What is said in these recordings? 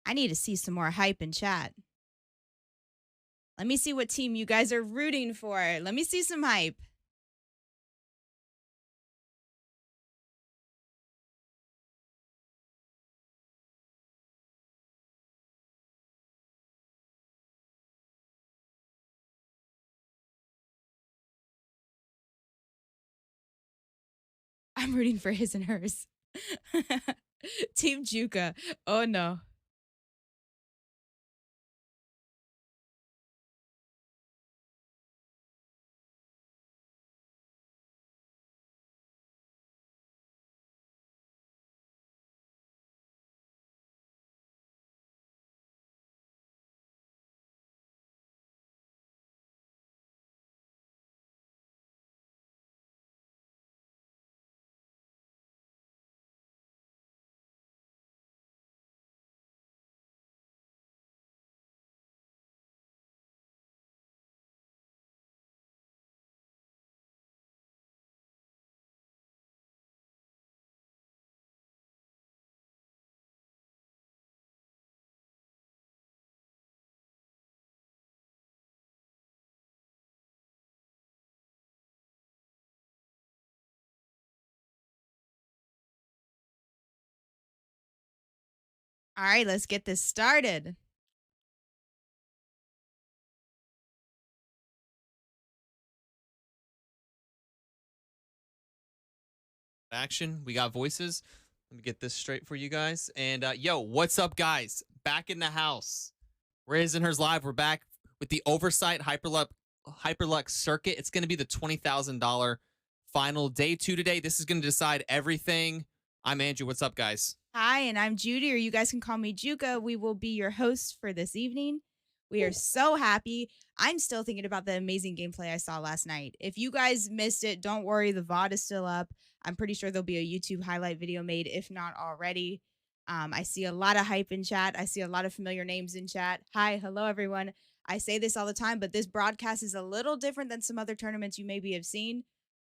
I need to see some more hype in chat. Let me see what team you guys are rooting for. Let me see some hype. I'm rooting for his and hers. Team Juka. Oh no. All right, let's get this started. Action. We got voices. Let me get this straight for you guys. And yo, what's up, guys? Back in the house. Riz and Hers Live. We're back with the Oversight Hyperlux circuit. It's going to be the $20,000 final day 2 today. This is going to decide everything. I'm Andrew. What's up, guys? Hi, and I'm Judy, or you guys can call me Juka. We will be your hosts for this evening. We are so happy. I'm still thinking about the amazing gameplay I saw last night. If you guys missed it, don't worry. The VOD is still up. I'm pretty sure there'll be a YouTube highlight video made, if not already. I see a lot of hype in chat. I see a lot of familiar names in chat. Hi, hello, everyone. I say this all the time, but this broadcast is a little different than some other tournaments you maybe have seen.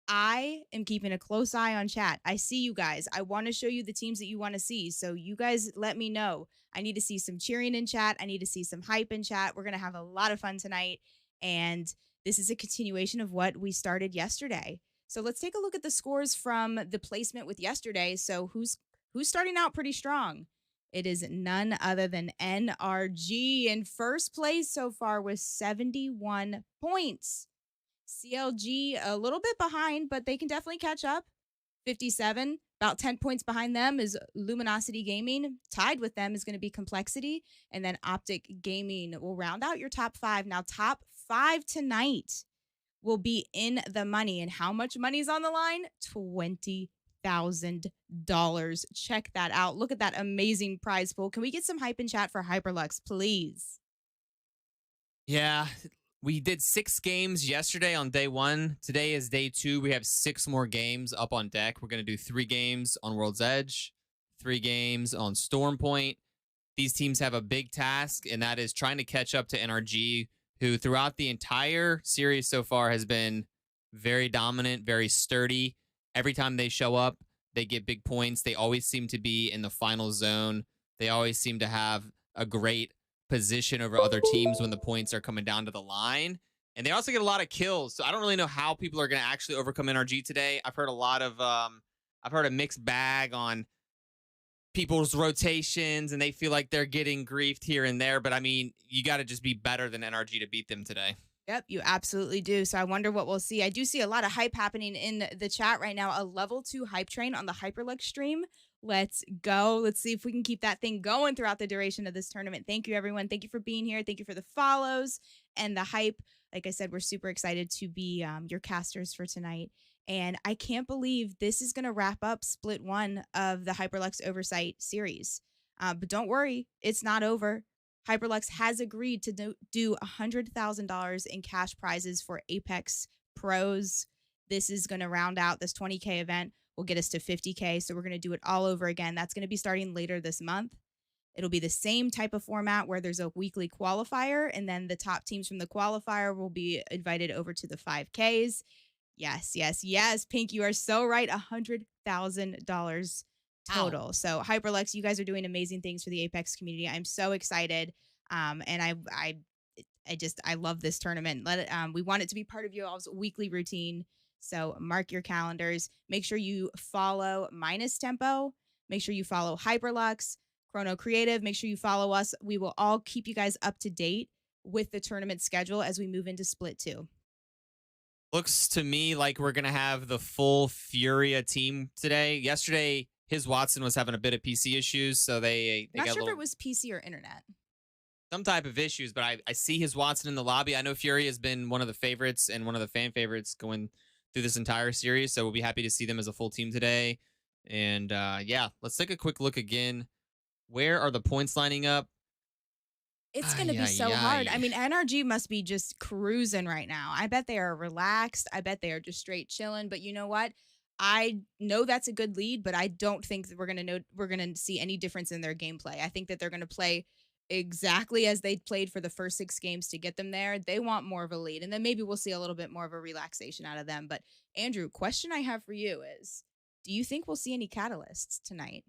I am keeping a close eye on chat. I see you guys. I want to show you the teams that you want to see. So you guys let me know. I need to see some cheering in chat. I need to see some hype in chat. We're going to have a lot of fun tonight. And this is a continuation of what we started yesterday. So let's take a look at the scores from the placement with yesterday. So who's starting out pretty strong? It is none other than NRG in first place so far with 71 points. CLG a little bit behind, but they can definitely catch up. 57, about 10 points behind them is Luminosity Gaming. Tied with them is going to be Complexity, and then Optic Gaming will round out your top 5. Now, top 5 tonight will be in the money. And how much money is on the line? $20,000. Check that out. Look at that amazing prize pool. Can we get some hype in chat for Hyperlux, please? Yeah, we did 6 games yesterday on day 1. Today is day 2. We have 6 more games up on deck. We're going to do 3 games on World's Edge, 3 games on Storm Point. These teams have a big task, and that is trying to catch up to NRG, who throughout the entire series so far has been very dominant, very sturdy. Every time they show up, they get big points. They always seem to be in the final zone. They always seem to have a great position over other teams when the points are coming down to the line. And they also get a lot of kills. So I don't really know how people are going to actually overcome NRG today. I've heard a lot of, I've heard a mixed bag on people's rotations, and they feel like they're getting griefed here and there. But I mean, you got to just be better than NRG to beat them today. Yep, you absolutely do. So I wonder what we'll see. I do see a lot of hype happening in the chat right now. A level 2 hype train on the Hyperlux stream. Let's go. Let's see if we can keep that thing going throughout the duration of this tournament. Thank you, everyone. Thank you for being here. Thank you for the follows and the hype. Like I said, we're super excited to be your casters for tonight. And I can't believe this is going to wrap up split 1 of the Hyperlux Oversight series. But don't worry, it's not over. Hyperlux has agreed to do $100,000 in cash prizes for Apex pros. This is going to round out this 20K event. Will get us to 50K. So we're going to do it all over again. That's going to be starting later this month. It'll be the same type of format where there's a weekly qualifier, and then the top teams from the qualifier will be invited over to the 5Ks. Yes, yes, yes, Pink, you are so right. $100,000 Ow. total. So Hyperlux, you guys are doing amazing things for the Apex community. I'm so excited. And I love this tournament. We want it to be part of your all's weekly routine. So mark your calendars. Make sure you follow Minus Tempo. Make sure you follow Hyperlux, Chrono Creative. Make sure you follow us. We will all keep you guys up to date with the tournament schedule as we move into Split 2. Looks to me like we're going to have the full Furia team today. Yesterday, his Watson was having a bit of PC issues, so they Not got sure a if little it was PC or internet. some type of issues, but I see his Watson in the lobby. I know Fury has been one of the favorites and one of the fan favorites going through this entire series, so we'll be happy to see them as a full team today. And yeah, let's take a quick look again. Where are the points lining up? It's going to Ay, be ay, so hard. I ay. mean, NRG must be just cruising right now. I bet they are relaxed. I bet they are just straight chilling. But you know what? I know that's a good lead, but I don't think that we're going to see any difference in their gameplay. I think that they're going to play exactly as they played for the first 6 games to get them there. They want more of a lead, and then maybe we'll see a little bit more of a relaxation out of them. But Andrew, question I have for you is, do you think we'll see any catalysts tonight?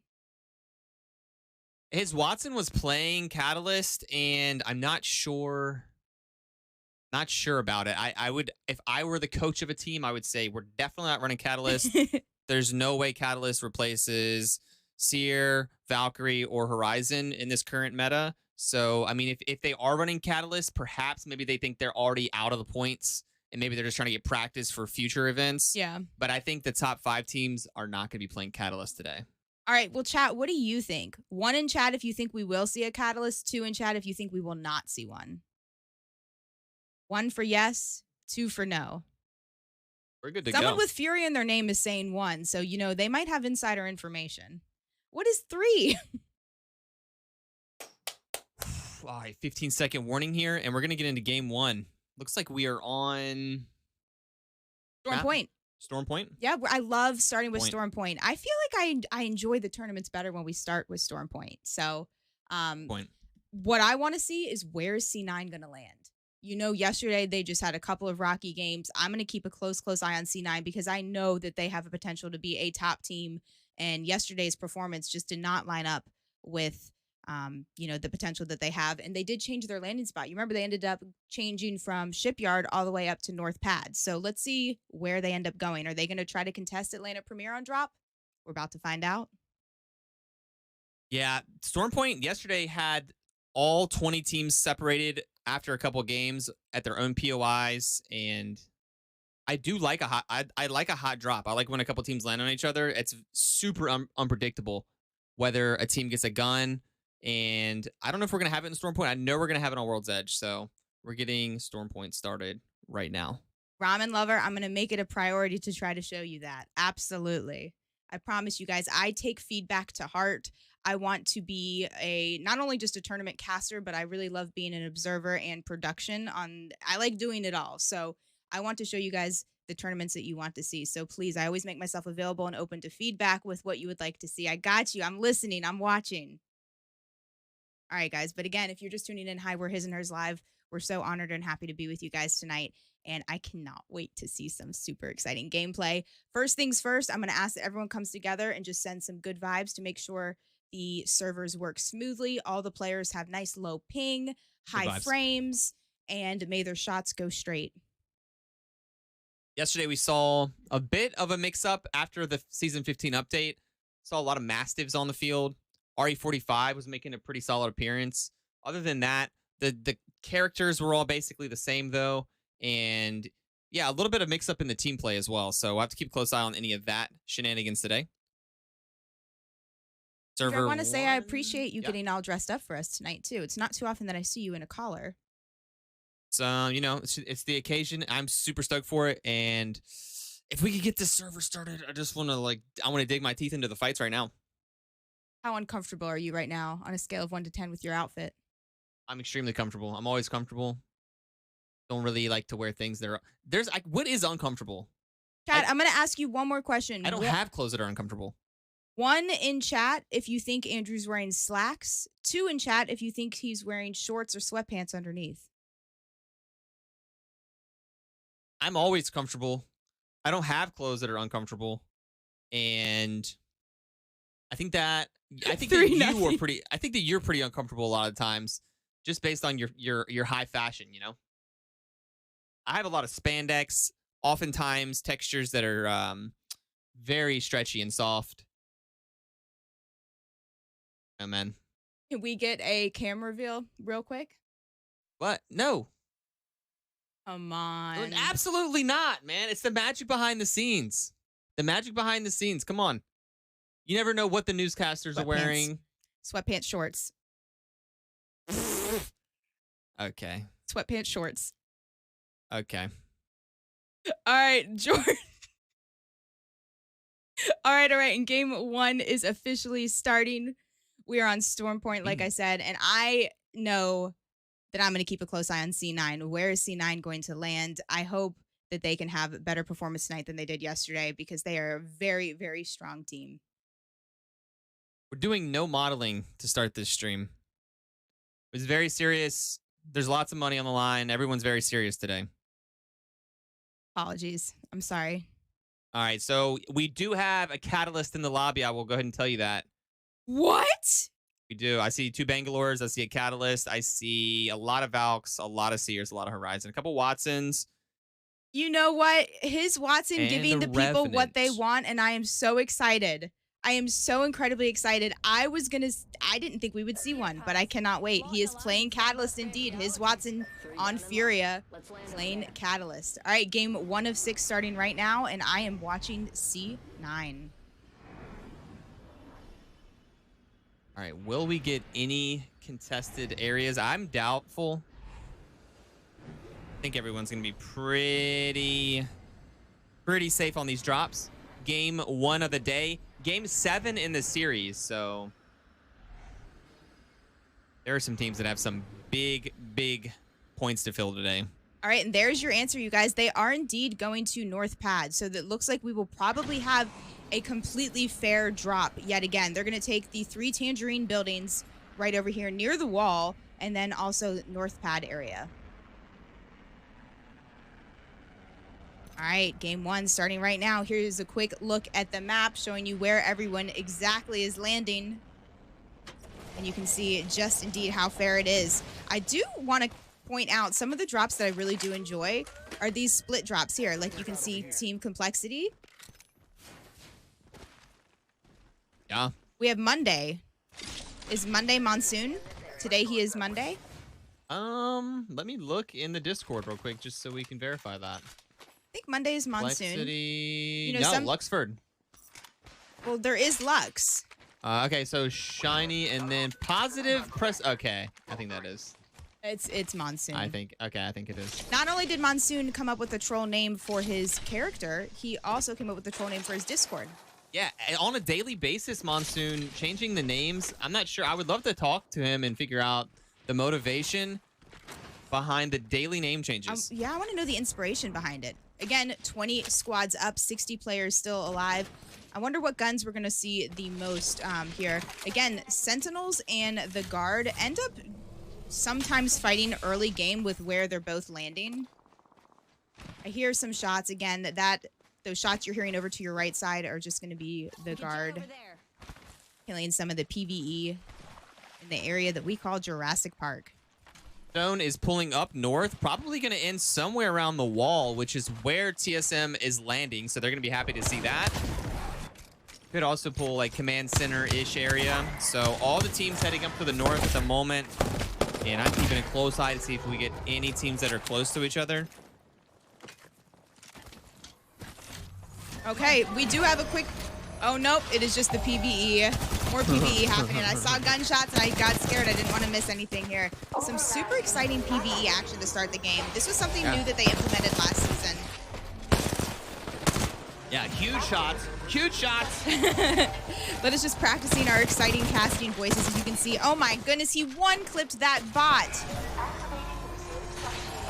His Watson was playing Catalyst, and I'm not sure about it. I would, if I were the coach of a team, I would say we're definitely not running Catalyst. There's no way Catalyst replaces Seer, Valkyrie, or Horizon in this current meta. So, I mean, if they are running Catalyst, perhaps maybe they think they're already out of the points and maybe they're just trying to get practice for future events. Yeah. But I think the top 5 teams are not going to be playing Catalyst today. All right. Well, chat, what do you think? 1 in chat if you think we will see a catalyst, 2 in chat if you think we will not see one. 1 for yes, 2 for no. We're good to Someone go. with Fury in their name is saying 1, so they might have insider information. What is 3? All right, 15-second warning here, and we're going to get into game 1. Looks like we are on Storm map? Point. Storm Point. Yeah, I love starting with Point. Storm Point. I feel like I enjoy the tournaments better when we start with Storm Point. So, Point. what I want to see is, where is C9 going to land? Yesterday they just had a couple of rocky games. I'm going to keep a close eye on C9 because I know that they have a potential to be a top team. And yesterday's performance just did not line up with, the potential that they have. And they did change their landing spot. You remember they ended up changing from Shipyard all the way up to North Pad. So let's see where they end up going. Are they going to try to contest Atlanta Premier on drop? We're about to find out. Yeah, Storm Point yesterday had all 20 teams separated after a couple games at their own POIs, and I do like I like a hot drop. I like when a couple teams land on each other. It's super unpredictable whether a team gets a gun, and I don't know if we're gonna have it in Storm Point. I know we're gonna have it on World's Edge, so we're getting Storm Point started right now. Ramen lover, I'm going to make it a priority to try to show you that. Absolutely. I promise you guys, I take feedback to heart. I want to be not only just a tournament caster, but I really love being an observer and production I like doing it all. So I want to show you guys the tournaments that you want to see. So please, I always make myself available and open to feedback with what you would like to see. I got you. I'm listening. I'm watching. All right, guys. But again, if you're just tuning in, hi, we're His and Hers Live. We're so honored and happy to be with you guys tonight. And I cannot wait to see some super exciting gameplay. First things first, I'm going to ask that everyone comes together and just send some good vibes to make sure the servers work smoothly. All the players have nice low ping, high frames, and may their shots go straight. Yesterday we saw a bit of a mix-up after the Season 15 update. Saw a lot of Mastiffs on the field. RE45 was making a pretty solid appearance. Other than that, the characters were all basically the same, though. And yeah, a little bit of mix-up in the team play as well. So we'll have to keep a close eye on any of that shenanigans today. Server I want to say I appreciate you getting all dressed up for us tonight, too. It's not too often that I see you in a collar. So, it's the occasion. I'm super stoked for it. And if we could get this server started, I just want to dig my teeth into the fights right now. How uncomfortable are you right now on a scale of 1 to 10 with your outfit? I'm extremely comfortable. I'm always comfortable. Don't really like to wear things that are... what is uncomfortable? Chad, I'm going to ask you one more question. I don't have clothes that are uncomfortable. 1 in chat if you think Andrew's wearing slacks. 2 in chat if you think he's wearing shorts or sweatpants underneath. I'm always comfortable. I don't have clothes that are uncomfortable. And I think that Three you were nothing. pretty. I think that you're pretty uncomfortable a lot of times, just based on your high fashion. You know, I have a lot of spandex, oftentimes textures that are very stretchy and soft. Oh man, Can we get a camera reveal real quick? what? No, Come on. absolutely not, man. It's the magic behind the scenes. The magic behind the scenes. Come on. You never know what the newscasters are Sweatpants. wearing. Sweatpants shorts. Okay. Sweatpants shorts. Okay. All right, George. All right. And game 1 is officially starting. We are on Storm Point, like I said, and I know that I'm going to keep a close eye on C9. Where is C9 going to land? I hope that they can have a better performance tonight than they did yesterday because they are a very, very strong team. We're doing no modeling to start this stream. It was very serious. There's lots of money on the line. Everyone's very serious today. Apologies. I'm sorry. All right, so we do have a catalyst in the lobby. I will go ahead and tell you that. What? We do. I see 2 Bangalores. I see a catalyst. I see a lot of Valks, a lot of Seers, a lot of Horizon, a couple Watsons. You know what? His Watson And giving the the people what they Revenant. want, and I am so excited. I am so incredibly excited. I didn't think we would see one, but I cannot wait. He is playing Catalyst indeed. His Watson on Furia playing Catalyst. All right, game 1 of 6 starting right now, and I am watching C9. All right, will we get any contested areas? I'm doubtful. I think everyone's going to be pretty safe on these drops. Game 1 of the day. Game 7 in the series, so there are some teams that have some big points to fill today. All right, and there's your answer, you guys. They are indeed going to North Pad, so that looks like we will probably have a completely fair drop yet again. They're going to take the 3 Tangerine buildings right over here near the wall, and then also North Pad area. All right, game 1 starting right now. Here's a quick look at the map showing you where everyone exactly is landing. And you can see just indeed how fair it is. I do want to point out some of the drops that I really do enjoy are these split drops here. Like you can see Team Complexity. Yeah. We have Monday. Is Monday Monsoon? Today he is Monday. Let me look in the Discord real quick just so we can verify that. I think Monday is Monsoon. Complexity. You know, no, Luxford. Well, there is Lux. Okay, so Shiny and then Positive Press. Okay, I think that is. It's Monsoon. I think it is. Not only did Monsoon come up with a troll name for his character, he also came up with a troll name for his Discord. Yeah, on a daily basis, Monsoon changing the names. I'm not sure. I would love to talk to him and figure out the motivation behind the daily name changes. Yeah, I want to know the inspiration behind it. Again, 20 squads up, 60 players still alive. I wonder what guns we're going to see the most here. Again, Sentinels and the Guard end up sometimes fighting early game with where they're both landing. I hear some shots. Again, those shots you're hearing over to your right side are just going to be the Guard killing some of the PvE in the area that we call Jurassic Park. Stone is pulling up north, probably going to end somewhere around the wall, which is where TSM is landing, so they're going to be happy to see that. Could also pull like command center-ish area. So all the teams heading up to the north at the moment, and I'm keeping a close eye to see if we get any teams that are close to each other. Okay, we do have a quick... Oh, nope, it is just the PvE. More PvE happening. I saw gunshots and I got scared. I didn't want to miss anything here. Some super exciting PvE action to start the game. This was something new that they implemented last season. Yeah, huge shots. Huge shots. Let us just practicing our exciting casting voices. As you can see, oh my goodness, he one-clipped that bot.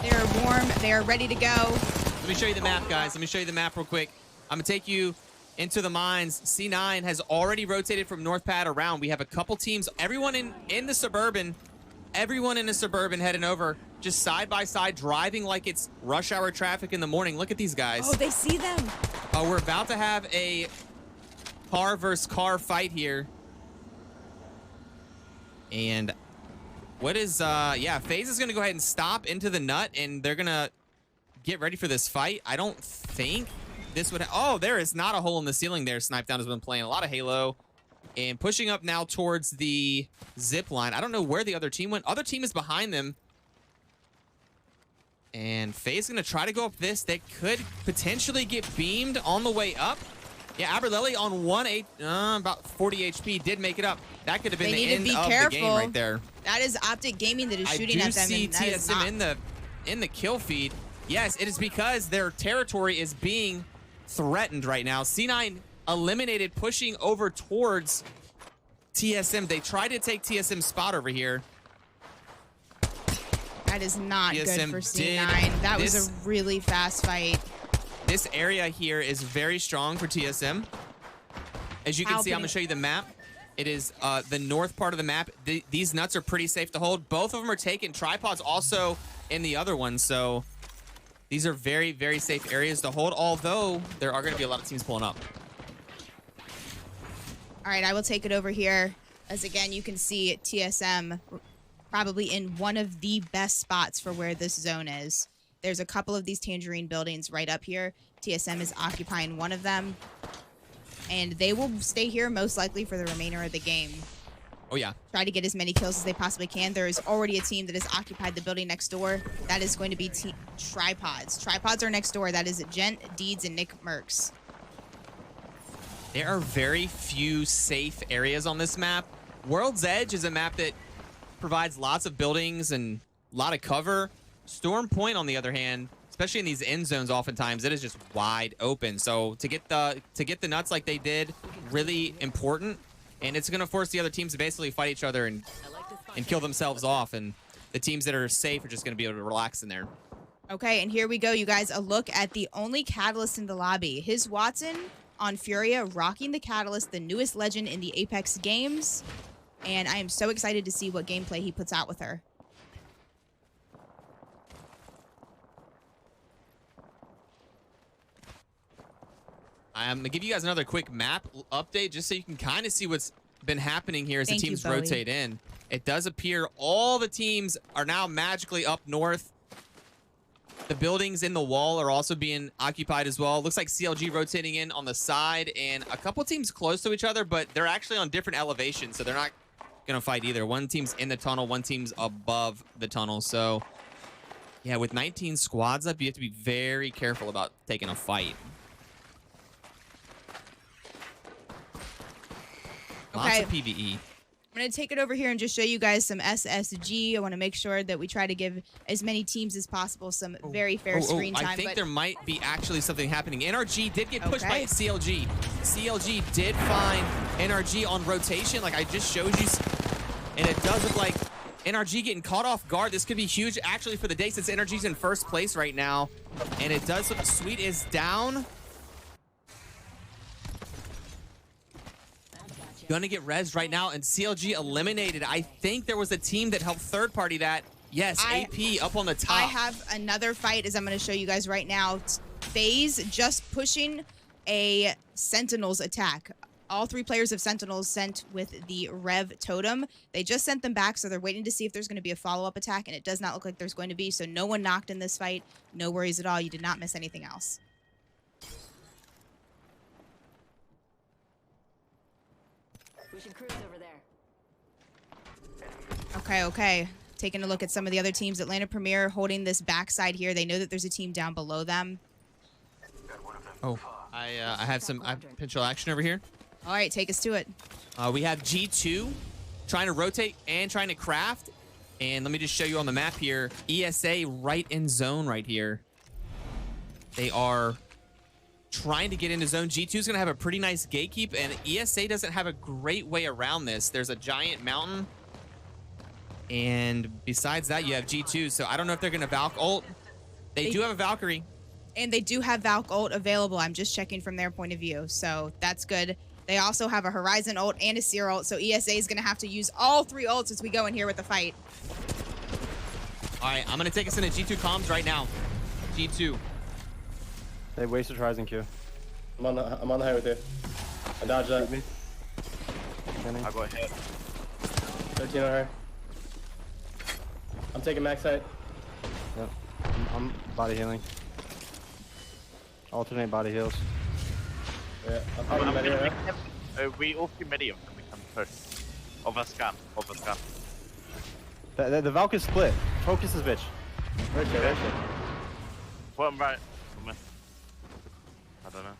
They're warm. They are ready to go. Let me show you the map, guys. Let me show you the map real quick. I'm going to take you into the mines. C9 has already rotated from North Pad around. We have a couple teams. Everyone in the Suburban. Everyone in the Suburban heading over. Just side by side, driving like it's rush hour traffic in the morning. Look at these guys. Oh, they see them. We're about to have a car versus car fight here. And what is, yeah, FaZe is going to go ahead and stop into the nut, and they're going to get ready for this fight. I don't think this would, oh, there is not a hole in the ceiling there. Snipedown has been playing a lot of Halo and pushing up now towards the zip line. I don't know where the other team went. Other team is behind them. And FaZe going to try to go up this. They could potentially get beamed on the way up. Yeah, Aberlele on about 40 HP did make it up. That could have been the end of the game right there. That is Optic Gaming that is shooting at them. I do see TSM in the kill feed. Yes, it is because their territory is being threatened right now. C9 eliminated, pushing over towards TSM. They tried to take TSM's spot over here. That is not good for C9. That was a really fast fight. This area here is very strong for TSM. As you can see, I'm going to show you the map. It is the north part of the map. These nuts are pretty safe to hold. Both of them are taken. Tripods also in the other one. So these are very, very safe areas to hold, although there are going to be a lot of teams pulling up. All right, I will take it over here. As again, you can see TSM probably in one of the best spots for where this zone is. There's a couple of these Tangerine buildings right up here. TSM is occupying one of them. And they will stay here most likely for the remainder of the game. Oh, yeah. Try to get as many kills as they possibly can. There is already a team that has occupied the building next door. That is going to be Tripods. Tripods are next door. That is Gent, Deeds, and Nick Merckx. There are very few safe areas on this map. World's Edge is a map that provides lots of buildings and a lot of cover. Storm Point, on the other hand, especially in these end zones, oftentimes it is just wide open. So to get the nuts like they did, really important, and it's going to force the other teams to basically fight each other and kill themselves off. And the teams that are safe are just going to be able to relax in there. Okay, and here we go, you guys. A look at the only Catalyst in the lobby. His Watson on Furia, rocking the Catalyst, the newest legend in the Apex games. And I am so excited to see what gameplay he puts out with her. I'm going to give you guys another quick map update just so you can kind of see what's been happening here as the teams rotate in. It does appear all the teams are now magically up north. The buildings in the wall are also being occupied as well. Looks like CLG rotating in on the side, and a couple teams close to each other, but they're actually on different elevations, so they're not going to fight either. One team's in the tunnel, one team's above the tunnel. So, yeah, with 19 squads up, you have to be very careful about taking a fight. Lots of PvE. I'm going to take it over here and just show you guys some SSG. I want to make sure that we try to give as many teams as possible some very fair screen time. I think there might be actually something happening. NRG did get pushed by CLG. CLG did find NRG on rotation, like I just showed you. And it does look like NRG getting caught off guard. This could be huge actually for the day since NRG's in first place right now. And it does look Sweet is down. Gonna get rezzed right now, and CLG eliminated. I think there was a team that helped third party that. Yes, AP up on the top. I have another fight as I'm going to show you guys right now. FaZe just pushing a Sentinels attack. All three players of Sentinels sent with the Rev Totem. They just sent them back, so they're waiting to see if there's going to be a follow-up attack, and it does not look like there's going to be, so no one knocked in this fight. No worries at all. You did not miss anything else. We should cruise over there. Okay. Taking a look at some of the other teams. Atlanta Premier holding this backside here. They know that there's a team down below them. Oh, I have some potential action over here. All right, take us to it. We have G2 trying to rotate and trying to craft. And let me just show you on the map here. ESA right in zone right here. They are trying to get into zone. G2 is going to have a pretty nice gatekeep, and ESA doesn't have a great way around this. There's a giant mountain, and besides that, you have G2. So I don't know if they're going to Valk ult. They do have a Valkyrie. And they do have Valk ult available. I'm just checking from their point of view, so that's good. They also have a Horizon ult and a Seer ult, so ESA is going to have to use all three ults as we go in here with the fight. All right, I'm going to take us into G2 comms right now. G2. They wasted Horizon Q. I'm on the high with you. I dodged that. Me. I got hit. 13 on her. I'm taking max height. Yep. I'm body healing. Alternate body heals. Yeah, I'm fighting med here. We all three medium and we can push. Overscan. The Valk is split. Focus this bitch. Where's she? Put him right. I don't know.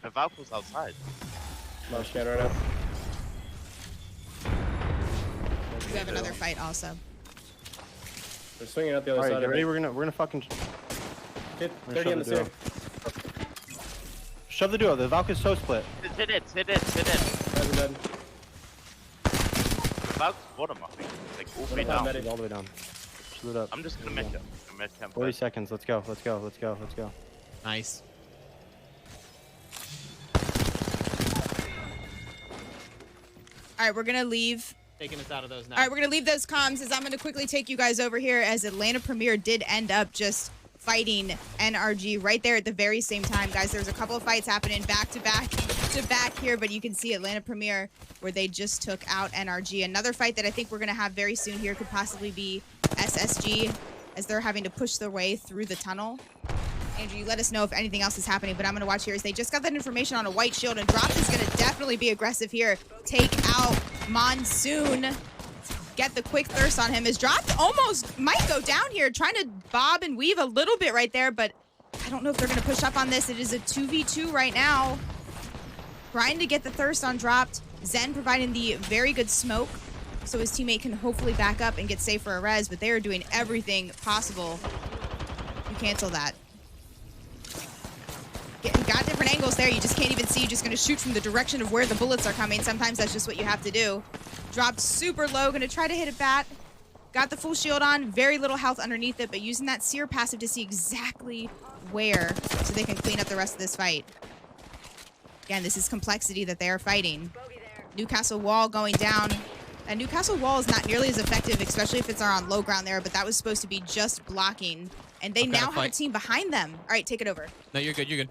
The Valk was outside. I'm scan right now. We have another fight also. They're swinging out the other Alright, side get of ready. it. We're gonna fucking Hit we're gonna 30 on the shove the seer. shove the duo. The Valk is so split. Hit it. Guys are dead. The Valk's bottom, I think. Like all three about down. medic? He's all the way down. Shoot up. I'm just gonna make it. 40 seconds. Let's go. Nice. All right, we're gonna leave. Taking us out of those now. All right, we're gonna leave those comms as I'm gonna quickly take you guys over here as Atlanta Premier did end up just fighting NRG right there at the very same time, guys. There's a couple of fights happening back to back here, but you can see Atlanta Premier where they just took out NRG. Another fight that I think we're gonna have very soon here could possibly be SSG as they're having to push their way through the tunnel. Andrew, you let us know if anything else is happening, but I'm going to watch here as they just got that information on a white shield, and Drops is going to definitely be aggressive here. Take out Monsoon. Get the quick thirst on him as Drops almost might go down here, trying to bob and weave a little bit right there, but I don't know if they're going to push up on this. It is a 2v2 right now. Trying to get the thirst on Dropped. Zen providing the very good smoke so his teammate can hopefully back up and get safe for a res, but they are doing everything possible to cancel that. Got different angles there. You just can't even see. You're just going to shoot from the direction of where the bullets are coming. Sometimes that's just what you have to do. Dropped super low. Going to try to hit a bat. Got the full shield on. Very little health underneath it, but using that Seer passive to see exactly where so they can clean up the rest of this fight. Again, this is complexity that they are fighting. Newcastle Wall going down. And Newcastle Wall is not nearly as effective, especially if it's on low ground there, but that was supposed to be just blocking. And they now have a team behind them. All right, take it over. No, you're good.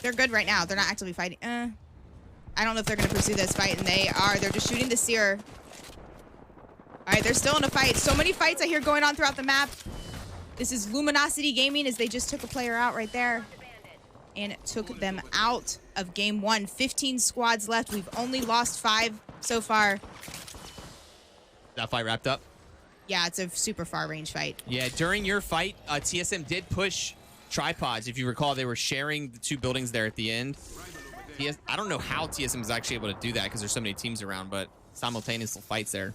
They're good right now. They're not actively fighting. I don't know if they're going to pursue this fight, and they are. They're just shooting the Seer. All right, they're still in a fight. So many fights I hear going on throughout the map. This is Luminosity Gaming as they just took a player out right there and took them out of game one. 15 squads left. We've only lost 5 so far. That fight wrapped up? Yeah, it's a super far range fight. Yeah, during your fight, TSM did push tripods. If you recall, they were sharing the 2 buildings there at the end. I don't know how TSM is actually able to do that because there's so many teams around, but simultaneous fights there.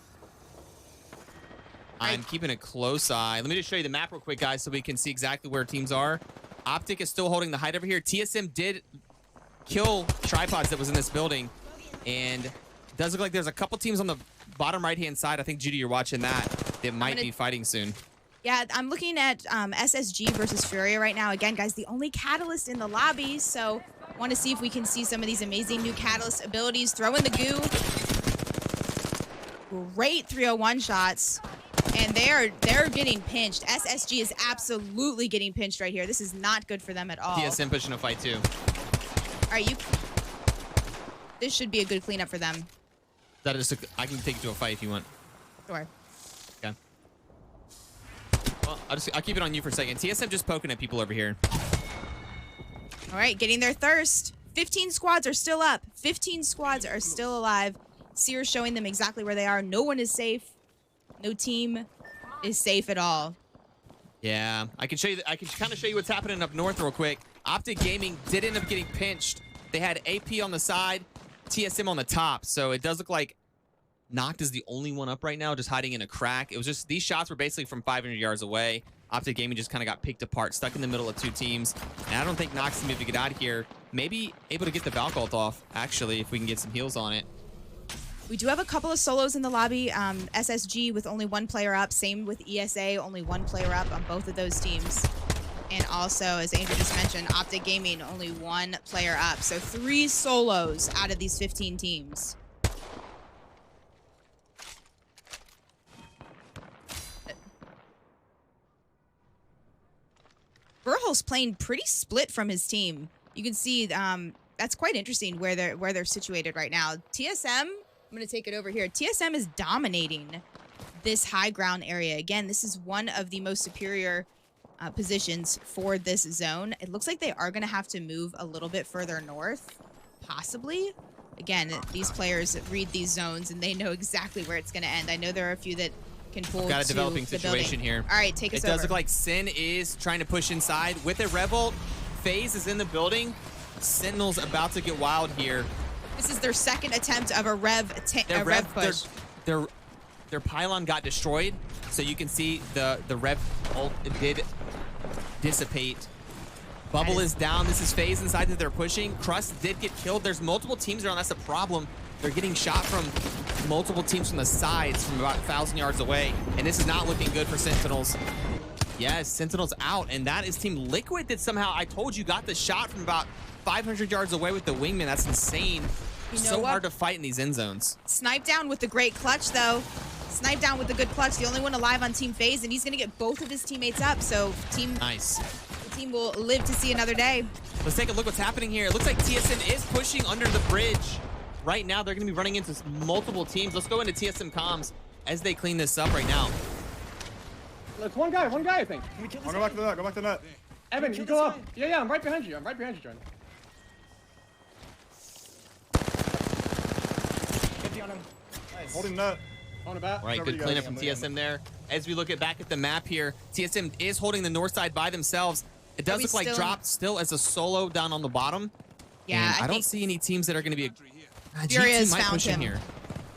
I'm keeping a close eye. Let me just show you the map real quick, guys, so we can see exactly where teams are. Optic is still holding the height over here. TSM did kill tripods that was in this building, and it does look like there's a couple teams on the bottom right-hand side. I think, Judy, you're watching that. They might be fighting soon. Yeah, I'm looking at SSG versus Furia right now. Again, guys, the only Catalyst in the lobby, so want to see if we can see some of these amazing new Catalyst abilities. Throw in the goo. Great 301 shots. And they're getting pinched. SSG is absolutely getting pinched right here. This is not good for them at all. TSM pushing a fight too. All right, this should be a good cleanup for them. That is, I can take you to a fight if you want. Sure. Okay. Well, I'll keep it on you for a second. TSM just poking at people over here. All right, getting their thirst. 15 squads are still up. 15 squads are still alive. Seer showing them exactly where they are. No one is safe. No team is safe at all. Yeah, I can show you. I can kind of show you what's happening up north real quick. Optic Gaming did end up getting pinched. They had AP on the side, TSM on the top. So it does look like Noct is the only one up right now, just hiding in a crack. It was just these shots were basically from 500 yards away. Optic Gaming just kind of got picked apart, stuck in the middle of 2 teams. And I don't think Noct's gonna be able to get out of here. Maybe able to get the Valk ult off, actually, if we can get some heals on it. We do have a couple of solos in the lobby. SSG with only 1 player up. Same with ESA, only 1 player up on both of those teams. And also, as Andrew just mentioned, Optic Gaming, only 1 player up. So 3 solos out of these 15 teams. Warhol's playing pretty split from his team. You can see that's quite interesting where they're situated right now. TSM, I'm going to take it over here. TSM is dominating this high ground area. Again, this is one of the most superior positions for this zone. It looks like they are going to have to move a little bit further north, possibly. Again, these players read these zones and they know exactly where it's going to end. I know there are a few that can pull. Got a to developing the situation building. here. All right, take us It over. does look like Sin is trying to push inside with a Revolt. FaZe is in the building. Sentinel's about to get wild here. This is their second attempt of a rev push. Their pylon got destroyed, so you can see the Rev ult did dissipate. Bubble is down. This is FaZe inside that they're pushing. Crust did get killed. There's multiple teams around. That's a problem. They're getting shot from multiple teams from the sides from about 1,000 yards away, and this is not looking good for Sentinels. Yes, Sentinels out, and that is Team Liquid that somehow, I told you, got the shot from about 500 yards away with the wingman. That's insane. You know So what? hard to fight in these end zones. Snipe down with the great clutch, though. Snipe down with the good clutch. The only one alive on Team FaZe, and he's going to get both of his teammates up. So Nice. the team will live to see another day. Let's take a look what's happening here. It looks like TSM is pushing under the bridge. Right now, they're going to be running into multiple teams. Let's go into TSM comms as they clean this up right now. It's one guy, I think. I'll go back to the net. Go back to the net. Evan, you go up. Yeah, I'm right behind you. Jordan. 50 on him. Nice. Holding net. On about. All right, Whatever good you cleanup guys- from TSM there. As we look back at the map here, TSM is holding the north side by themselves. It does we look like still- Drop still as a solo down on the bottom. Yeah, And I don't think see any teams that are going to be... Furia G2 has might found push in him. here.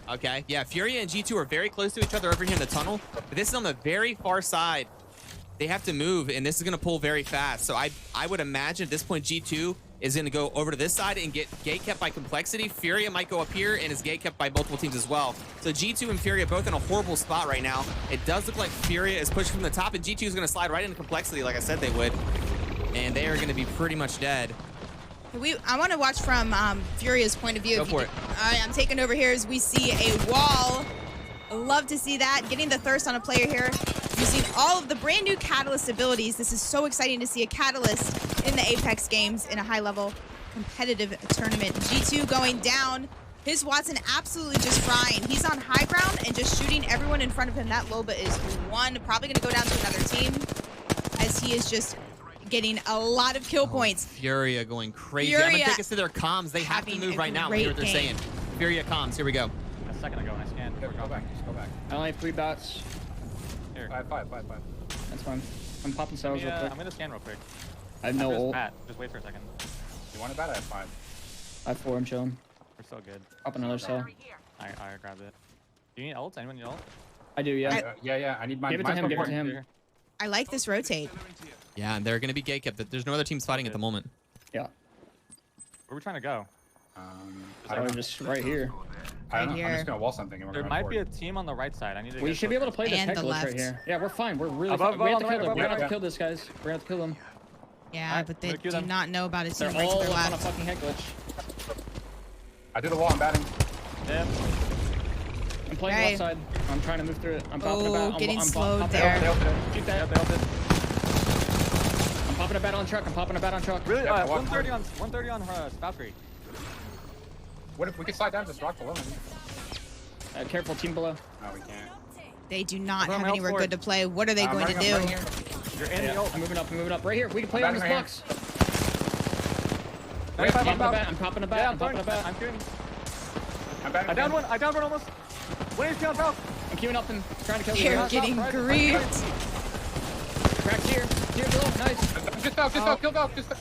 Okay, yeah, Furia and G2 are very close to each other over here in the tunnel, but this is on the very far side. They have to move, and this is going to pull very fast. So I would imagine at this point G2 is going to go over to this side and get gate kept by Complexity. Furia might go up here and is gate kept by multiple teams as well. So G2 and Furia both in a horrible spot right now. It does look like Furia is pushing from the top, and G2 is going to slide right into Complexity like I said they would. And they are going to be pretty much dead. I want to watch from Furia's point of view. Go If for you it. All right, I'm taking over here as we see a wall. Love to see that. Getting the thirst on a player here. Using all of the brand new Catalyst abilities. This is so exciting to see a Catalyst in the Apex games in a high-level competitive tournament. G2 going down. His Watson absolutely just frying. He's on high ground and just shooting everyone in front of him. That Loba is one. Probably going to go down to another team as he is just getting a lot of kill points. Furia going crazy. I'm going to Furia take us to their comms. They have to having move a right now. Hear what they're great saying. Furia comms. Here we go. A second ago when I scanned. Go back. Just go back. I only have 3 bots. Here. Five. That's fine. I'm popping cells real quick. I'm gonna scan real quick. I have no Just ult. Pat, just wait for a second. You want it bad? I have 5. I have 4. I'm chilling. We're so good. Pop another cell. I grabbed it. Do you need ult? Anyone need ult? I do, yeah. Yeah. I need my. Give it to mine's him. Give it to important. him. I like this rotate. Yeah, and they're going to be gate kept. There's no other teams fighting at the moment. Yeah. Where are we trying to go? I don't know. Just right here. I don't Right know. I'm here. just gonna wall something and we're There going might be a forward. team on the right side. I need to. We get should be able to closer. play this And the heck glitch right left. here. Yeah, we're fine. We're really Above, fine. We have above, to kill them. above, We have above. to kill this, guys. We're gonna have to kill them. Yeah, Alright, but they I'm gonna do queue them. not know about a They're team right to all their up on a left. fucking heck glitch. I do the wall. I'm batting. Yeah. I'm playing Okay. left side. I'm trying to move through it. I'm popping Oh, a bat. getting I'm slowed popping there. They ulted it. Shoot Yeah, that. they ulted. I'm popping a bat on truck. I'm popping a bat on truck. Really? Yeah, walk 130 on Valkyrie. What if we could slide down this rock below me? Careful, team below. No, we can't. They do not We're on have my anywhere ult good to play. What are they I'm going to running, I'm do? running here. You're in Yeah, the ult. I'm moving up. I'm moving up. Right here. We can play I'm on this batting right box. Wait, I'm I'm popping a about- bat. I'm popping a bat. Yeah, I'm I'm popping throwing. a bat. I'm shooting. I'm batting. I downed one. I downed one almost. What is on Valk? I'm queuing up and trying to kill They're them. getting right, griefed. Cracked here. Here below. Nice. Just out. Kill Valk. Just out.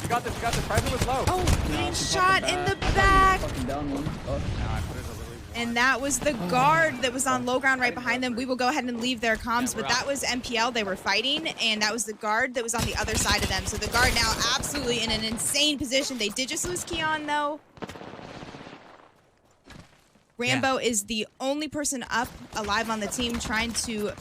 You got this. You got this. Private was low. Oh, getting I'm shot popping in the bat. I thought back. you were fucking down one. Oh. Nah, I put it a really. And that was the guard that was on low ground right behind them. We will go ahead and leave their comms, Yeah, but we're that out. was MPL they were fighting, and that was the guard that was on the other side of them. So the guard now absolutely in an insane position. They did just lose Keon, though. Rambo is the only person up alive on the team trying to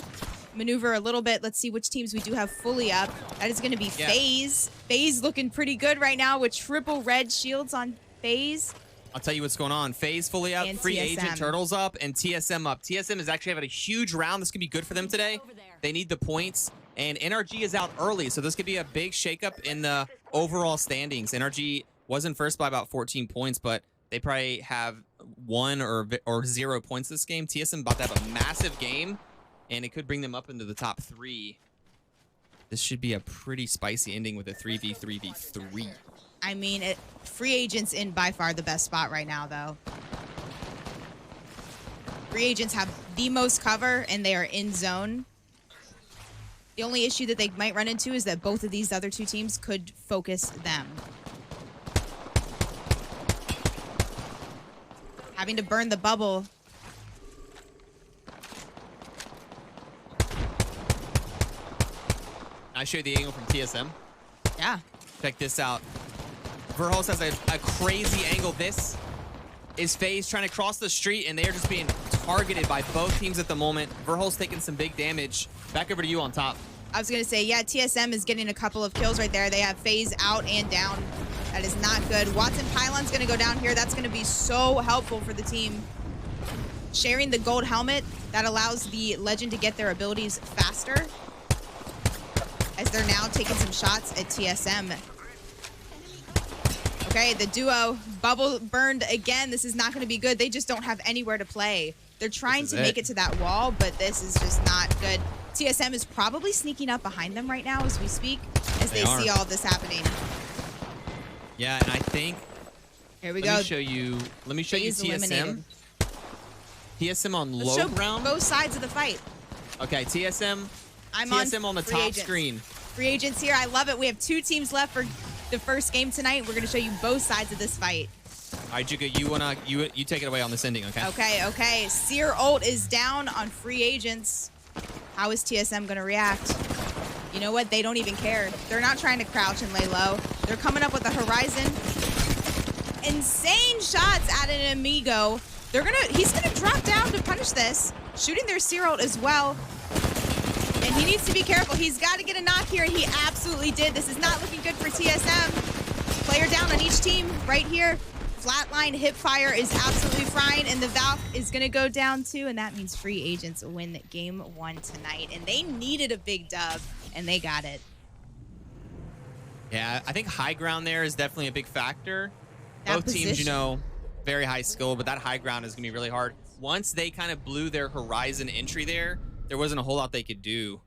maneuver a little bit. Let's see which teams we do have fully up. That is going to be Yeah. FaZe. FaZe looking pretty good right now with triple red shields on FaZe. I'll tell you what's going on. FaZe fully up, And Free TSM. Agent Turtles up, and TSM up. TSM is actually having a huge round. This could be good for them today. They need the points. And NRG is out early, so this could be a big shakeup in the overall standings. NRG was in first by about 14 points, but they probably have 1 or 0 points this game. TSM about to have a massive game, and it could bring them up into the top 3. This should be a pretty spicy ending with a 3v3v3. I mean, free agents in by far the best spot right now, though. Free agents have the most cover, and they are in zone. The only issue that they might run into is that both of these other 2 teams could focus them. Having to burn the bubble. I show you the angle from TSM. Yeah. Check this out. Verhulst has a crazy angle. This is FaZe trying to cross the street, and they are just being targeted by both teams at the moment. Verhulst taking some big damage. Back over to you on top. I was going to say, yeah, TSM is getting a couple of kills right there. They have FaZe out and down. That is not good. Watson Pylon's going to go down here. That's going to be so helpful for the team. Sharing the gold helmet, that allows the Legend to get their abilities faster. As they're now taking some shots at TSM. Okay, the duo, bubble burned again. This is not going to be good. They just don't have anywhere to play. They're trying to make it to that wall, but this is just not good. TSM is probably sneaking up behind them right now as we speak, as they see all of this happening. Yeah, and I think... Here we go. Let me show you TSM. Eliminated. TSM on Let's low show ground. both sides of the fight. Okay, TSM on the free top agents. screen. Free agents here. I love it. We have 2 teams left for the first game tonight. We're going to show you both sides of this fight. All right, Juka, you take it away on this ending, okay? Okay. Seer ult is down on free agents. How is TSM going to react? You know what? They don't even care. They're not trying to crouch and lay low. They're coming up with a Horizon. Insane shots at an Amigo. He's gonna drop down to punish this. Shooting their Seer ult as well. And he needs to be careful. He's got to get a knock here, and he absolutely did. This is not looking good for TSM. Player down on each team right here. Flatline hipfire is absolutely fine, and the Valk is going to go down too, and that means free agents win game 1 tonight. And they needed a big dub, and they got it. Yeah, I think high ground there is definitely a big factor. That Both teams, position. very high skill, but that high ground is going to be really hard. Once they kind of blew their Horizon entry there wasn't a whole lot they could do.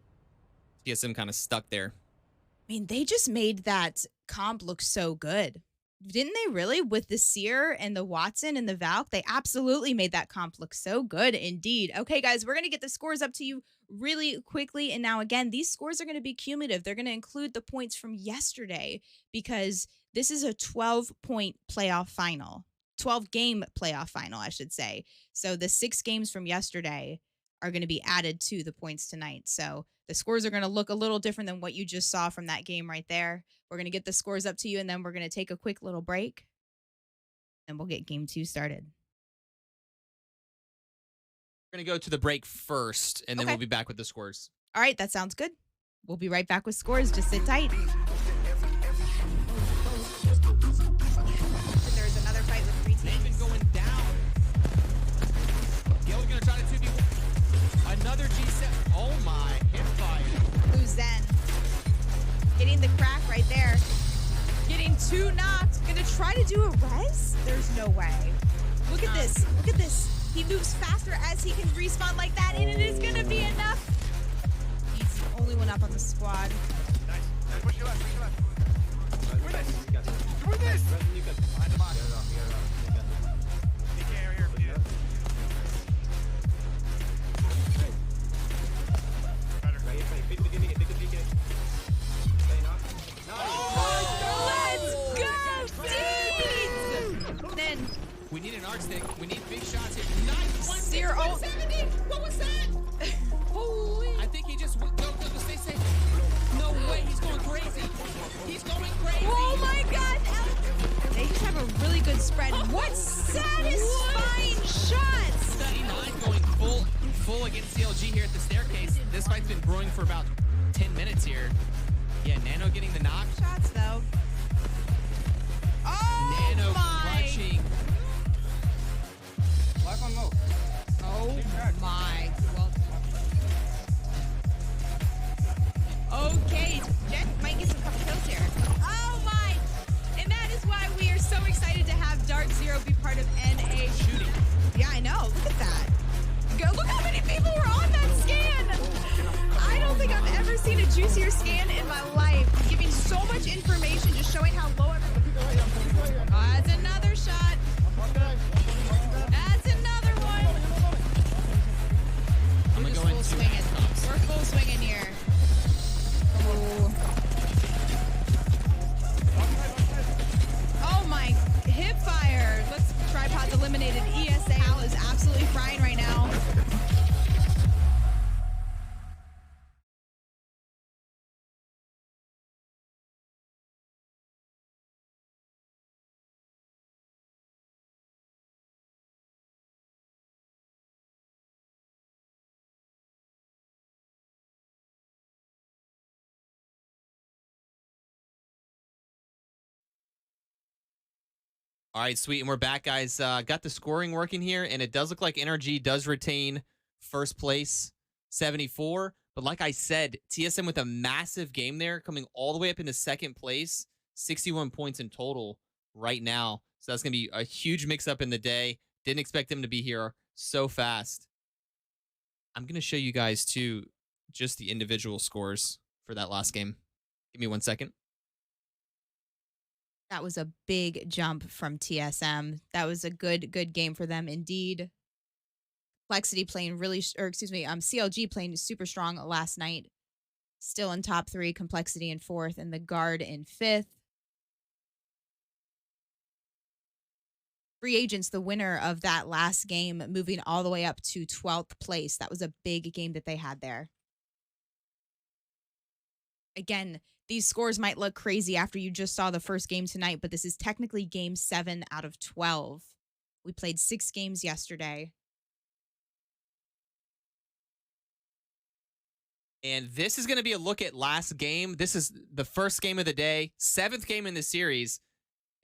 TSM kind of stuck there. I mean, they just made that comp look so good. Didn't they really? With the Seer and the Watson and the Valk, they absolutely made that comp look so good indeed. Okay, guys, we're going to get the scores up to you really quickly. And now, again, these scores are going to be cumulative. They're going to include the points from yesterday because this is a 12-point playoff final. 12-game playoff final, I should say. So the 6 games from yesterday are going to be added to the points tonight. So the scores are going to look a little different than what you just saw from that game right there. We're going to get the scores up to you, and then we're going to take a quick little break, and we'll get game 2 started. We're going to go to the break first, and then we'll be back with the scores. All right, that sounds good. We'll be right back with scores. Just sit tight. There's another fight with 3 teams. They've been going down. Gil's going to try to 2v1. Another G7. Oh my, hip fire. Blue Zen. Getting the crack right there. Getting 2 knocked. Gonna try to do a res? There's no way. Look at this. Look at this. He moves faster as he can respawn like that, and it is gonna be enough. He's the only one up on the squad. Nice. Push your left, push your left. Doing this! Behind the box. DK over here. Then We need an arc stick. We need big shots here. Nice. 170. What was that? Holy. I think he just went. Go, stay safe. No way. He's going crazy. He's going crazy. Oh my god. They just have a really good spread. What satisfying shots. 39 going full against CLG here at the staircase. This fight's been brewing for about 10 minutes here. Yeah, Nano getting the knock. Shots though. Oh Nano my. clutching. Life on low. Oh my. Well, hero be part of NA shooting. Yeah, I know. Look at that. Look how many people were on that scan. I don't think I've ever seen a juicier scan in my life. Giving so much information, just showing how low everyone. Oh, that's another shot. That's another one. We're just full swinging. We're full swinging here. Oh my, hip fire. Let's tripods eliminated. ESA Al is absolutely frying right now. All right, sweet. And we're back, guys. Got the scoring working here, and it does look like NRG does retain first place, 74. But like I said, TSM with a massive game there, coming all the way up into second place, 61 points in total right now. So that's going to be a huge mix-up in the day. Didn't expect them to be here so fast. I'm going to show you guys, too, just the individual scores for that last game. Give me 1 second. That was a big jump from TSM. That was a good game for them indeed. Complexity playing really, CLG playing super strong last night. Still in top 3, Complexity in 4th, and the Guard in 5th. Free Agents, the winner of that last game, moving all the way up to 12th place. That was a big game that they had there. Again, these scores might look crazy after you just saw the first game tonight, but this is technically game 7 out of 12. We played 6 games yesterday. And this is going to be a look at last game. This is the first game of the day, 7th game in the series.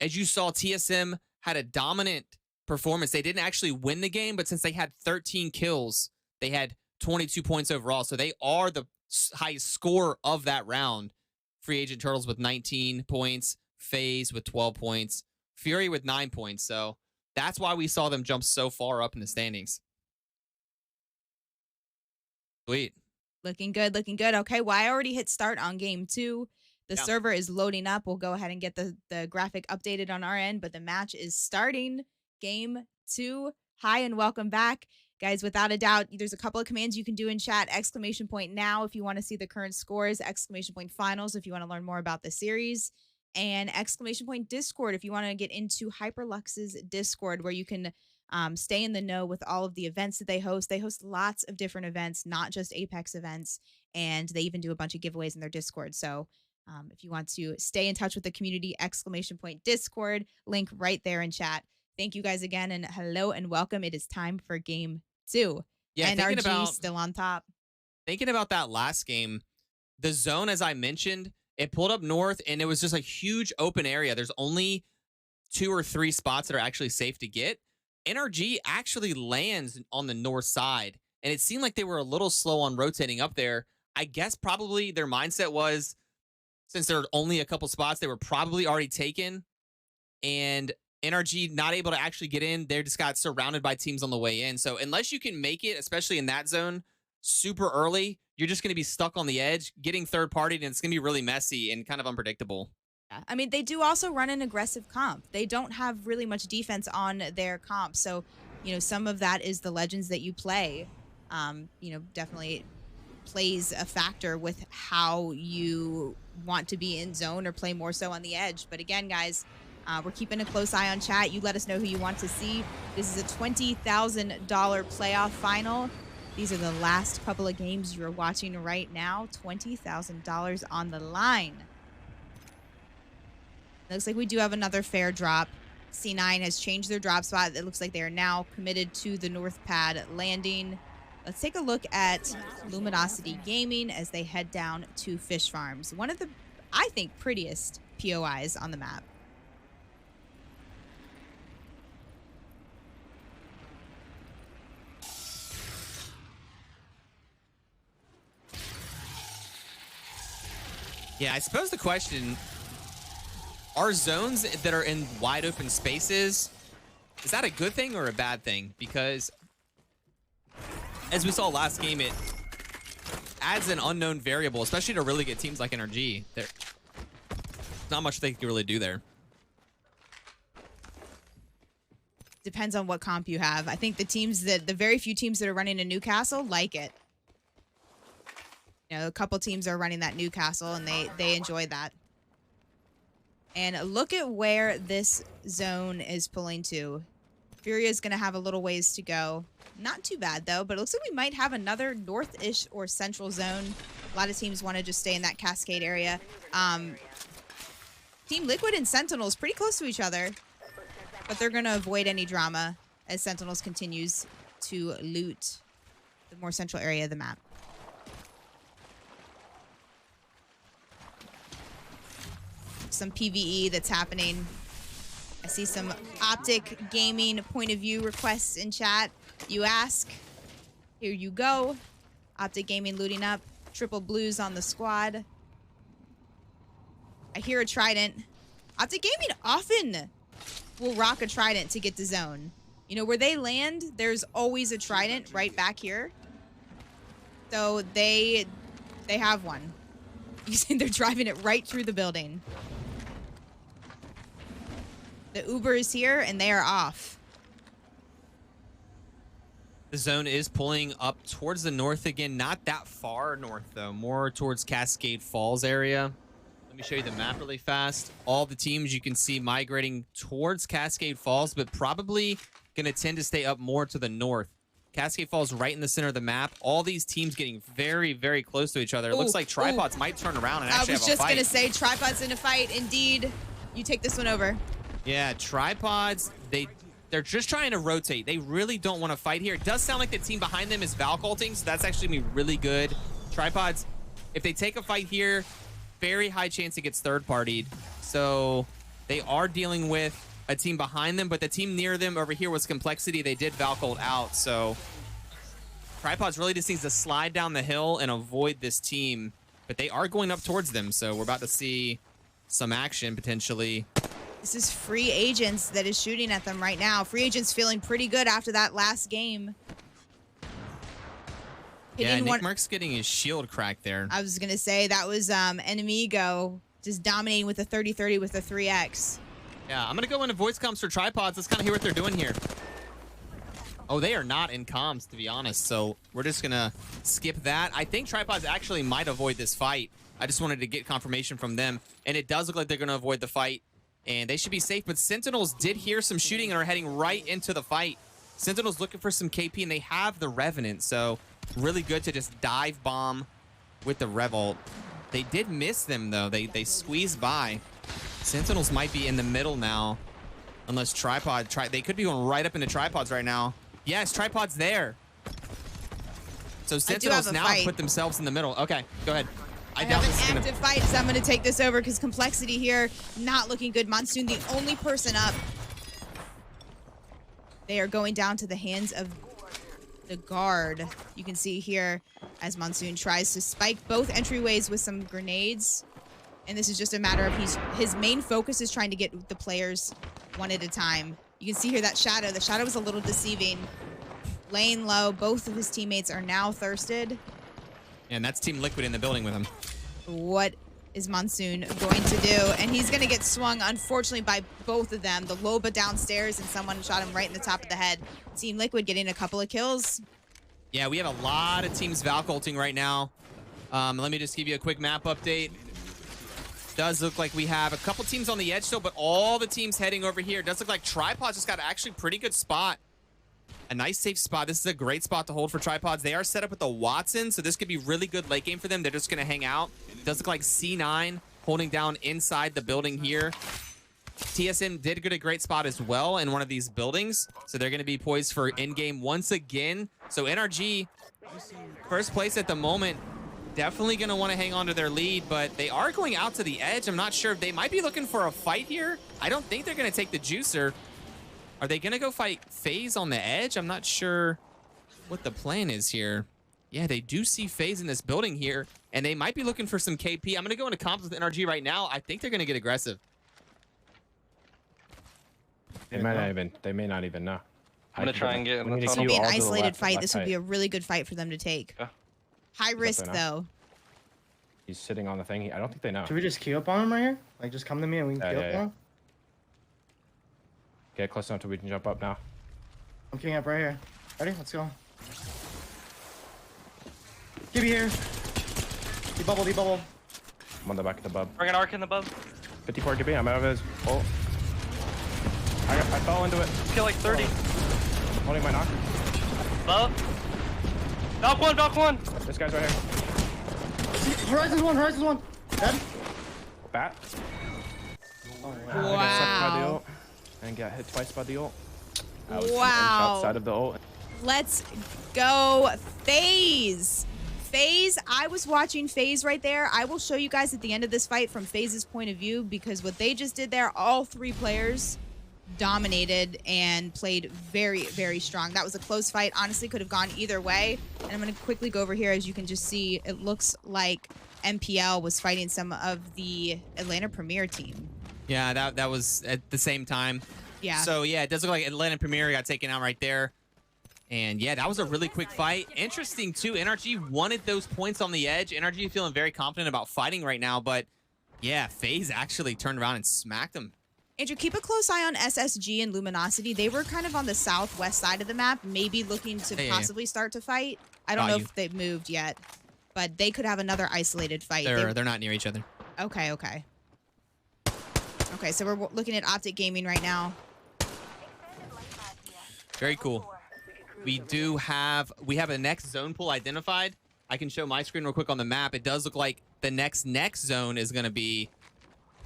As you saw, TSM had a dominant performance. They didn't actually win the game, but since they had 13 kills, they had 22 points overall. So they are the highest score of that round. Free Agent Turtles with 19 points, FaZe with 12 points, Fury with 9 points. So that's why we saw them jump so far up in the standings. Sweet. Looking good, looking good. Okay, well, I already hit start on game 2. The server is loading up. We'll go ahead and get the graphic updated on our end, but the match is starting. Game 2. Hi and welcome back. Guys, without a doubt, there's a couple of commands you can do in chat. ! Now if you want to see the current scores. ! Finals if you want to learn more about the series. And ! Discord if you want to get into Hyperlux's Discord, where you can stay in the know with all of the events that they host. They host lots of different events, not just Apex events. And they even do a bunch of giveaways in their Discord. So if you want to stay in touch with the community, ! Discord, link right there in chat. Thank you guys again, and hello and welcome. It is time for game 2. Yeah, NRG still on top. Thinking about that last game, the zone, as I mentioned, it pulled up north, and it was just a huge open area. There's only 2 or 3 spots that are actually safe to get. NRG actually lands on the north side, and it seemed like they were a little slow on rotating up there. I guess probably their mindset was, since there are only a couple spots, they were probably already taken, and NRG not able to actually get in. They just got surrounded by teams on the way in. So unless you can make it, especially in that zone, super early, you're just going to be stuck on the edge, getting third party, and it's going to be really messy and kind of unpredictable. Yeah. I mean, they do also run an aggressive comp. They don't have really much defense on their comp. So, some of that is the legends that you play, definitely plays a factor with how you want to be in zone or play more so on the edge. But again, guys, we're keeping a close eye on chat. You let us know who you want to see. This is a $20,000 playoff final. These are the last couple of games you're watching right now. $20,000 on the line. Looks like we do have another fair drop. C9 has changed their drop spot. It looks like they are now committed to the north pad landing. Let's take a look at Luminosity Gaming as they head down to Fish Farms. One of the, I think, prettiest POIs on the map. Yeah, I suppose the question, are zones that are in wide open spaces Is that a good thing or a bad thing? Because as we saw last game, it adds an unknown variable, especially to really get teams like NRG. There's not much they can really do there. Depends on what comp you have. I think the very few teams that are running in Newcastle like it. You know, a couple teams are running that Newcastle and they enjoy that. And look at where this zone is pulling to. Furia is going to have a little ways to go. Not too bad, though, but it looks like we might have another north-ish or central zone. A lot of teams want to just stay in that Cascade area. Team Liquid and Sentinels pretty close to each other, but they're going to avoid any drama as Sentinels continues to loot the more central area of the map. Some PvE that's happening. I see some Optic Gaming point of view requests in chat. You ask, here you go. Optic Gaming looting up. Triple blues on the squad. I hear a Trident. Optic Gaming often will rock a Trident to get to zone. You know, where they land, there's always a Trident right back here. So they have one. You see they're driving it right through the building. The Uber is here, and they are off. The zone is pulling up towards the north again. Not that far north, though. More towards Cascade Falls area. Let me show you the map really fast. All the teams you can see migrating towards Cascade Falls, but probably going to tend to stay up more to the north. Cascade Falls right in the center of the map. All these teams getting very, very close to each other. It looks like Tripods might turn around and actually have a fight. I was just going to say, Tripods in a fight. Indeed. You take this one over. Yeah, Tripods, they're just trying to rotate. They really don't want to fight here. It does sound like the team behind them is Valculting, so that's actually going to be really good. Tripods, if they take a fight here, very high chance it gets third-partied. So they are dealing with a team behind them, but the team near them over here was Complexity. They did Valcult out, so Tripods really just needs to slide down the hill and avoid this team. But they are going up towards them, so we're about to see some action potentially. This is Free Agents that is shooting at them right now. Free Agents feeling pretty good after that last game. Yeah, Nick Mark's getting his shield cracked there. I was going to say that was Enemigo just dominating with a 30-30 with a 3x. Yeah, I'm going to go into voice comms for Tripods. Let's kind of hear what they're doing here. Oh, they are not in comms, to be honest, so we're just going to skip that. I think Tripods actually might avoid this fight. I just wanted to get confirmation from them, and it does look like they're going to avoid the fight. And they should be safe, but Sentinels did hear some shooting and are heading right into the fight. Sentinels looking for some KP, and they have the Revenant, so really good to just dive bomb with the Revolt. They did miss them, though. They squeezed by. Sentinels might be in the middle now, unless they could be going right up into Tripods right now. Yes, Tripods there. So Sentinels now put themselves in the middle. Okay, go ahead. I doubt this is an active fight, so I'm going to take this over because Complexity here not looking good. Monsoon, the only person up. They are going down to the hands of the guard. You can see here as Monsoon tries to spike both entryways with some grenades. And this is just a matter of his main focus is trying to get the players one at a time. You can see here that Shadow. The Shadow was a little deceiving. Laying low. Both of his teammates are now thirsted. And that's Team Liquid in the building with him. What is Monsoon going to do? And he's going to get swung, unfortunately, by both of them. The Loba downstairs, and someone shot him right in the top of the head. Team Liquid getting a couple of kills. Yeah, we have a lot of teams Valculting right now. Let me just give you a quick map update. Does look like we have a couple teams on the edge still, but all the teams heading over here. Does look like Tripods just got actually pretty good spot. A nice safe spot. This is a great spot to hold for Tripods. They are set up with the Watson, so this could be really good late game for them. They're just going to hang out. Does look like C9 holding down inside the building here. TSM did get a great spot as well in one of these buildings, so they're going to be poised for in-game once again. So NRG, first place at the moment, definitely going to want to hang on to their lead, but they are going out to the edge. I'm not sure if they might be looking for a fight here. I don't think they're going to take the juicer. Are they going to go fight FaZe on the edge? I'm not sure what the plan is here. Yeah, they do see FaZe in this building here, and they might be looking for some KP. I'm going to go into comps with NRG right now. I think they're going to get aggressive. They may not even know. I'm gonna try and get in the This tunnel. will be an all to the isolated left, fight. left This would side. be a really good fight for them to take. Yeah. High risk, there now. though. He's sitting on the thing. I don't think they know. Should we just queue up on him right here? Like, just come to me and we can Yeah, queue yeah, up yeah. on him? Get close enough till we can jump up now. I'm queuing up right here. Ready? Let's go. Give me here. Debubble, debubble. I'm on the back of the bub. Bring an arc in the bub. 54 GB. I'm out of his. Oh. I fell into it. Kill like 30. Holding my knock. Bub. Knock one, knock one. This guy's right here. Horizon's one, Horizon's one. Dead? Bat. Oh, I got sucked by the Wow. ult. And got hit twice by the ult. I was Wow. outside of the ult. Let's go, FaZe. FaZe, I was watching FaZe right there. I will show you guys at the end of this fight from FaZe's point of view, because what they just did there, all three players dominated and played very, very strong. That was a close fight. Honestly, could have gone either way. And I'm going to quickly go over here. As you can just see, it looks like MPL was fighting some of the Atlanta Premier team. Yeah, that was at the same time. Yeah. So, yeah, it does look like Atlanta Premier got taken out right there. And, yeah, that was a really quick fight. Interesting, too. NRG wanted those points on the edge. NRG feeling very confident about fighting right now. But, yeah, FaZe actually turned around and smacked them. Andrew, keep a close eye on SSG and Luminosity. They were kind of on the southwest side of the map, maybe looking to possibly start to fight. I don't know if they've moved yet, but they could have another isolated fight. They're not near each other. Okay. Okay, so we're looking at Optic Gaming right now. Very cool. We have a next zone pool identified. I can show my screen real quick on the map. It does look like the next zone is going to be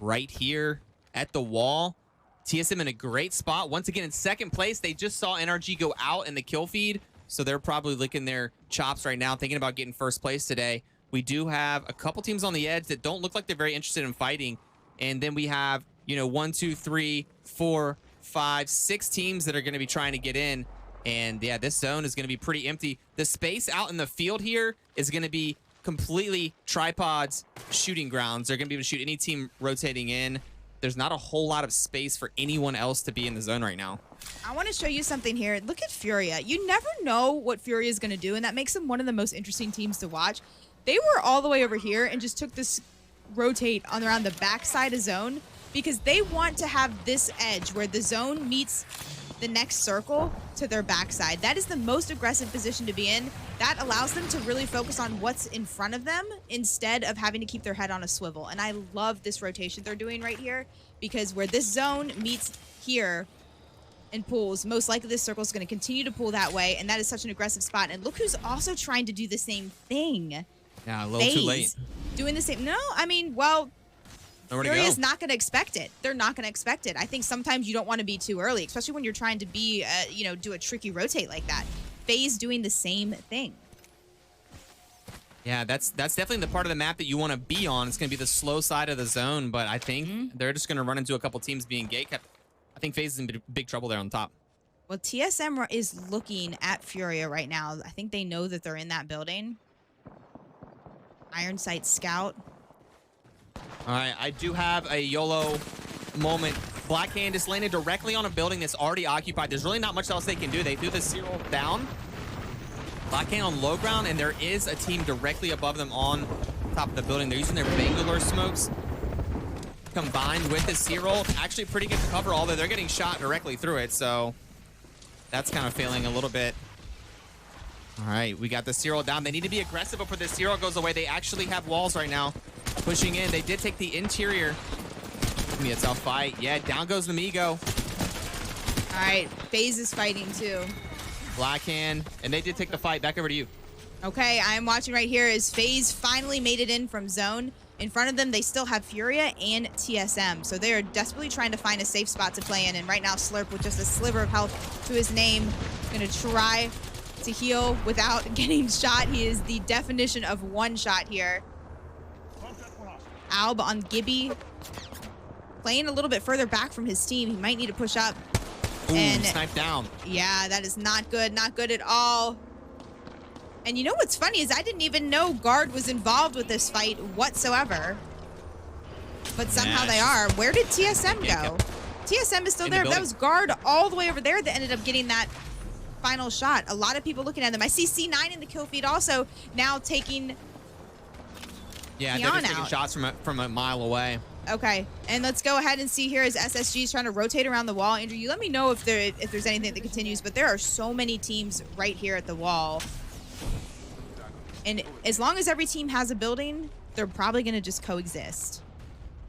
right here at the wall. TSM in a great spot. Once again, in second place. They just saw NRG go out in the kill feed, so they're probably licking their chops right now, thinking about getting first place today. We do have a couple teams on the edge that don't look like they're very interested in fighting. And then we have, 1, 2, 3, 4, 5, 6 teams that are going to be trying to get in. And yeah, this zone is going to be pretty empty. The space out in the field here is going to be completely Tripod's shooting grounds. They're going to be able to shoot any team rotating in. There's not a whole lot of space for anyone else to be in the zone right now. I want to show you something here. Look at Furia. You never know what Furia is going to do, and that makes them one of the most interesting teams to watch. They were all the way over here and just took this rotate on around the backside of zone because they want to have this edge where the zone meets the next circle to their backside. That is the most aggressive position to be in. That allows them to really focus on what's in front of them instead of having to keep their head on a swivel. And I love this rotation they're doing right here because where this zone meets here and pulls, most likely this circle is going to continue to pull that way, and that is such an aggressive spot. And look who's also trying to do the same thing. Yeah, a little too late. Doing the same. No, I mean, well, Furia's go. not going to expect it. They're not going to expect it. I think sometimes you don't want to be too early, especially when you're trying to be, do a tricky rotate like that. FaZe doing the same thing. Yeah, that's definitely the part of the map that you want to be on. It's going to be the slow side of the zone, but I think they're just going to run into a couple teams being gate kept. I think FaZe is in big trouble there on top. Well, TSM is looking at Furia right now. I think they know that they're in that building. Iron Sight Scout. All right, I do have a YOLO moment. Black Hand is landed directly on a building that's already occupied. There's really not much else they can do. They threw the Cyril down. Black Hand on low ground, and there is a team directly above them on top of the building. They're using their Bangalore smokes combined with the Cyril. Actually pretty good cover, although they're getting shot directly through it, so that's kind of failing a little bit. All right, we got the Cyril down. They need to be aggressive before the Cyril goes away. They actually have walls right now. Pushing in. They did take the interior. Give me a tough fight. Yeah, down goes Namigo. All right, FaZe is fighting too. Black Hand, and they did take the fight. Back over to you. Okay, I'm watching right here as FaZe finally made it in from zone. In front of them, they still have Furia and TSM, so they are desperately trying to find a safe spot to play in. And right now, Slurp, with just a sliver of health to his name, is going to try to heal without getting shot. He is the definition of one shot here. Alb on Gibby, playing a little bit further back from his team. He might need to push up. Ooh, and sniped down. Yeah, that is not good at all. And you know what's funny is I didn't even know Guard was involved with this fight whatsoever. But somehow they are. Where did TSM go? TSM is still In the there. That building. was guard all the way over there that ended up getting that final shot. A lot of people looking at them. I see C9 in the kill feed also now taking Yeah, they're Keon just taking out. shots from a mile away. Okay, and let's go ahead and see here as SSG is trying to rotate around the wall. Andrew, you let me know if there's anything that continues, but there are so many teams right here at the wall. And as long as every team has a building, they're probably going to just coexist.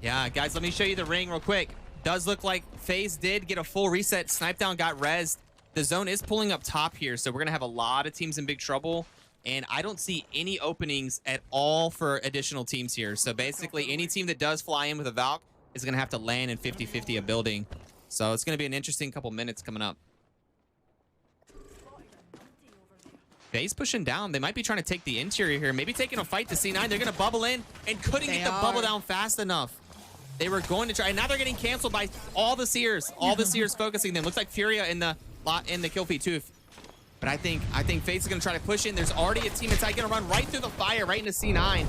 Yeah, guys, let me show you the ring real quick. Does look like FaZe did get a full reset. Snipe down got rezzed. The zone is pulling up top here, so we're going to have a lot of teams in big trouble. And I don't see any openings at all for additional teams here. So basically, any team that does fly in with a Valk is going to have to land in 50-50 a building. So it's going to be an interesting couple minutes coming up. FaZe pushing down. They might be trying to take the interior here. Maybe taking a fight to C9. They're going to bubble in and couldn't get the bubble down fast enough. They were going to try. And now they're getting canceled by all the Seers. All the Seers focusing them. Looks like Furia in the kill feed too. But I think FaZe is going to try to push in. There's already a team inside going to run right through the fire, right into C9.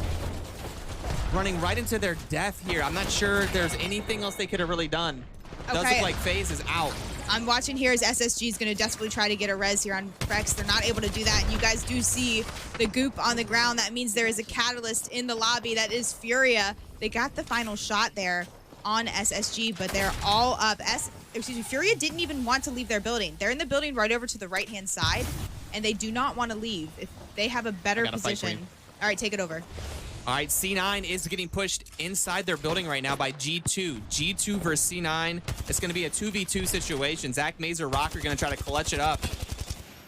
Running right into their death here. I'm not sure there's anything else they could have really done. Does look like FaZe is out. I'm watching here as SSG is going to desperately try to get a res here on Rex. They're not able to do that. And you guys do see the goop on the ground. That means there is a catalyst in the lobby. That is Furia. They got the final shot there on SSG, but they're all up. Furia didn't even want to leave their building. They're in the building right over to the right-hand side, and they do not want to leave. If they have a better position. All right, take it over. All right, C9 is getting pushed inside their building right now by G2. G2 versus C9. It's going to be a 2v2 situation. Zach Mazer, Rocker going to try to clutch it up.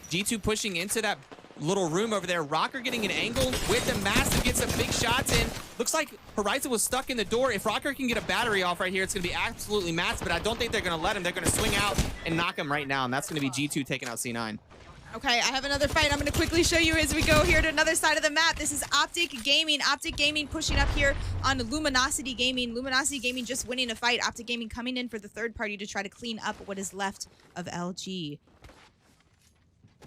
G2 pushing into that little room over there. Rocker getting an angle with the massive, gets some big shots in. Looks like Horizon was stuck in the door. If Rocker can get a battery off right here, it's going to be absolutely massive, but I don't think they're going to let him. They're going to swing out and knock him right now, and that's going to be G2 taking out C9. Okay, I have another fight I'm going to quickly show you as we go here to another side of the map. This is Optic Gaming. Optic Gaming pushing up here on Luminosity Gaming. Luminosity Gaming just winning a fight. Optic Gaming coming in for the third party to try to clean up what is left of LG.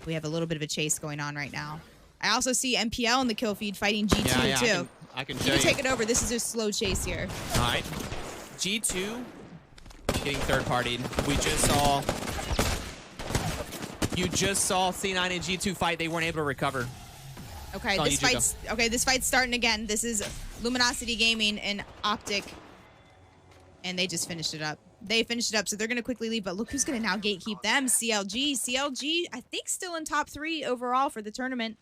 We have a little bit of a chase going on right now. I also see MPL in the kill feed fighting G2 too. I can show you you. can take it over. This is a slow chase here. All right. G2 getting third partied. We just saw... You just saw C9 and G2 fight. They weren't able to recover. Okay, this fight's starting again. This is Luminosity Gaming and Optic. And they just finished it up. They finished it up, so they're going to quickly leave. But look who's going to now gatekeep them. CLG. CLG, I think, still in top 3 overall for the tournament.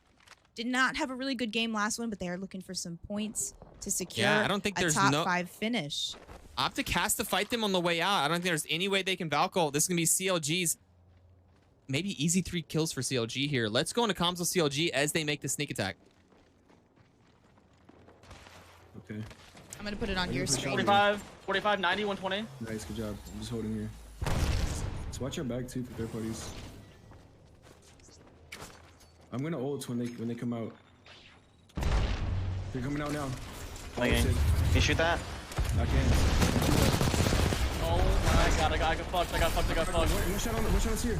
Did not have a really good game last one, but they are looking for some points to secure I don't think there's a top 5 finish. Optic has to fight them on the way out. I don't think there's any way they can Valkyrie. This is going to be CLG's maybe easy 3 kills for CLG here. Let's go into comms with CLG as they make the sneak attack. Okay. I'm going to put it on your screen. 45, 90, 120. Nice, good job. I'm just holding here. So watch your back too for third parties. I'm gonna ult when they come out. They're coming out now. Okay. Can you shoot that? I can. Oh my god, I got fucked. One shot on us here.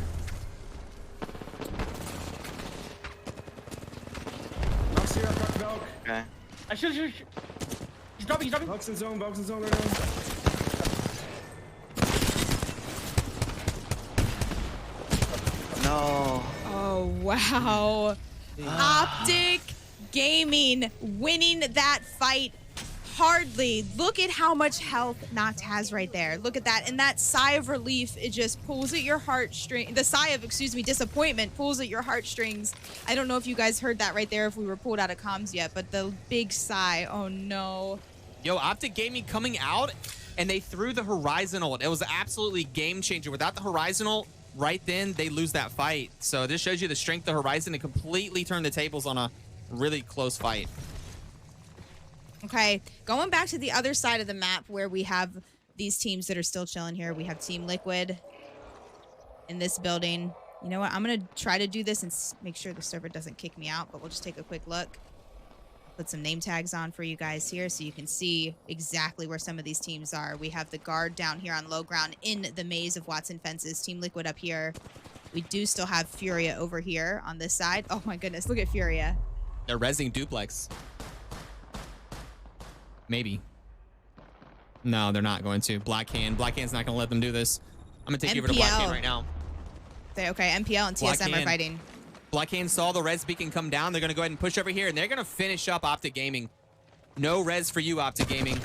Knox here, I've got Valk. Okay. I should. He's dropping. Valk's in zone right now. No. Oh, wow. Optic Gaming winning that fight hardly. Look at how much health Noct has right there. Look at that. And that sigh of relief, it just pulls at your heartstrings. The sigh of, disappointment pulls at your heartstrings. I don't know if you guys heard that right there, if we were pulled out of comms yet, but the big sigh, oh no. Yo, Optic Gaming coming out, and they threw the Horizon ult. It was absolutely game changer. Without the Horizon ult, right then, they lose that fight. So this shows you the strength of Horizon and completely turn the tables on a really close fight. Okay, going back to the other side of the map where we have these teams that are still chilling here. We have Team Liquid in this building. You know what? I'm going to try to do this and make sure the server doesn't kick me out, but we'll just take a quick look. Put some name tags on for you guys here so you can see exactly where some of these teams are. We have the guard down here on low ground in the maze of Watson fences. Team Liquid up here. We do still have Furia over here on this side. Oh my goodness, look at Furia. They're rezzing duplex. Maybe. No, they're not going to. Blackhand's not going to let them do this. I'm gonna take you over to Black Hand MPL. right now. Okay, MPL and Black TSM are Hand. fighting. Black Hand saw the res beacon come down. They're gonna go ahead and push over here, and they're gonna finish up Optic Gaming. No res for you, Optic Gaming.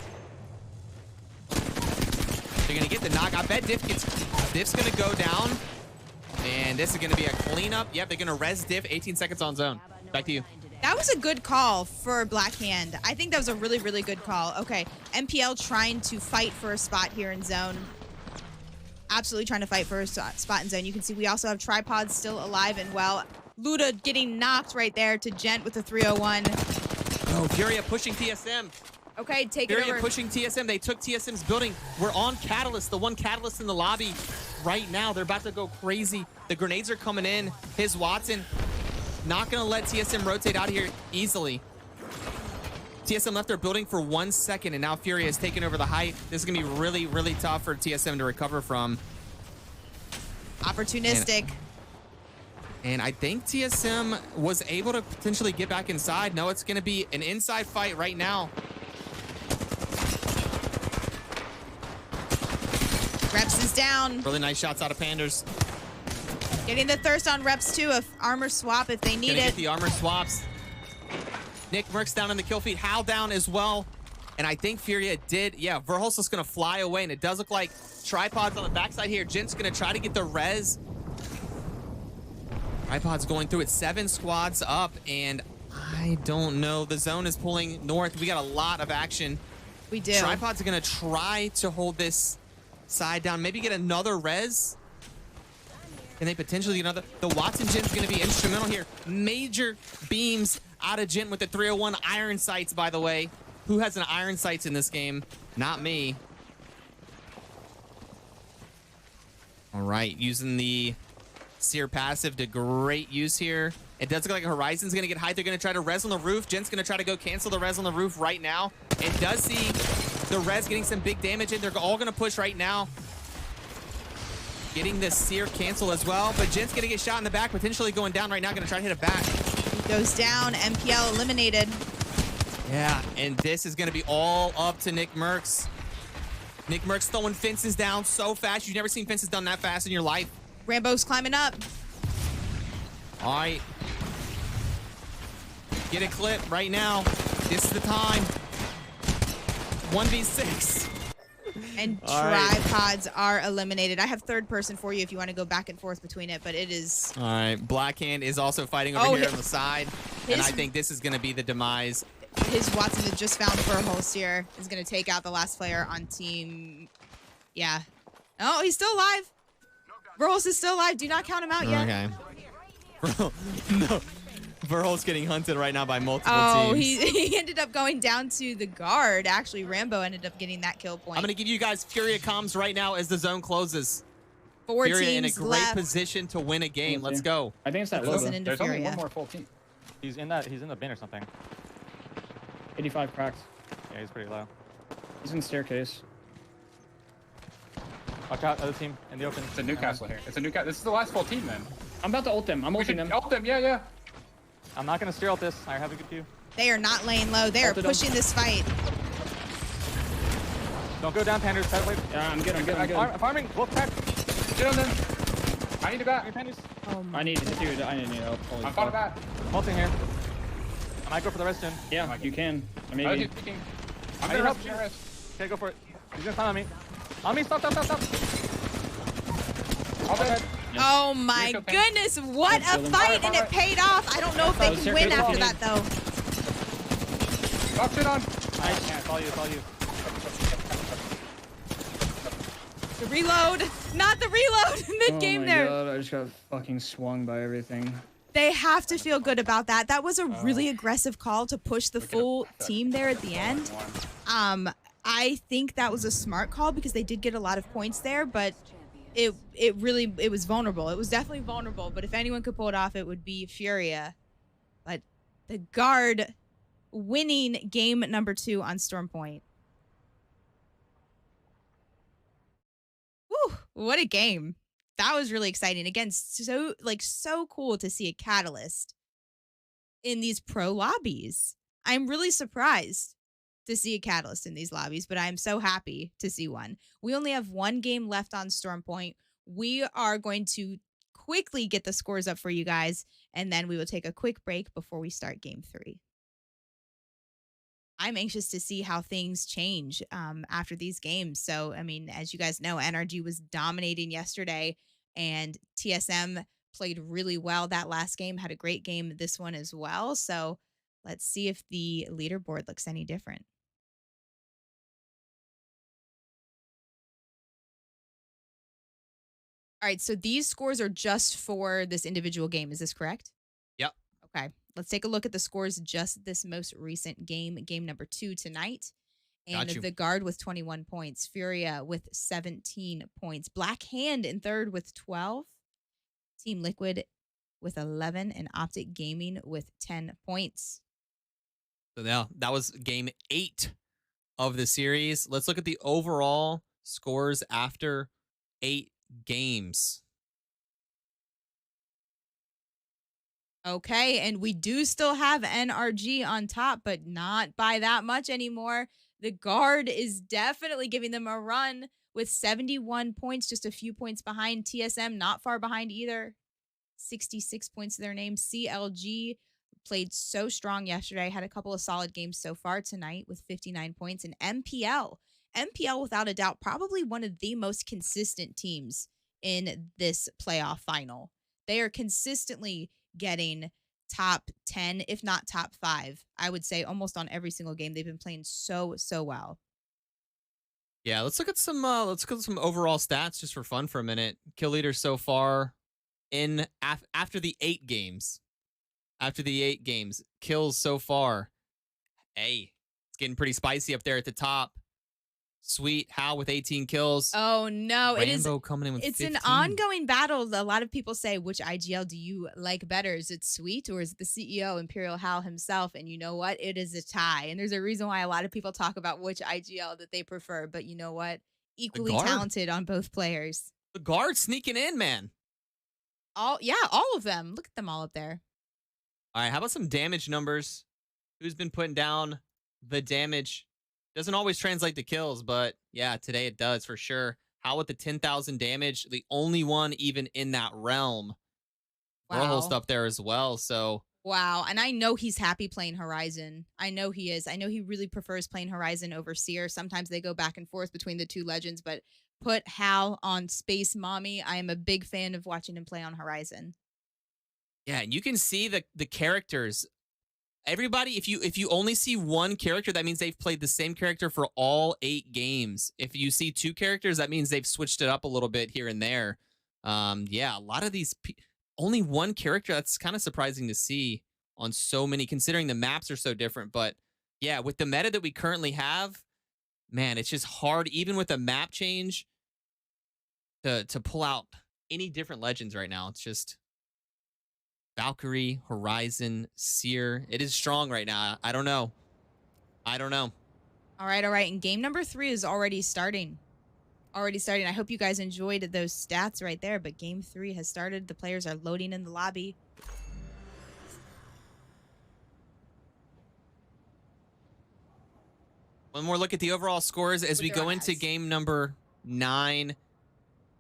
They're gonna get the knock. I bet Diff's gonna go down, and this is gonna be a cleanup. Yep, they're gonna res Diff. 18 seconds on zone. Back to you. That was a good call for Black Hand. I think that was a really, really good call. Okay, MPL trying to fight for a spot here in zone. Absolutely trying to fight for a spot in zone. You can see we also have Tripods still alive and well. Luda getting knocked right there to Gent with the 301. Oh, Furia pushing TSM. Okay, take it Furia over. pushing TSM. They took TSM's building. We're on Catalyst, the one Catalyst in the lobby right now. They're about to go crazy. The grenades are coming in. His Watson not going to let TSM rotate out of here easily. TSM left their building for 1 second, and now Furia has taken over the height. This is going to be really, really tough for TSM to recover from. Opportunistic. And I think TSM was able to potentially get back inside. No, it's going to be an inside fight right now. Reps is down. Really nice shots out of Panders. Getting the thirst on Reps too. A armor swap if they need Gonna it. get the armor swaps. Nick Merckx down in the kill feed. Hal down as well. And I think Furia did. Yeah, Verhulst is going to fly away. And it does look like Tripods on the backside here. Jint's going to try to get the res. Tripods going through it. 7 squads up. And I don't know. The zone is pulling north. We got a lot of action. We do. Tripods are going to try to hold this side down. Maybe get another res. Can they potentially get another? The Watson Jint's going to be instrumental here. Major beams out of Jint with the 301 iron sights, by the way. Who has an iron sights in this game? Not me. All right, using the Seer passive to great use here. It does look like Horizon's going to get high. They're going to try to res on the roof. Jint's going to try to go cancel the res on the roof right now. It does see the res getting some big damage in. They're all going to push right now. Getting the Seer cancel as well, but Jint's going to get shot in the back, potentially going down right now. Going to try to hit it back. He goes down. MPL eliminated. Yeah, and this is going to be all up to Nick Merckx. Nick Merckx throwing fences down so fast. You've never seen fences done that fast in your life. Rambo's climbing up. All right. Get a clip right now. This is the time. 1v6. And All right. Tripods are eliminated. I have third person for you if you want to go back and forth between it, but it is... All right. Black Hand is also fighting over here on the side. And his- I think this is going to be the demise. His Watson that just found Verhulst here is going to take out the last player on team... Yeah. Oh, he's still alive. Verhulst is still alive. Do not count him out yet. Okay. No. Verhulst getting hunted right now by multiple Oh, teams. he ended up going down to the guard. Actually, Rambo ended up getting that kill point. I'm going to give you guys Furia comms right now as the zone closes. 4 Furia in a teams great left. position to win a game. Let's go. I think it's that Listen logo. into There's only Furia. one more full team. He's in the bin or something. 85 cracks. Yeah, he's pretty low. He's in the staircase. Watch out, other team in the open. It's a Newcastle here. It's a Newcastle. This is the last full team then. I'm about to ult them. I'm ulting them. Ult them, yeah. I'm not gonna steer out this. I have a good view. They are not laying low. They are Ulted him. pushing this fight. Don't go down, Panders. Wait. Yeah, I'm good. I'm farming. Wolf crack. Get on them. I need a bat. Panders. I need help. Holy I'm fuck. Bat. I'm ulting here. I might go for the rest gen. Yeah, you can. Maybe. I'm gonna help. Okay, go for it. He's gonna climb on me. On me, stop. All dead. Oh my goodness, what a fight, and it paid off. I don't know if they can win after that, though. Drop shit on. It's all you. The reload, not the reload mid-game there. God, I just got fucking swung by everything. They have to feel good about that. That was a really aggressive call to push the full team there at the end. I think that was a smart call because they did get a lot of points there, but it was vulnerable. It was definitely vulnerable, but if anyone could pull it off, it would be Furia. But the guard winning game number 2 on Storm Point. Whew, what a game. That was really exciting. Again, so cool to see a Catalyst in these pro lobbies. I'm really surprised to see a Catalyst in these lobbies, but I'm so happy to see one. We only have one game left on Storm Point. We are going to quickly get the scores up for you guys, and then we will take a quick break before we start game 3. I'm anxious to see how things change after these games. So, I mean, as you guys know, NRG was dominating yesterday, and TSM played really well that last game, had a great game this one as well. So let's see if the leaderboard looks any different. All right, so these scores are just for this individual game. Is this correct? Yep. Okay, let's take a look at the scores just this most recent game, game number 2 tonight. And the Guard with 21 points, Furia with 17 points, Black Hand in third with 12, Team Liquid with 11, and Optic Gaming with 10 points. So now that was game 8 of the series. Let's look at the overall scores after 8 games. Okay, and we do still have NRG on top, but not by that much anymore. The Guard is definitely giving them a run with 71 points, just a few points behind. TSM, not far behind either. 66 points to their name. CLG played so strong yesterday, had a couple of solid games so far tonight with 59 points. And MPL, without a doubt, probably one of the most consistent teams in this playoff final. They are consistently getting top 10, if not top 5. I would say almost on every single game. They've been playing so well. Yeah, let's look at some overall stats just for fun for a minute. Kill leader so far in after the 8 games. After the 8 games, kills so far. Hey, it's getting pretty spicy up there at the top. Sweet Hal with 18 kills. Oh no, Rambo coming in with 15. It's an ongoing battle. A lot of people say, which IGL do you like better? Is it Sweet or is it the CEO, Imperial Hal himself? And you know what? It is a tie. And there's a reason why a lot of people talk about which IGL that they prefer. But you know what? Equally talented on both players. The Guard sneaking in, man. All of them. Look at them all up there. All right, how about some damage numbers? Who's been putting down the damage? Doesn't always translate to kills, but yeah, today it does for sure. How with the 10,000 damage? The only one even in that realm. Wow. Up there as well, so. Wow, and I know he's happy playing Horizon. I know he is. I know he really prefers playing Horizon over Seer. Sometimes they go back and forth between the two legends, but put Hal on Space Mommy. I am a big fan of watching him play on Horizon. Yeah, and you can see the characters. Everybody, if you only see one character, that means they've played the same character for all 8 games. If you see 2 characters, that means they've switched it up a little bit here and there. Yeah, a lot of these, only one character. That's kind of surprising to see on so many, considering the maps are so different. But yeah, with the meta that we currently have, man, it's just hard, even with a map change, to pull out any different legends right now. It's just Valkyrie, Horizon, Seer. It is strong right now. I don't know. All right. And game number 3 is already starting. I hope you guys enjoyed those stats right there, but game 3 has started. The players are loading in the lobby. One more look at the overall scores as we go into game number 9.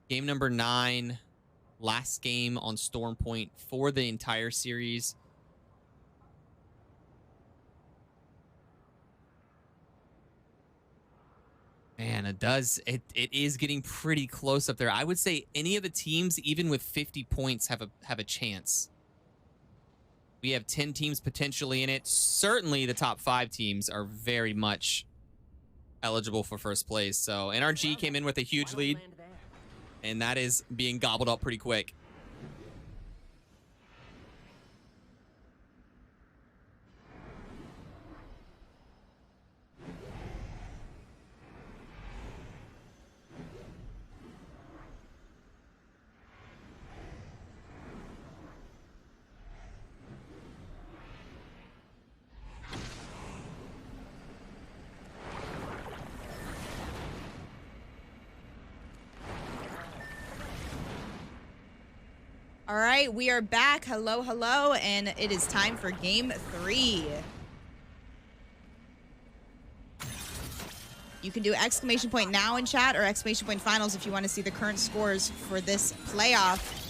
Game number 9. Last game on Storm Point for the entire series. Man, it is getting pretty close up there. I would say any of the teams, even with 50 points, have a chance. We have 10 teams potentially in it. Certainly the top 5 teams are very much eligible for first place. So NRG came in with a huge lead, and that is being gobbled up pretty quick. All right, we are back. Hello, and it is time for game 3. You can do exclamation point now in chat or exclamation point finals if you want to see the current scores for this playoff.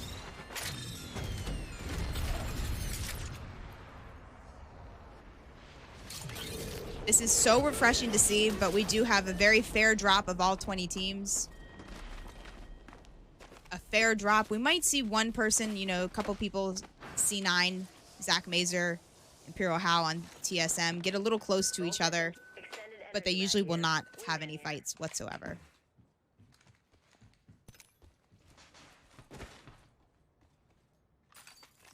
This is so refreshing to see, but we do have a very fair drop of all 20 teams. A fair drop. We might see one person, you know, a couple people, C9, Zach Mazer, Imperial Hal on TSM, get a little close to each other, but they usually will not have any fights whatsoever.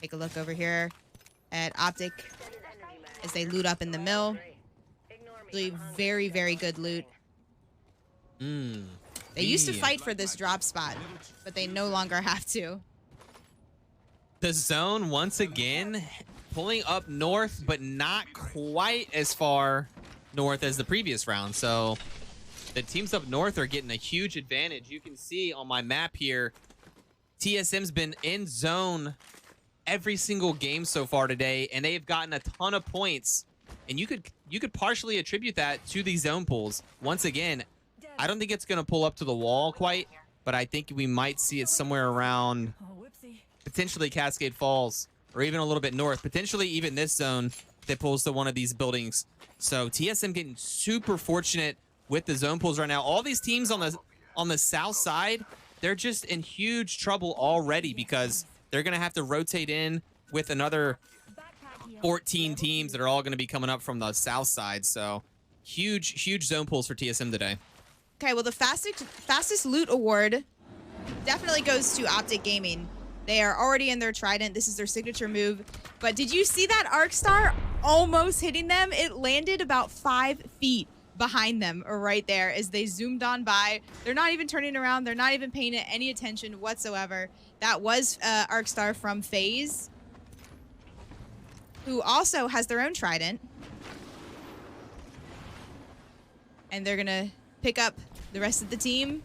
Take a look over here at Optic as they loot up in the mill. Really very, very good loot. They used to fight for this drop spot, but they no longer have to. The zone, once again, pulling up north, but not quite as far north as the previous round. So the teams up north are getting a huge advantage. You can see on my map here, TSM's been in zone every single game so far today, and they've gotten a ton of points. And you could partially attribute that to these zone pulls. Once again, I don't think it's going to pull up to the wall quite, but I think we might see it somewhere around potentially Cascade Falls or even a little bit north, potentially even this zone that pulls to one of these buildings. So TSM getting super fortunate with the zone pulls right now. All these teams on the south side, they're just in huge trouble already because they're going to have to rotate in with another 14 teams that are all going to be coming up from the south side. So huge zone pulls for TSM today. Okay, well, the fastest loot award definitely goes to Optic Gaming. They are already in their Trident. This is their signature move. But did you see that Arc Star almost hitting them? It landed about 5 feet behind them right there as they zoomed on by. They're not even turning around. They're not even paying it any attention whatsoever. That was Arc Star from FaZe, who also has their own Trident. And they're going to pick up the rest of the team.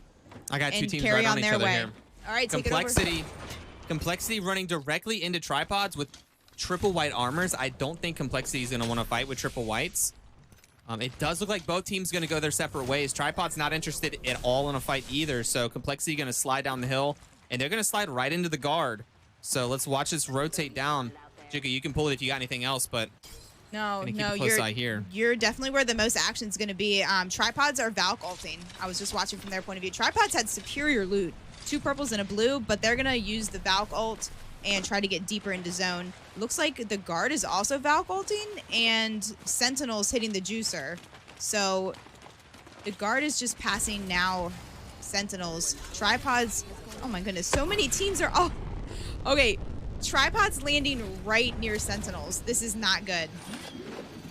I got two teams carry right on on each their other way. here. All right, take it over. Complexity running directly into tripods with triple white armors. I don't think Complexity is going to want to fight with triple whites. It does look like both teams going to go their separate ways. Tripod's not interested at all in a fight either, so Complexity going to slide down the hill, and they're going to slide right into the guard. So let's watch this rotate down. Jigga, you can pull it if you got anything else, but no, here. You're definitely where the most action's going to be. Tripods are Valk ulting. I was just watching from their point of view. Tripods had superior loot. 2 purples and a blue, but they're going to use the Valk ult and try to get deeper into zone. Looks like the guard is also Valk ulting, and Sentinel's hitting the juicer. So the guard is just passing now Sentinels. Tripods, oh my goodness, so many teams are, oh, okay. Tripod's landing right near Sentinels. This is not good.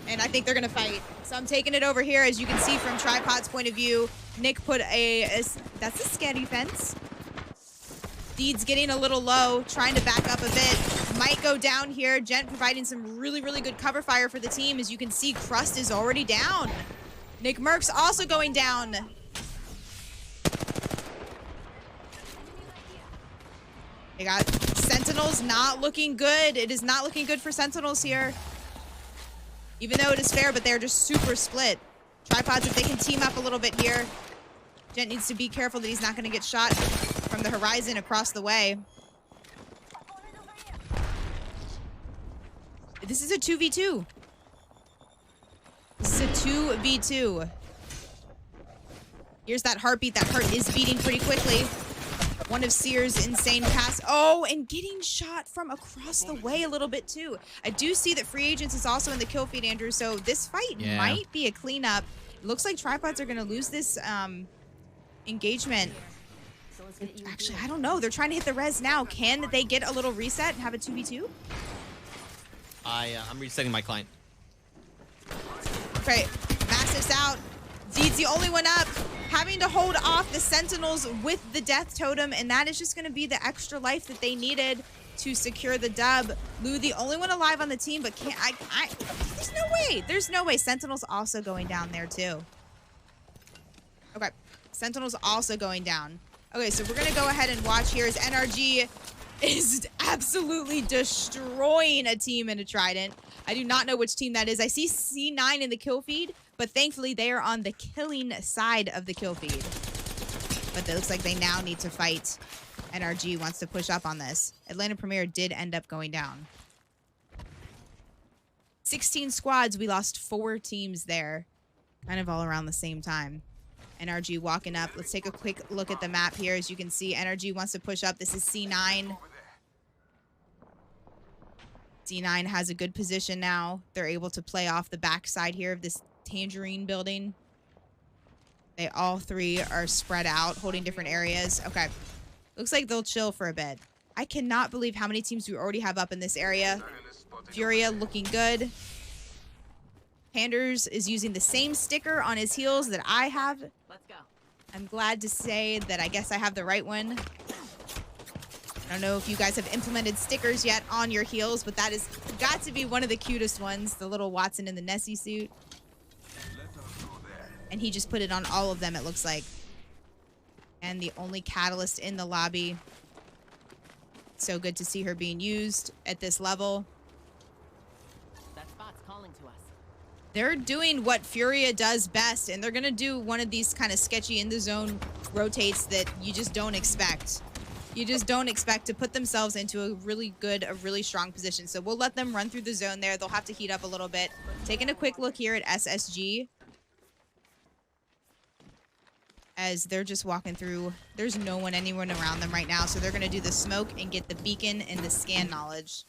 And I think they're going to fight. So I'm taking it over here. As you can see from Tripod's point of view, Nick put that's a scary fence. Deed's getting a little low, trying to back up a bit. Might go down here. Gent providing some really, really good cover fire for the team. As you can see, Crust is already down. Nick Merck's also going down. They got Sentinels not looking good. It is not looking good for Sentinels here. Even though it is fair, but they're just super split. Tripods, if they can team up a little bit here. Gent needs to be careful that he's not going to get shot from the horizon across the way. This is a 2v2. This is a 2v2. Here's that heartbeat. That heart is beating pretty quickly. One of Sears' insane pass. Oh, and getting shot from across the way a little bit too. I do see that Free Agents is also in the kill feed, Andrew. So this fight might be a cleanup. It looks like Tripods are going to lose this engagement. Actually, I don't know. They're trying to hit the res now. Can they get a little reset and have a 2v2? I'm resetting my client. Okay, Mastiff's out. Deed's the only one up. Having to hold off the Sentinels with the Death Totem, and that is just going to be the extra life that they needed to secure the dub. Lou, the only one alive on the team, but can't. There's no way. There's no way. Sentinel's also going down there too. Okay, Sentinel's also going down. Okay, so we're going to go ahead and watch here as NRG is absolutely destroying a team in a Trident. I do not know which team that is. I see C9 in the kill feed, But thankfully, they are on the killing side of the kill feed. But it looks like they now need to fight. NRG wants to push up on this. Atlanta Premier did end up going down. 16 squads. We lost 4 teams there. Kind of all around the same time. NRG walking up. Let's take a quick look at the map here. As you can see, NRG wants to push up. This is C9. C9 has a good position now. They're able to play off the backside here of this Tangerine building. They all 3 are spread out, holding different areas. Okay. Looks like they'll chill for a bit. I cannot believe how many teams we already have up in this area. Furia looking good. Panders is using the same sticker on his heels that I have. Let's go. I'm glad to say that I guess I have the right one. I don't know if you guys have implemented stickers yet on your heels, but that has got to be one of the cutest ones. The little Watson in the Nessie suit. And he just put it on all of them, it looks like. And the only catalyst in the lobby. So good to see her being used at this level. That spot's calling to us. They're doing what Furia does best, and they're going to do one of these kind of sketchy in the zone rotates that you just don't expect. You just don't expect to put themselves into a really good, a really strong position. So we'll let them run through the zone there. They'll have to heat up a little bit. Taking a quick look here at SSG. As they're just walking through. There's no one, anyone around them right now. So they're going to do the smoke and get the beacon and the scan knowledge.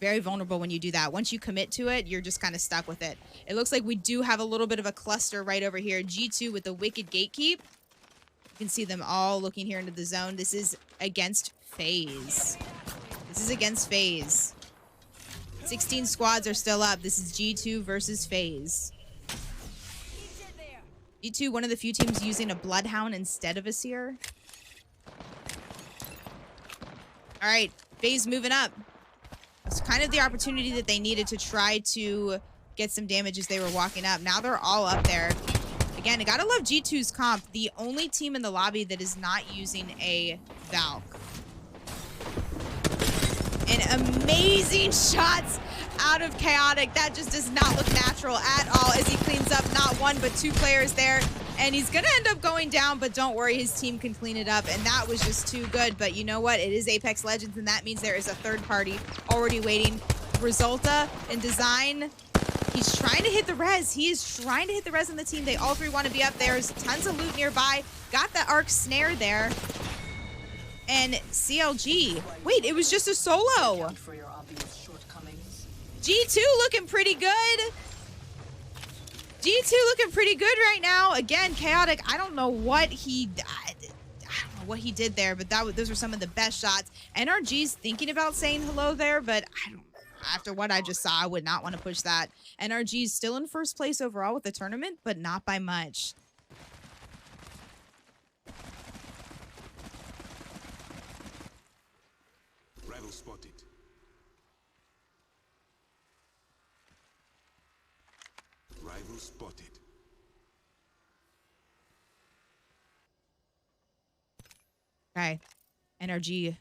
Very vulnerable when you do that. Once you commit to it, you're just kind of stuck with it. It looks like we do have a little bit of a cluster right over here. G2 with the Wicked Gatekeep. You can see them all looking here into the zone. This is against FaZe. This is against FaZe. 16 squads are still up. This is G2 versus FaZe. G2, one of the few teams using a Bloodhound instead of a Seer. All right, FaZe moving up. It's kind of the opportunity that they needed to try to get some damage as they were walking up. Now they're all up there. Again, I gotta love G2's comp. The only team in the lobby that is not using a Valk. And amazing shots out of Chaotic. That just does not look natural at all as he cleans up not 1 but 2 players there. And he's gonna end up going down, but don't worry, his team can clean it up. And that was just too good. But you know what? It is Apex Legends, and that means there is a third party already waiting. Resulta and Design. He's trying to hit the res. He is trying to hit the res on the team. They all 3 want to be up there. There's tons of loot nearby. Got the arc snare there. And CLG. Wait, it was just a solo. G2 looking pretty good. G2 looking pretty good right now. Again, Chaotic, I don't know what he did there, but those were some of the best shots. NRG's thinking about saying hello there, but I don't. After what I just saw, I would not want to push that. NRG's still in first place overall with the tournament, but not by much. Rival spotted. Rival spotted. Okay. NRG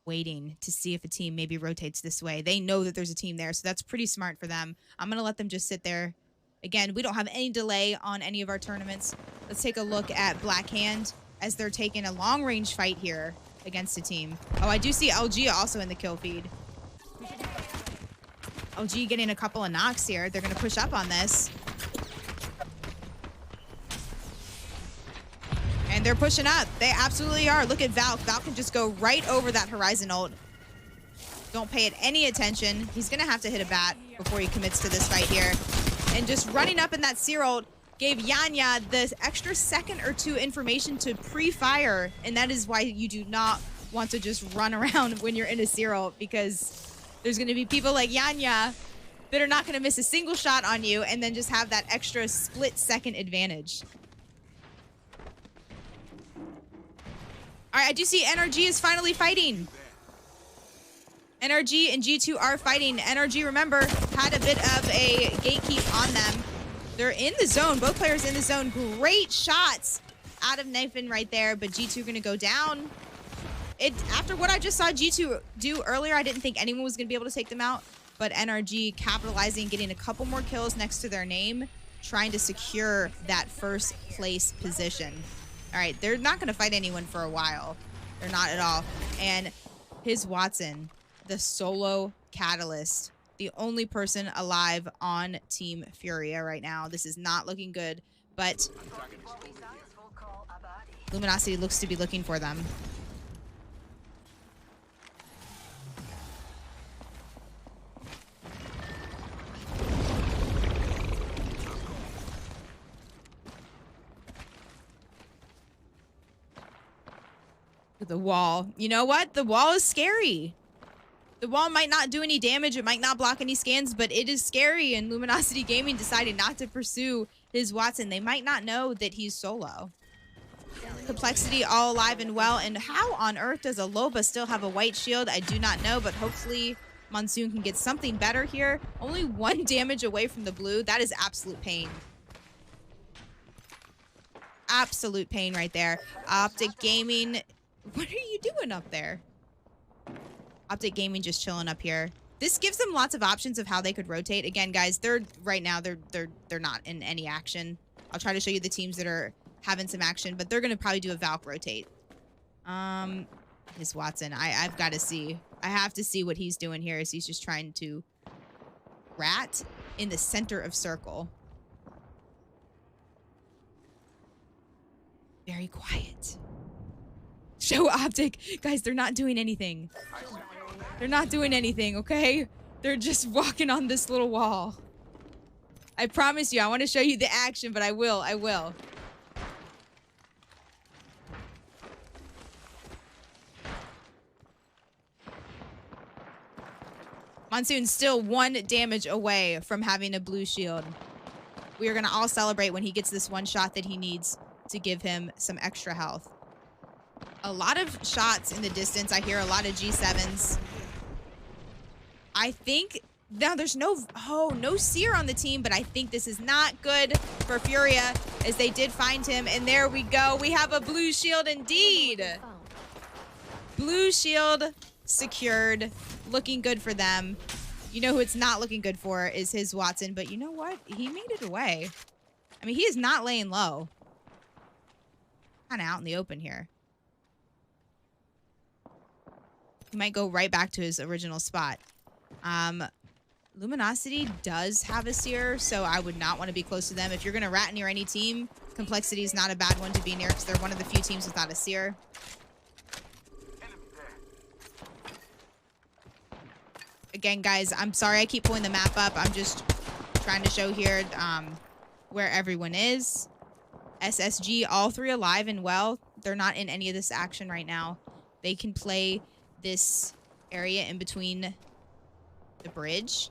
waiting to see if a team maybe rotates this way. They know that there's a team there, so that's pretty smart for them. I'm going to let them just sit there. Again, we don't have any delay on any of our tournaments. Let's take a look at Black Hand as they're taking a long-range fight here against a team. Oh, I do see LG also in the kill feed. LG getting a couple of knocks here. They're going to push up on this. And they're pushing up. They absolutely are. Look at Valk. Valk can just go right over that Horizon ult. Don't pay it any attention. He's going to have to hit a bat before he commits to this fight here. And just running up in that Seer ult gave Yanya the extra second or 2 information to pre-fire. And that is why you do not want to just run around when you're in a Seer ult, because there's going to be people like Yanya that are not going to miss a single shot on you and then just have that extra split-second advantage. All right, I do see NRG is finally fighting. NRG and G2 are fighting. NRG, remember, had a bit of a gatekeep on them. They're in the zone. Both players in the zone. Great shots out of Nathan right there, but G2 going to go down. After what I just saw G2 do earlier, I didn't think anyone was going to be able to take them out. but NRG capitalizing, getting a couple more kills next to their name, trying to secure that first place position. All right, they're not going to fight anyone for a while. They're not at all. And his Watson, the solo catalyst, the only person alive on Team Furia right now. This is not looking good, but Luminosity looks to be looking for them. The wall. You know what? The wall is scary. The wall might not do any damage. It might not block any scans, but it is scary. And Luminosity Gaming decided not to pursue his Watson. They might not know that he's solo. Complexity all alive and well. And how on earth does a Loba still have a white shield? I do not know, but hopefully Monsoon can get something better here. Only 1 damage away from the blue. That is absolute pain. Absolute pain right there. Optic Gaming... What are you doing up there? Optic Gaming just chilling up here. This gives them lots of options of how they could rotate. Again, guys, they're not in any action. I'll try to show you the teams that are having some action, but they're gonna probably do a Valk rotate. His Watson. I've got to see. I have to see what he's doing here. Is he's just trying to rat in the center of circle. Very quiet. Show Optic. Guys, they're not doing anything. They're not doing anything, okay? They're just walking on this little wall. I promise you, I want to show you the action, but I will. Monsoon's still 1 damage away from having a blue shield. We are going to all celebrate when he gets this 1 shot that he needs to give him some extra health. A lot of shots in the distance. I hear a lot of G7s. I think now there's no Seer on the team, but I think this is not good for Furia as they did find him. And there we go. We have a blue shield indeed. Blue shield secured. Looking good for them. You know who it's not looking good for is his Watson, but you know what? He made it away. I mean, he is not laying low. Kind of out in the open here. He might go right back to his original spot. Luminosity does have a Seer, so I would not want to be close to them. If you're going to rat near any team, Complexity is not a bad one to be near because they're one of the few teams without a Seer. Again, guys, I'm sorry I keep pulling the map up. I'm just trying to show here where everyone is. SSG, all 3 alive and well. They're not in any of this action right now. They can play this area in between the bridge.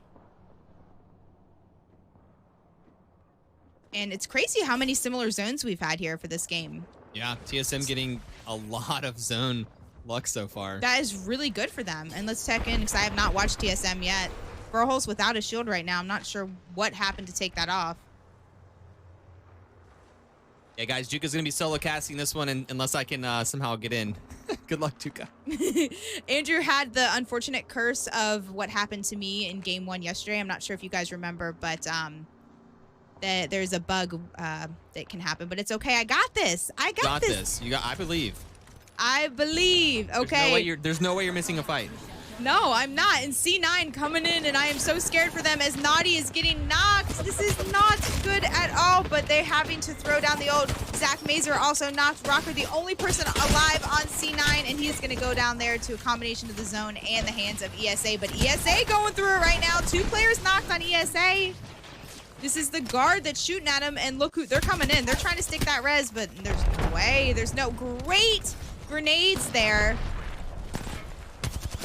And it's crazy how many similar zones we've had here for this game. Yeah, TSM getting a lot of zone luck so far. That is really good for them. And let's check in because I have not watched TSM yet. Burhol's without a shield right now. I'm not sure what happened to take that off. Yeah, guys, Juka's going to be solo casting this one unless I can somehow get in. Good luck, Juka. Andrew had the unfortunate curse of what happened to me in game 1 yesterday. I'm not sure if you guys remember, but there's a bug that can happen. But it's okay. I got this. I got this. I believe. I believe. Okay. There's no way you're missing a fight. No, I'm not. And C9 coming in, and I am so scared for them as Naughty is getting knocked. This is not good at all, but they're having to throw down the old. Zach Mazer also knocked. Rocker, the only person alive on C9, and he's going to go down there to a combination of the zone and the hands of ESA. But ESA going through it right now. 2 players knocked on ESA. This is the guard that's shooting at him, and look who they're coming in. They're trying to stick that res, but there's no way. There's no great grenades there.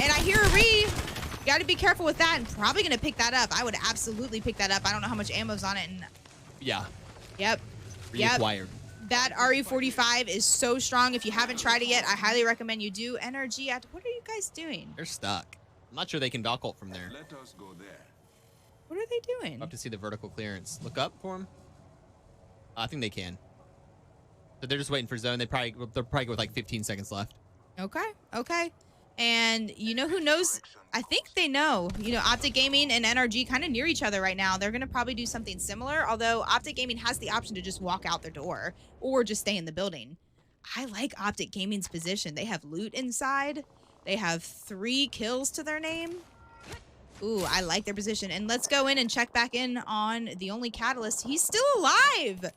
And I hear a re. You got to be careful with that. And probably going to pick that up. I would absolutely pick that up. I don't know how much ammo's on it. And yeah. Yep. Reacquired. That RE45 is so strong. If you haven't tried it yet, I highly recommend you do. NRG, what are you guys doing? They're stuck. I'm not sure they can Valk ult from there. Let us go there. What are they doing? I'll have to see the vertical clearance. Look up for them. I think they can. So they're just waiting for zone. They'll probably go with like 15 seconds left. Okay. Okay. And you know who knows I think they know. You know, Optic Gaming and NRG kind of near each other right now. They're going to probably do something similar, although Optic Gaming has the option to just walk out their door or just stay in the building. I like Optic Gaming's position. They have loot inside. They have 3 kills to their name. Ooh, I like their position. And let's go in and check back in on the only Catalyst. He's still alive.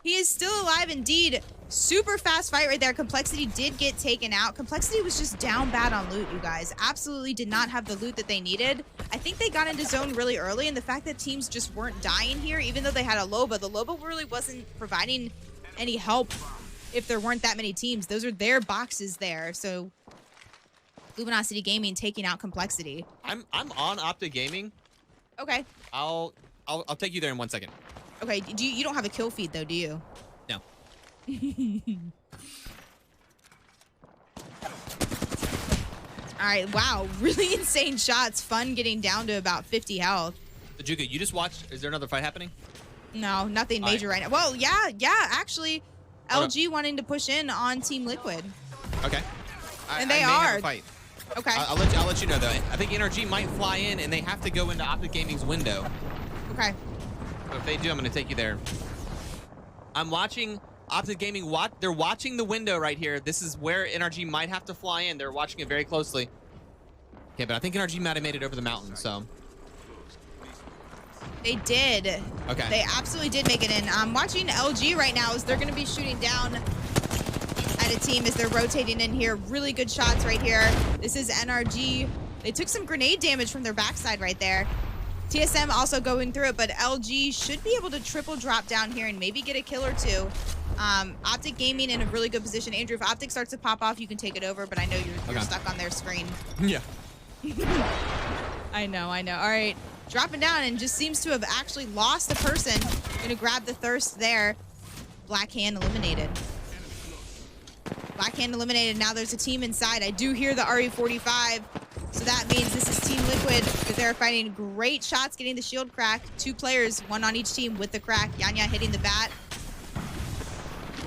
He is still alive indeed. Super fast fight right there. Complexity did get taken out. Complexity was just down bad on loot, you guys. Absolutely did not have the loot that they needed. I think they got into zone really early, and the fact that teams just weren't dying here, even though they had a Loba, the Loba really wasn't providing any help if there weren't that many teams. Those are their boxes there. So Luminosity Gaming taking out Complexity. I'm on Optic Gaming. Okay. I'll take you there in 1 second. Okay. You don't have a kill feed though, do you? No. All right. Wow. Really insane shots. Fun getting down to about 50 health. Juka, you just watched. Is there another fight happening? No, nothing major right now. Well, yeah. Actually, LG wanting to push in on Team Liquid. Okay. And they I may have are. a fight. Okay. I'll let you know though. I think NRG might fly in, and they have to go into Optic Gaming's window. Okay. So if they do, I'm going to take you there. I'm watching Optic Gaming. They're watching the window right here. This is where NRG might have to fly in. They're watching it very closely. Okay, but I think NRG might have made it over the mountain. So they did. Okay. They absolutely did make it in. I'm watching LG right now as they're going to be shooting down at a team as they're rotating in here. Really good shots right here. This is NRG. They took some grenade damage from their backside right there. TSM also going through it, but LG should be able to triple drop down here and maybe get a kill or two. Optic Gaming in a really good position. Andrew, if Optic starts to pop off, you can take it over, but I know you're stuck on their screen. Yeah. I know. All right. Dropping down and just seems to have actually lost a person. Gonna grab the thirst there. Black Hand eliminated. Black Hand eliminated. Now there's a team inside. I do hear the RE45. So that means this is Team Liquid, that they're fighting great shots, getting the shield crack. 2 players, 1 on each team with the crack. Yanya hitting the bat.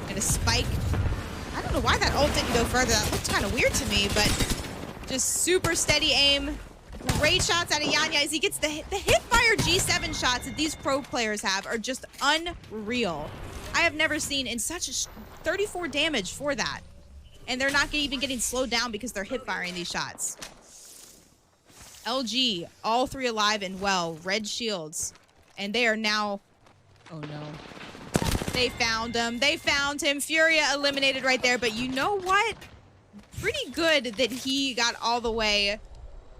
And a spike. I don't know why that ult didn't go further. That looked kind of weird to me, but just super steady aim. Great shots out of Yanya as he gets the hipfire G7 shots that these pro players have are just unreal. I have never seen in such 34 damage for that. And they're not even getting slowed down because they're hip-firing these shots. LG, all 3 alive and well. Red shields. And they are now... Oh, no. They found him. They found him. Furia eliminated right there. But you know what? Pretty good that he got all the way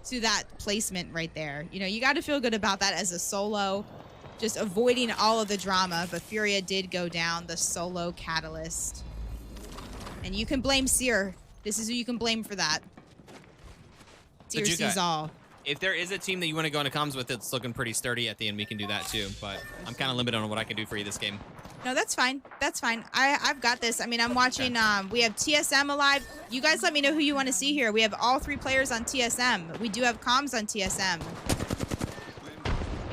to that placement right there. You know, you got to feel good about that as a solo. Just avoiding all of the drama. But Furia did go down, the solo Catalyst. And you can blame Seer. This is who you can blame for that. Seer sees all. If there is a team that you want to go into comms with that's looking pretty sturdy at the end, we can do that too. But I'm kind of limited on what I can do for you this game. No, that's fine. That's fine. I've got this. I mean, I'm watching. We have TSM alive. You guys let me know who you want to see here. We have all 3 players on TSM. We do have comms on TSM.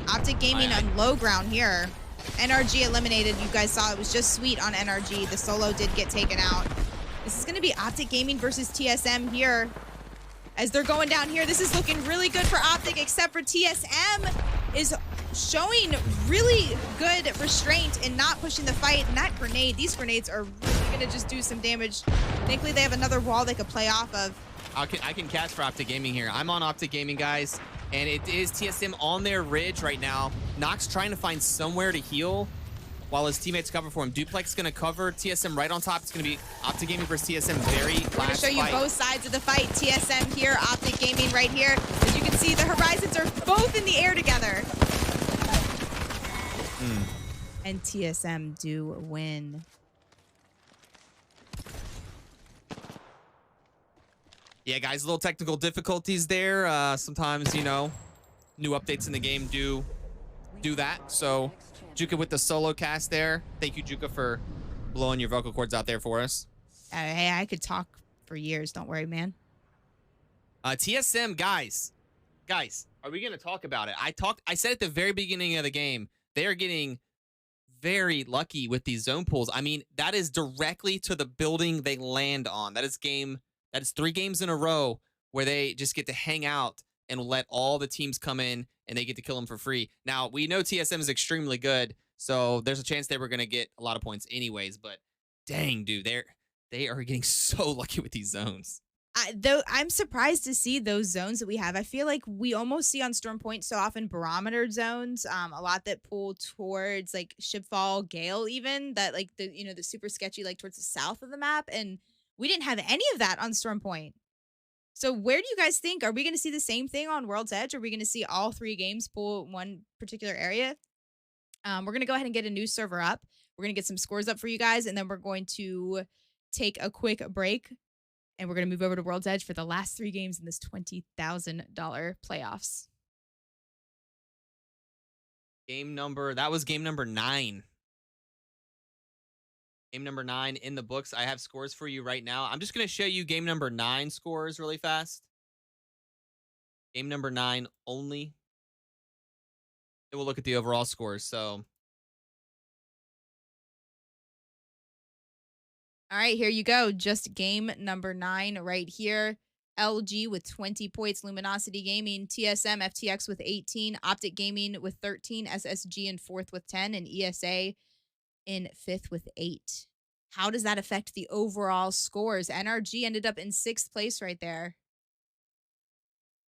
Optic Gaming on low ground here. NRG eliminated. You guys saw it was just sweet on NRG. The solo did get taken out. This is going to be Optic Gaming versus TSM here. As they're going down here, this is looking really good for Optic, except for TSM is showing really good restraint and not pushing the fight. And that grenade, these grenades are really going to just do some damage. Thankfully, they have another wall they could play off of. I can cast for Optic Gaming here. I'm on Optic Gaming, guys, and it is TSM on their ridge right now. Nox trying to find somewhere to heal while his teammates cover for him. Duplex is going to cover TSM right on top. It's going to be Optic Gaming versus TSM very last We're going to show you both sides of the fight. TSM here, Optic Gaming right here. As you can see, the horizons are both in the air together. And TSM do win. Yeah, guys, little technical difficulties there. Sometimes, you know, new updates in the game do that. So Juka with the solo cast there. Thank you, Juka, for blowing your vocal cords out there for us. Hey, I could talk for years. Don't worry, man. TSM, guys, are we going to talk about it? I said at the very beginning of the game, they are getting very lucky with these zone pools. I mean, that is directly to the building they land on. That is 3 games in a row where they just get to hang out and we'll let all the teams come in and they get to kill them for free. Now, we know TSM is extremely good, so there's a chance they were going to get a lot of points anyways, but dang, dude, they are getting so lucky with these zones. I'm surprised to see those zones that we have. I feel like we almost see on Storm Point so often barometer zones, a lot that pull towards like Shipfall, Gale, even that like the super sketchy like towards the south of the map, and we didn't have any of that on Storm Point. So where do you guys think, are we going to see the same thing on World's Edge? Are we going to see all 3 games pull one particular area? We're going to go ahead and get a new server up. We're going to get some scores up for you guys, and then we're going to take a quick break. And we're going to move over to World's Edge for the last 3 games in this $20,000 playoffs. That was game number 9. Game number 9 in the books. I have scores for you right now. I'm just going to show you game number 9 scores really fast. Game number 9 only. And we'll look at the overall scores. So, all right, here you go. Just game number 9 right here. LG with 20 points, Luminosity Gaming, TSM, FTX with 18, Optic Gaming with 13, SSG in 4th with 10, and ESA in 5th with 8. How does that affect the overall scores? NRG ended up in 6th place right there.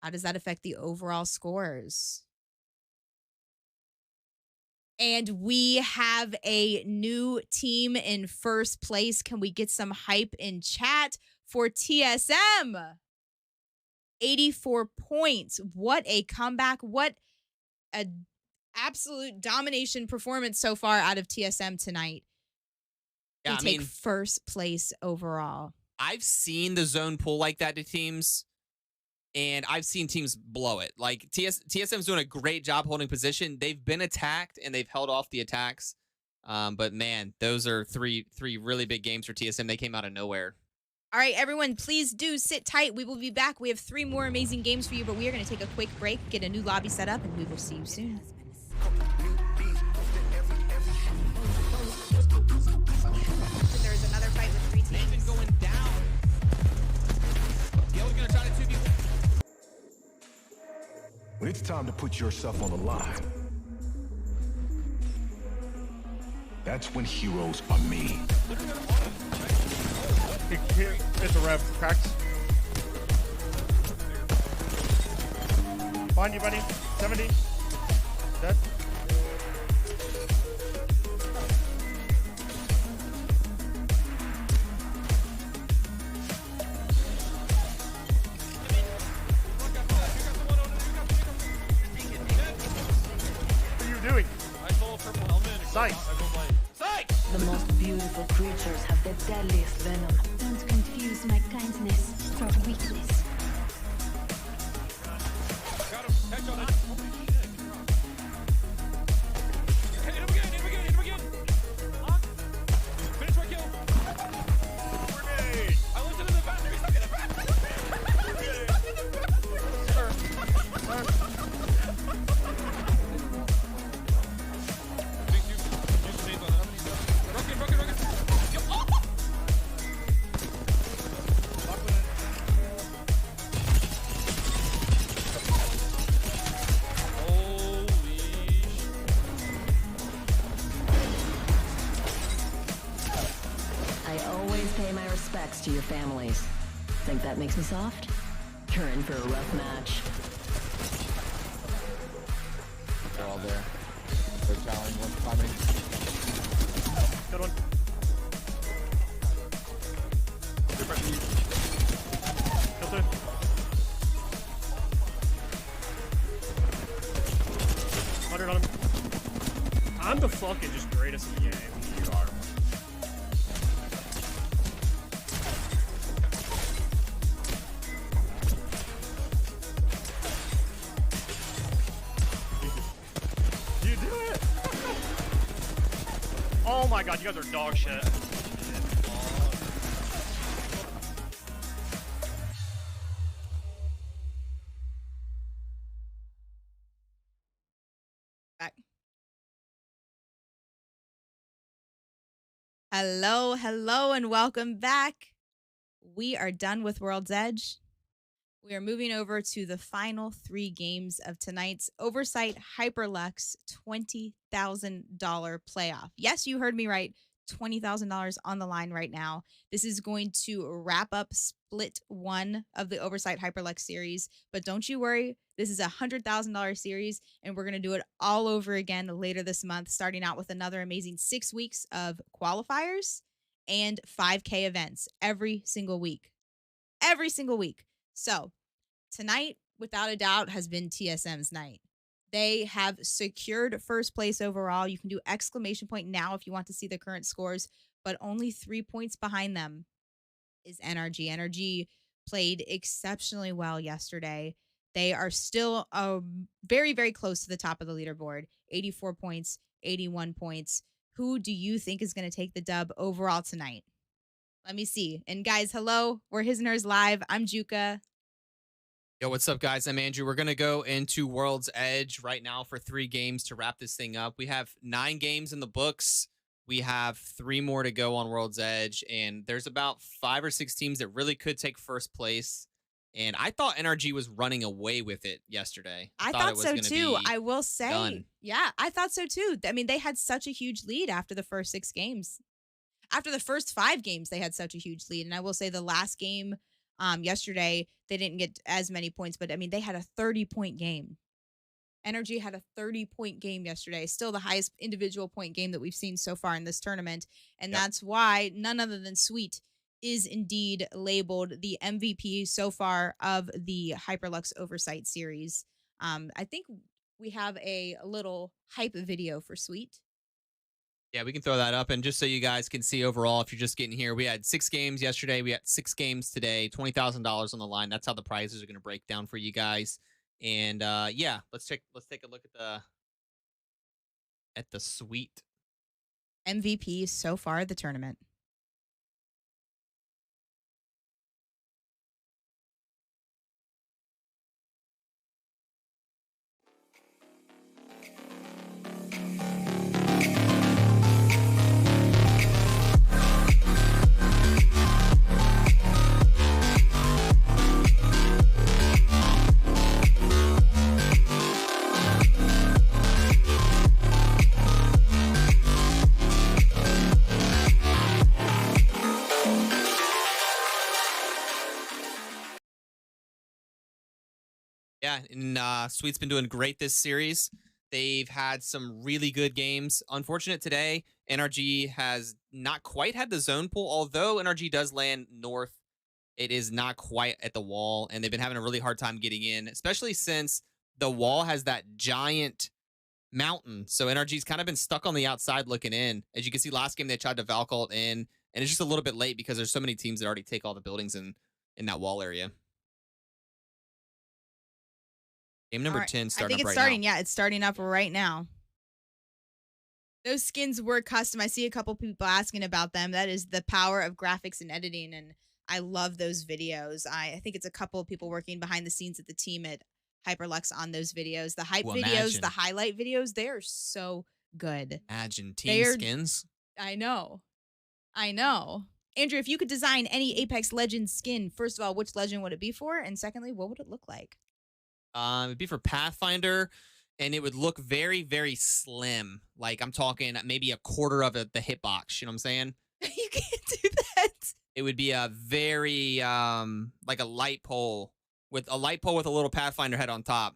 How does that affect the overall scores? And we have a new team in 1st place. Can we get some hype in chat for TSM? 84 points. What a comeback. What a absolute domination performance so far out of TSM tonight. Yeah, we take 1st place overall. I've seen the zone pull like that to teams, and I've seen teams blow it. Like TSM's doing a great job holding position. They've been attacked and they've held off the attacks. But man, those are three really big games for TSM. They came out of nowhere. All right, everyone, please do sit tight. We will be back. We have 3 more amazing games for you, but we are going to take a quick break, get a new lobby set up, and we will see you soon. There is another fight with 3 teams. Going down. Gale's gonna try to 2v1. When it's time to put yourself on the line, that's when heroes are made. It's a rev. Cracks. Find you, buddy. 70. Dead. What are you doing? I stole a purple helmet. Sight. The most beautiful creatures have the deadliest venom. Don't confuse my kindness for weakness. Got him. Headshot it. Holy shit. Hit him again. Hit him again. Finish my kill. Grenade. I looked into the bathroom. He's stuck in the bathroom. He's stuck in the bathroom. To your families. Think that makes me soft? You're in for a rough match. They're all there. They're challenging. One's climbing. Good one. Kill 2. On him. I'm the fucking just greatest in the game. You are. Oh my god, you guys are dog shit. Back. Hello, and welcome back. We are done with World's Edge. We are moving over to the final 3 games of tonight's Oversight Hyperlux $20,000 playoff. Yes, you heard me right. $20,000 on the line right now. This is going to wrap up split 1 of the Oversight Hyperlux series. But don't you worry, this is a $100,000 series, and we're going to do it all over again later this month, starting out with another amazing 6 weeks of qualifiers and 5K events every single week. Every single week. So tonight, without a doubt, has been TSM's night. They have secured first place overall. You can do exclamation point now if you want to see the current scores, but only 3 points behind them is NRG. NRG played exceptionally well yesterday. They are still very, very close to the top of the leaderboard. 84 points, 81 points. Who do you think is going to take the dub overall tonight? Let me see. And guys, hello. We're His and Hers Live. I'm Juka. Yo, what's up, guys? I'm Andrew. We're going to go into World's Edge right now for 3 games to wrap this thing up. We have 9 games in the books. We have 3 more to go on World's Edge, and there's about 5 or 6 teams that really could take first place. And I thought NRG was running away with it yesterday. I thought so too. I will say, done. Yeah, I thought so too. I mean, they had such a huge lead after the first 6 games. After the first 5 games, they had such a huge lead. And I will say the last game yesterday, they didn't get as many points, but I mean, they had a 30-point game. NRG had a 30-point game yesterday, still the highest individual point game that we've seen so far in this tournament. And that's why none other than Sweet is indeed labeled the MVP so far of the Hyperlux Oversight series. I think we have a little hype video for Sweet. Yeah, we can throw that up. And just so you guys can see overall, if you're just getting here, we had 6 games yesterday. We had 6 games today, $20,000 on the line. That's how the prizes are going to break down for you guys. And yeah, let's take a look at the Sweet MVP so far of the tournament. Yeah, and Sweet's been doing great this series. They've had some really good games. Unfortunate today, NRG has not quite had the zone pull, although NRG does land north. It is not quite at the wall, and they've been having a really hard time getting in, especially since the wall has that giant mountain. So NRG's kind of been stuck on the outside looking in. As you can see, last game they tried to Valcult in, and it's just a little bit late because there's so many teams that already take all the buildings in that wall area. Game number 10 starting up right now. I think it's starting. Yeah, it's starting up right now. Those skins were custom. I see a couple people asking about them. That is the power of graphics and editing, and I love those videos. I think it's a couple of people working behind the scenes at the team at Hyperlux on those videos. The hype videos, the highlight videos, they are so good. Imagine team skins. I know. Andrew, if you could design any Apex Legends skin, first of all, which legend would it be for? And secondly, what would it look like? It'd be for Pathfinder, and it would look very, very slim. Like, I'm talking maybe a quarter of the hitbox. You know what I'm saying? You can't do that. It would be a very, like a light pole with a little Pathfinder head on top.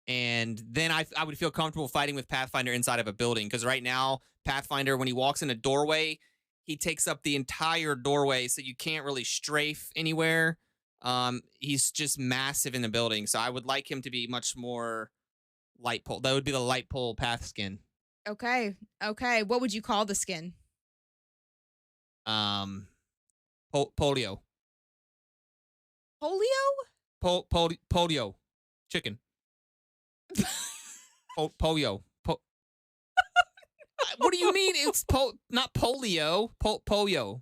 And then I would feel comfortable fighting with Pathfinder inside of a building. Because right now, Pathfinder, when he walks in a doorway, he takes up the entire doorway, so you can't really strafe anywhere. He's just massive in the building, so I would like him to be much more light pole. That would be the light pole path skin. Okay. What would you call the skin? Polio. Polio? Polio. Chicken. Polio. What do you mean? It's not polio. Polio.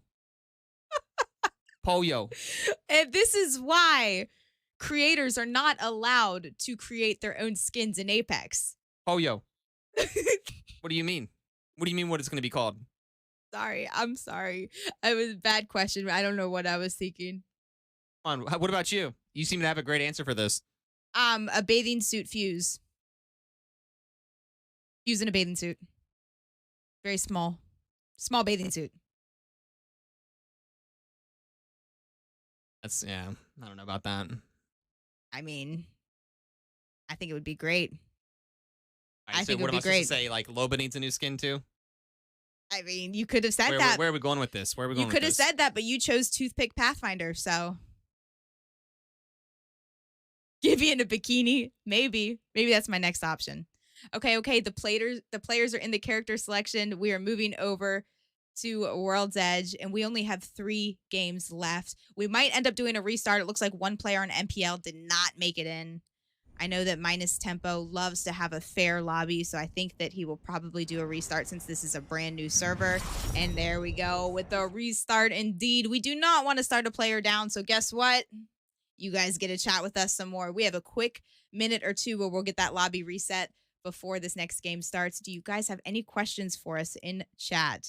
Polio. And this is why creators are not allowed to create their own skins in Apex. Polio. What do you mean? What do you mean what it's going to be called? I'm sorry. It was a bad question. I don't know what I was thinking. Come on, what about you? You seem to have a great answer for this. A bathing suit fuse. Fuse in a bathing suit. Very small. Small bathing suit. That's, yeah, I don't know about that. I mean, I think it would be great. I think it would be great. To say, like, Loba needs a new skin too? I mean, you could have said that. Where are we going with this? Where are we going with this? You could have said that, but you chose Toothpick Pathfinder, so. Gibby in a bikini. Maybe that's my next option. Okay. The players are in the character selection. We are moving over to World's Edge, and we only have 3 games left. We might end up doing a restart. It looks like one player on MPL did not make it in. I know that Minus Tempo loves to have a fair lobby, so I think that he will probably do a restart since this is a brand new server. And there we go with the restart. Indeed, we do not want to start a player down, so guess what? You guys get to chat with us some more. We have a quick minute or two where we'll get that lobby reset before this next game starts. Do you guys have any questions for us in chat?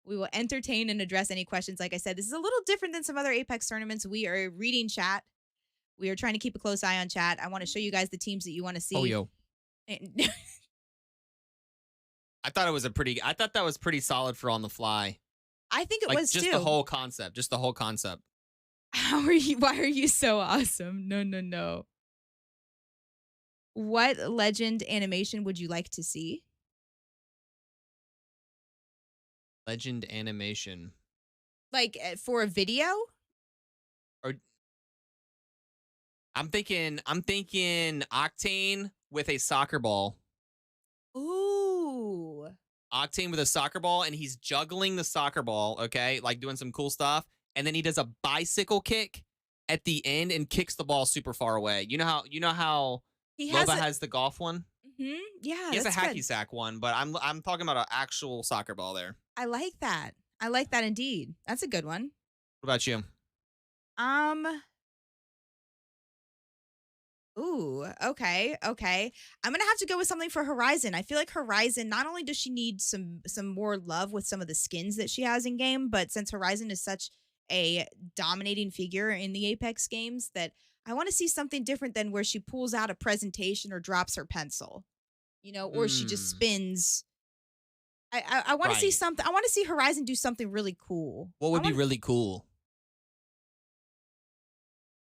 We will entertain and address any questions. Like I said, this is a little different than some other Apex tournaments. We are reading chat. We are trying to keep a close eye on chat. I want to show you guys the teams that you want to see. Oh, yo. I thought that was pretty solid for on the fly. I think it like, was just too. the whole concept. Just the whole concept. How are you? Why are you so awesome? No. What legend animation would you like to see? Legend animation. Like for a video? Or I'm thinking Octane with a soccer ball. Ooh. Octane with a soccer ball, and he's juggling the soccer ball, okay? Like doing some cool stuff. And then he does a bicycle kick at the end and kicks the ball super far away. You know how Loba has the golf one? Mm-hmm. Yeah. He has a hacky sack one, but I'm talking about an actual soccer ball there. I like that. I like that indeed. That's a good one. What about you? Ooh, okay. I'm gonna have to go with something for Horizon. I feel like Horizon, not only does she need some more love with some of the skins that she has in game, but since Horizon is such a dominating figure in the Apex games, that I want to see something different than where she pulls out a presentation or drops her pencil, or she just spins. I want to see something. I want to see Horizon do something really cool. What would be really cool?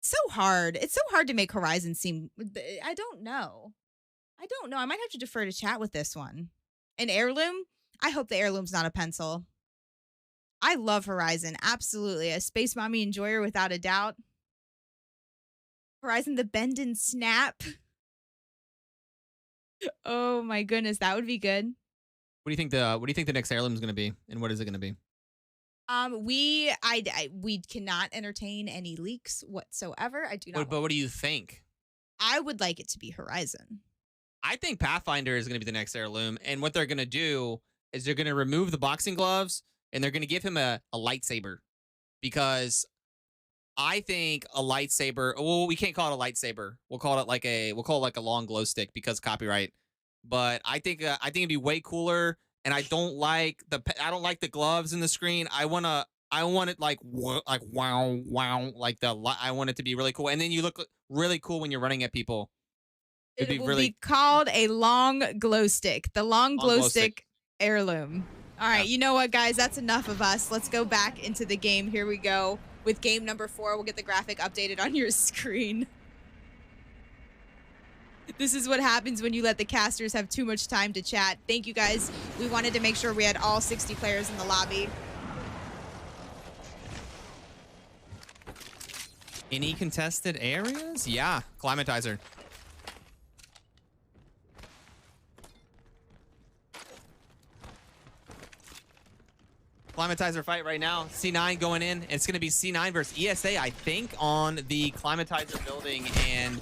So hard. It's so hard to make Horizon seem. I don't know. I might have to defer to chat with this one. An heirloom? I hope the heirloom's not a pencil. I love Horizon. Absolutely. A Space Mommy enjoyer without a doubt. Horizon the bend and snap. Oh my goodness, that would be good. What do you think the next heirloom is going to be, and what is it going to be? We cannot entertain any leaks whatsoever. I do not. But what do you think? I would like it to be Horizon. I think Pathfinder is going to be the next heirloom, and what they're going to do is they're going to remove the boxing gloves and they're going to give him a lightsaber, because I think a lightsaber. Well, we can't call it a lightsaber. We'll call it like a long glow stick because copyright. But I think it'd be way cooler. And I don't like the gloves in the screen. I want it like wow, I want it to be really cool. And then you look really cool when you're running at people. It will be called a long glow stick. The long glow stick heirloom. All right, You know what, guys? That's enough of us. Let's go back into the game. Here we go with game number 4. We'll get the graphic updated on your screen. This is what happens when you let the casters have too much time to chat. Thank you, guys. We wanted to make sure we had all 60 players in the lobby. Any contested areas? Yeah, climatizer. Climatizer fight right now. C9 going in. It's going to be C9 versus ESA, I think, on the climatizer building. And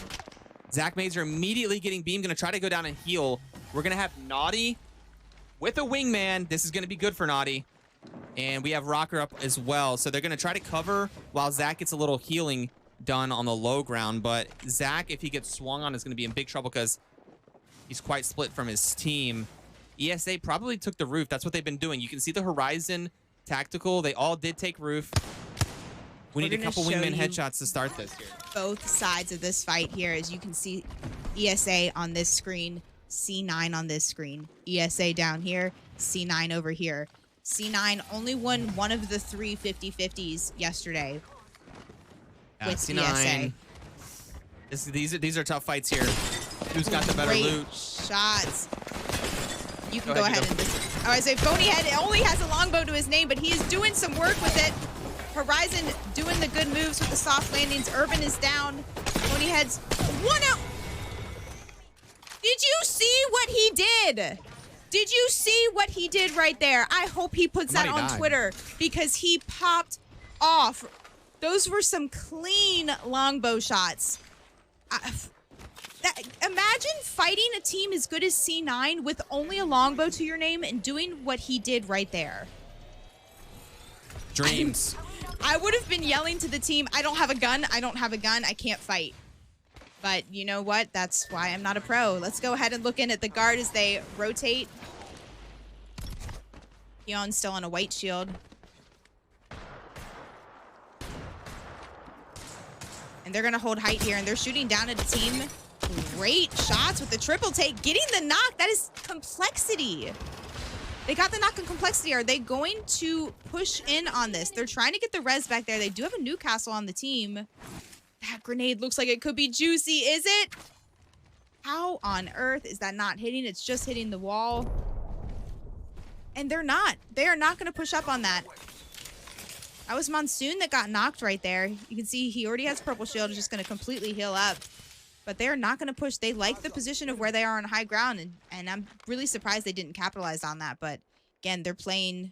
Zach Mazer immediately getting beamed. Going to try to go down and heal. We're going to have Naughty with a wingman. This is going to be good for Naughty. And we have Rocker up as well. So they're going to try to cover while Zach gets a little healing done on the low ground. But Zach, if he gets swung on, is going to be in big trouble because he's quite split from his team. ESA probably took the roof. That's what they've been doing. You can see the Horizon tactical. They all did take roof. We need a gonna couple show wingman you headshots to start this here. both sides of this fight here. As you can see, ESA on this screen, C9 on this screen. ESA down here, C9 over here. C9 only won one of the 3 50-50s yesterday with C9. ESA. These are tough fights here. Who's got the better Great loot? shots. You can go ahead and oh, I say Phonyhead only has a longbow to his name, but he is doing some work with it. Horizon doing the good moves with the soft landings. Urban is down. Phonyhead's one out. Did you see what he did? Did you see what he did right there? I hope he puts that on Twitter because he popped off. Those were some clean longbow shots. Imagine fighting a team as good as C9 with only a longbow to your name and doing what he did right there. Dreams. I would have been yelling to the team, I don't have a gun, I don't have a gun, I can't fight. But you know what? That's why I'm not a pro. Let's go ahead and look in at the guard as they rotate. Keon's still on a white shield. And they're going to hold height here, and they're shooting down at a team. Great shots with the triple take. Getting the knock, that is complexity. They got the knock and complexity. Are they going to push in on this? They're trying to get the res back there. They do have a Newcastle on the team. That grenade looks like it could be juicy, is it? How on earth is that not hitting? It's just hitting the wall. And they're not. They are not going to push up on that. That was Monsoon that got knocked right there. You can see he already has purple shield. He's just going to completely heal up. But they're not going to push. They like the position of where they are on high ground. And I'm really surprised they didn't capitalize on that. But again, they're playing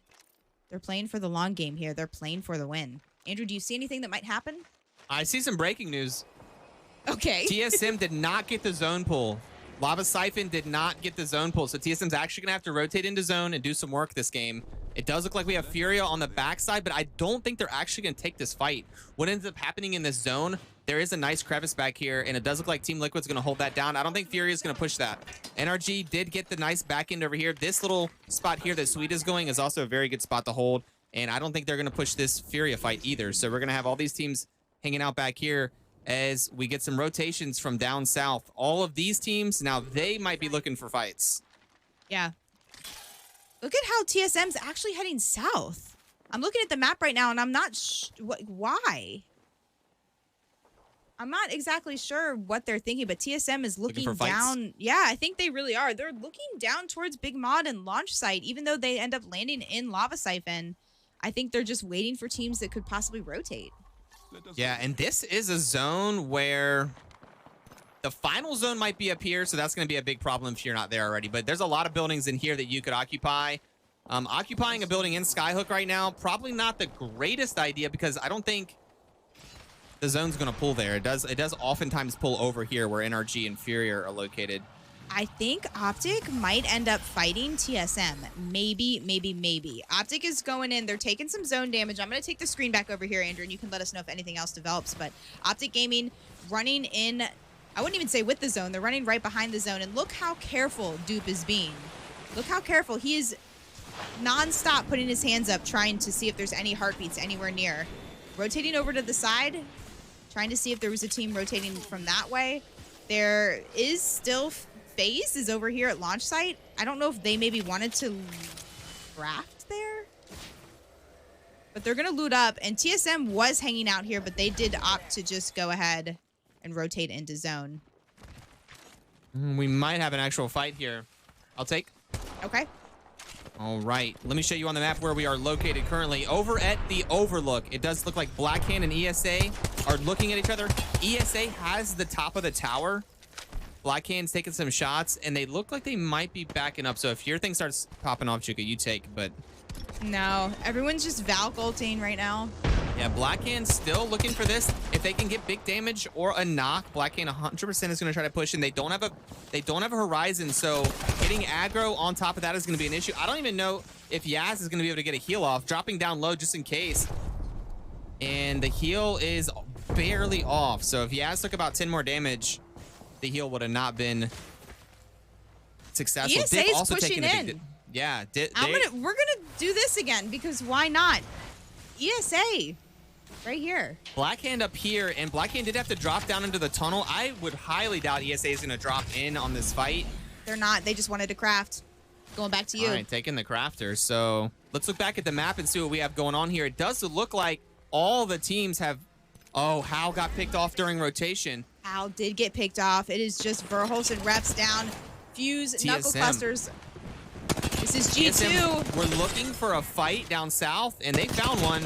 for the long game here. They're playing for the win. Andrew, do you see anything that might happen? I see some breaking news. Okay. TSM did not get the zone pull. Lava Siphon did not get the zone pull. So TSM's actually going to have to rotate into zone and do some work this game. It does look like we have Furia on the backside, but I don't think they're actually going to take this fight. What ends up happening in this zone, there is a nice crevice back here, and it does look like Team Liquid's going to hold that down. I don't think Furia is going to push that. NRG did get the nice back end over here. This little spot here that Sweet is going is also a very good spot to hold, and I don't think they're going to push this Furia fight either. So we're going to have all these teams hanging out back here as we get some rotations from down south. All of these teams, now they might be looking for fights. Yeah. Look at how TSM's actually heading south. I'm looking at the map right now, and I'm not why. I'm not exactly sure what they're thinking, but TSM is looking down. Yeah, I think they really are. They're looking down towards Big Mod and launch site, even though they end up landing in Lava Siphon. I think they're just waiting for teams that could possibly rotate. Yeah, and this is a zone where the final zone might be up here, so that's going to be a big problem if you're not there already. But there's a lot of buildings in here that you could occupy. Occupying a building in Skyhook right now, probably not the greatest idea because I don't think the zone's going to pull there. It does oftentimes pull over here where NRG and Furia are located. I think Optic might end up fighting TSM. Maybe. Optic is going in. They're taking some zone damage. I'm going to take the screen back over here, Andrew, and you can let us know if anything else develops. But Optic Gaming running in, I wouldn't even say with the zone. They're running right behind the zone. And look how careful Dupe is being. Look how careful. He is non-stop putting his hands up, trying to see if there's any heartbeats anywhere near. Rotating over to the side, trying to see if there was a team rotating from that way. There is still... FaZe is over here at launch site. I don't know if they maybe wanted to craft there, but they're going to loot up. And TSM was hanging out here, but they did opt to just go ahead and rotate into zone. We might have an actual fight here. I'll take. Okay. All right. Let me show you on the map where we are located currently. Over at the Overlook, it does look like Blackhand and ESA are looking at each other. ESA has the top of the tower. Blackhand's taking some shots, and they look like they might be backing up. So if your thing starts popping off, Juka, you take, but... No, everyone's just Valk ulting right now. Yeah, Blackhand's still looking for this. If they can get big damage or a knock, Blackhand 100% is going to try to push, and they don't have a horizon, so getting aggro on top of that is going to be an issue. I don't even know if Yaz is going to be able to get a heal off, dropping down low just in case. And the heal is barely off, so if Yaz took about 10 more damage... the heal would have not been successful. ESA is pushing in. Yeah. We're gonna do this again because why not? ESA, Right here. Blackhand up here, and Blackhand did have to drop down into the tunnel. I would highly doubt ESA is going to drop in on this fight. They're not. They just wanted to craft. Going back to you. All right, taking the crafter. So let's look back at the map and see what we have going on here. It does look like all the teams have... Oh, Hal got picked off during rotation. Hal did get picked off. It is just Verhulst and Reps down. Fuse, TSM. Knuckle Clusters. This is G2. TSM, we're looking for a fight down south, and they found one,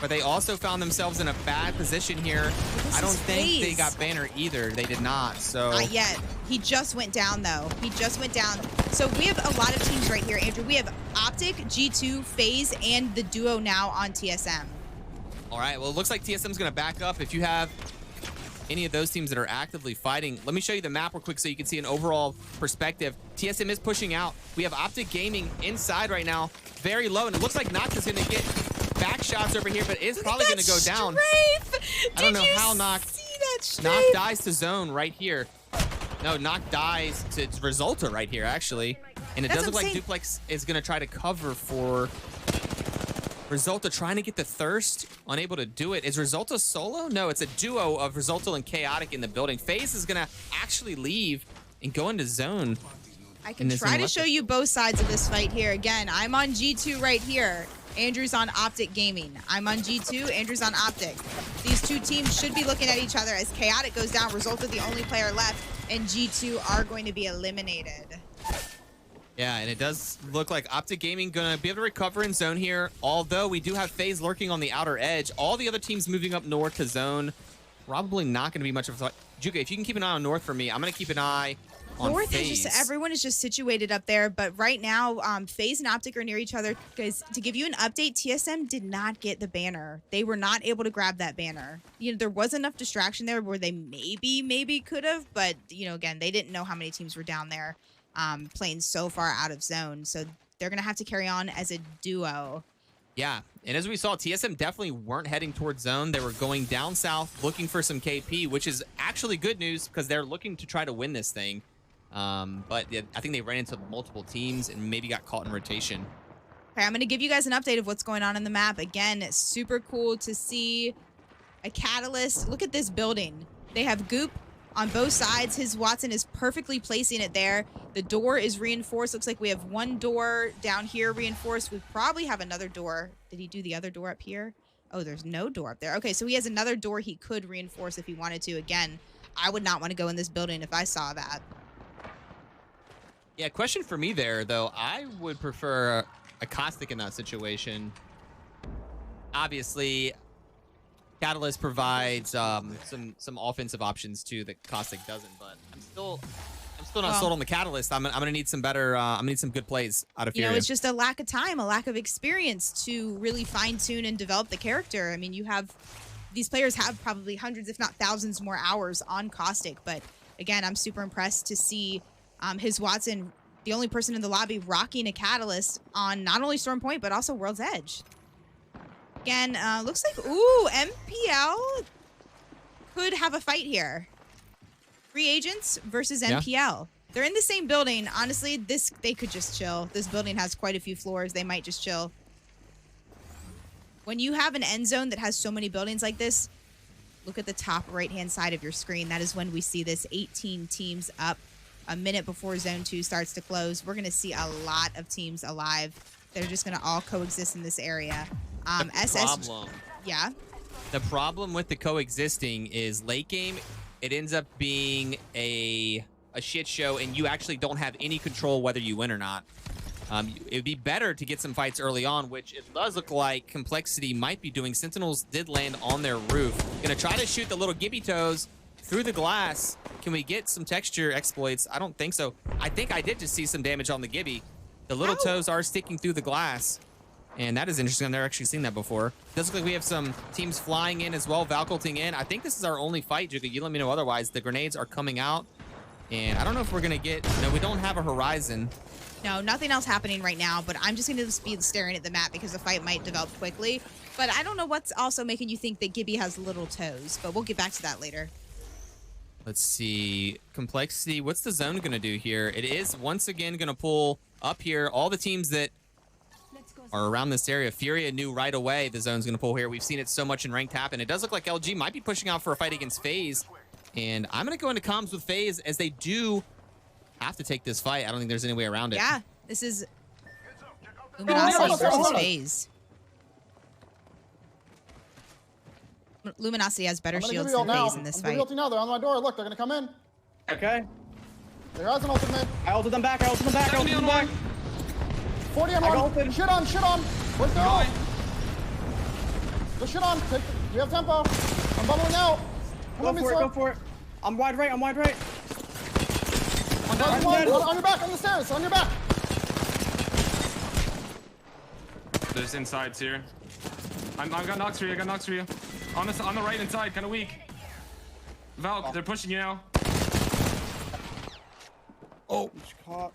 but they also found themselves in a bad position here. I don't think they got banner either. They did not, so... Not yet. He just went down, though. He just went down. So we have a lot of teams right here, Andrew. We have Optic, G2, FaZe, and the duo now on TSM. All right, well, it looks like TSM's going to back up. If you have any of those teams that are actively fighting, let me show you the map real quick so you can see an overall perspective. TSM is pushing out. We have Optic Gaming inside right now, very low, and it looks like Nox is going to get back shots over here, but is probably going to go down. I don't know how Nox dies to zone right here. No, Nox dies to Resulta right here, actually. And it does look like Duplex is going to try to cover for Resulta, trying to get the Thirst. Unable to do it. Is Resulta solo? No, it's a duo of Resulta and Chaotic in the building. FaZe is going to actually leave and go into zone. I can try to show you both sides of this fight here. Again, I'm on G2 right here. Andrew's on Optic Gaming. I'm on G2, Andrew's on Optic. These two teams should be looking at each other as Chaotic goes down. Resulta the only player left, and G2 are going to be eliminated. Yeah, and it does look like Optic Gaming going to be able to recover in zone here, although we do have FaZe lurking on the outer edge. All the other teams moving up north to zone. Probably not going to be much of a thought. Juka, if you can keep an eye on north for me, I'm going to keep an eye on North FaZe. is just, everyone is just situated up there, but right now, FaZe and Optic are near each other, because to give you an update, TSM did not get the banner. They were not able to grab that banner. You know, there was enough distraction there where they maybe could have, but, you know, again, they didn't know how many teams were down there playing so far out of zone, so they're going to have to carry on as a duo. Yeah, and as we saw, TSM definitely weren't heading towards zone. They were going down south looking for some KP, which is actually good news because they're looking to try to win this thing. But yeah, I think they ran into multiple teams and maybe got caught in rotation. Okay, I'm going to give you guys an update of what's going on in the map. Again, it's super cool to see a Catalyst. Look at this building. They have Goop on both sides. His Watson is perfectly placing it there. The door is reinforced. Looks like we have one door down here reinforced. We probably have another door. Did he do the other door up here? Oh, there's no door up there. Okay, so he has another door he could reinforce if he wanted to. Again, I would not want to go in this building if I saw that. Yeah, question for me there, though. I would prefer a Caustic in that situation. Obviously, Catalyst provides some offensive options too that Caustic doesn't, but I'm still not sold on the Catalyst. I'm gonna need some better. I'm gonna need some good plays out of Furia. You know, it's just a lack of time, a lack of experience to really fine tune and develop the character. I mean, these players have probably hundreds, if not thousands, more hours on Caustic. But again, I'm super impressed to see his Watson, the only person in the lobby rocking a Catalyst on not only Storm Point but also World's Edge. Again, looks like, ooh, MPL could have a fight here. Free agents versus MPL. They're in the same building. Honestly, they could just chill. This building has quite a few floors. They might just chill. When you have an end zone that has so many buildings like this, look at the top right-hand side of your screen. That is when we see this 18 teams up a minute before Zone 2 starts to close. We're going to see a lot of teams alive. They're just going to all coexist in this area. The problem with the coexisting is late game, it ends up being a shit show, and you actually don't have any control whether you win or not. It would be better to get some fights early on, which it does look like Complexity might be doing. Sentinels did land on their roof. Gonna try to shoot the little Gibby toes through the glass. Can we get some texture exploits? I don't think so. I think I did just see some damage on the Gibby. The little toes are sticking through the glass. And that is interesting. I've never actually seen that before. Does look like we have some teams flying in as well, Valculting in. I think this is our only fight, Juka. You let me know otherwise. The grenades are coming out. And I don't know if we're going to get... No, we don't have a horizon. No, nothing else happening right now, but I'm just going to be staring at the map because the fight might develop quickly. But I don't know what's also making you think that Gibby has little toes, but we'll get back to that later. Let's see. Complexity. What's the zone going to do here? It is once again going to pull up here all the teams that are around this area. Furia knew right away the zone's going to pull here. We've seen it so much in ranked happen. It does look like LG might be pushing out for a fight against FaZe. And I'm going to go into comms with FaZe as they do have to take this fight. I don't think there's any way around it. Yeah, this is Luminosity versus FaZe. Luminosity has better shields than FaZe in this fight. Now they're on my door. Look, they're gonna come in. Okay. There has an ultimate. I ulted them back. I ulted them back. I ulted them back. 40 on one. Shit on. Shit on. Where's the ult? Just shit on. You have tempo. I'm bubbling out. Go for it. I'm wide right. On your back. On the stairs. On your back. There's insides here. I got knocks for you. On the right inside, kind of weak. Valk, they're pushing you now. Oh. Caught.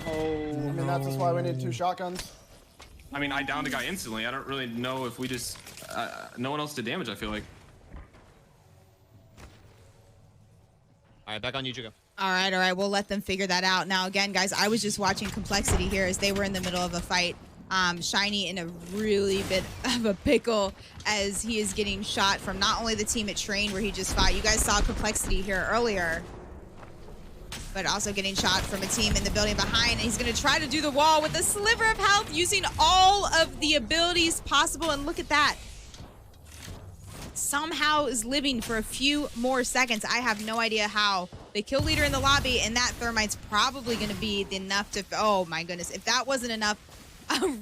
Oh. I mean, that's just why we need 2 shotguns. I mean, I downed a guy instantly. I don't really know if we just... no one else did damage, I feel like. All right, back on you, Jugo. All right. We'll let them figure that out. Now, again, guys, I was just watching Complexity here as they were in the middle of a fight. Shiny in a really bit of a pickle as he is getting shot from not only the team at Train where he just fought. You guys saw Complexity here earlier, but also getting shot from a team in the building behind. And he's going to try to do the wall with a sliver of health using all of the abilities possible. And look at that. Somehow is living for a few more seconds. I have no idea how. The kill leader in the lobby, and that thermite's probably going to be enough to... Oh, my goodness. If that wasn't enough...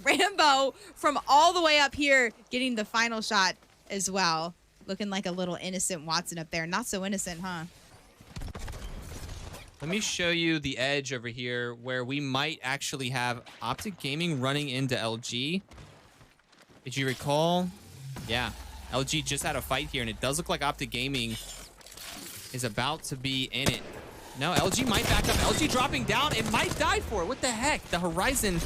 Rambo from all the way up here getting the final shot as well. Looking like a little innocent Watson up there. Not so innocent, huh? Let me show you the edge over here where we might actually have Optic Gaming running into LG. Did you recall? Yeah. LG just had a fight here, and it does look like Optic Gaming is about to be in it. No, LG might back up. LG dropping down. It might die for it. What the heck? The Horizon...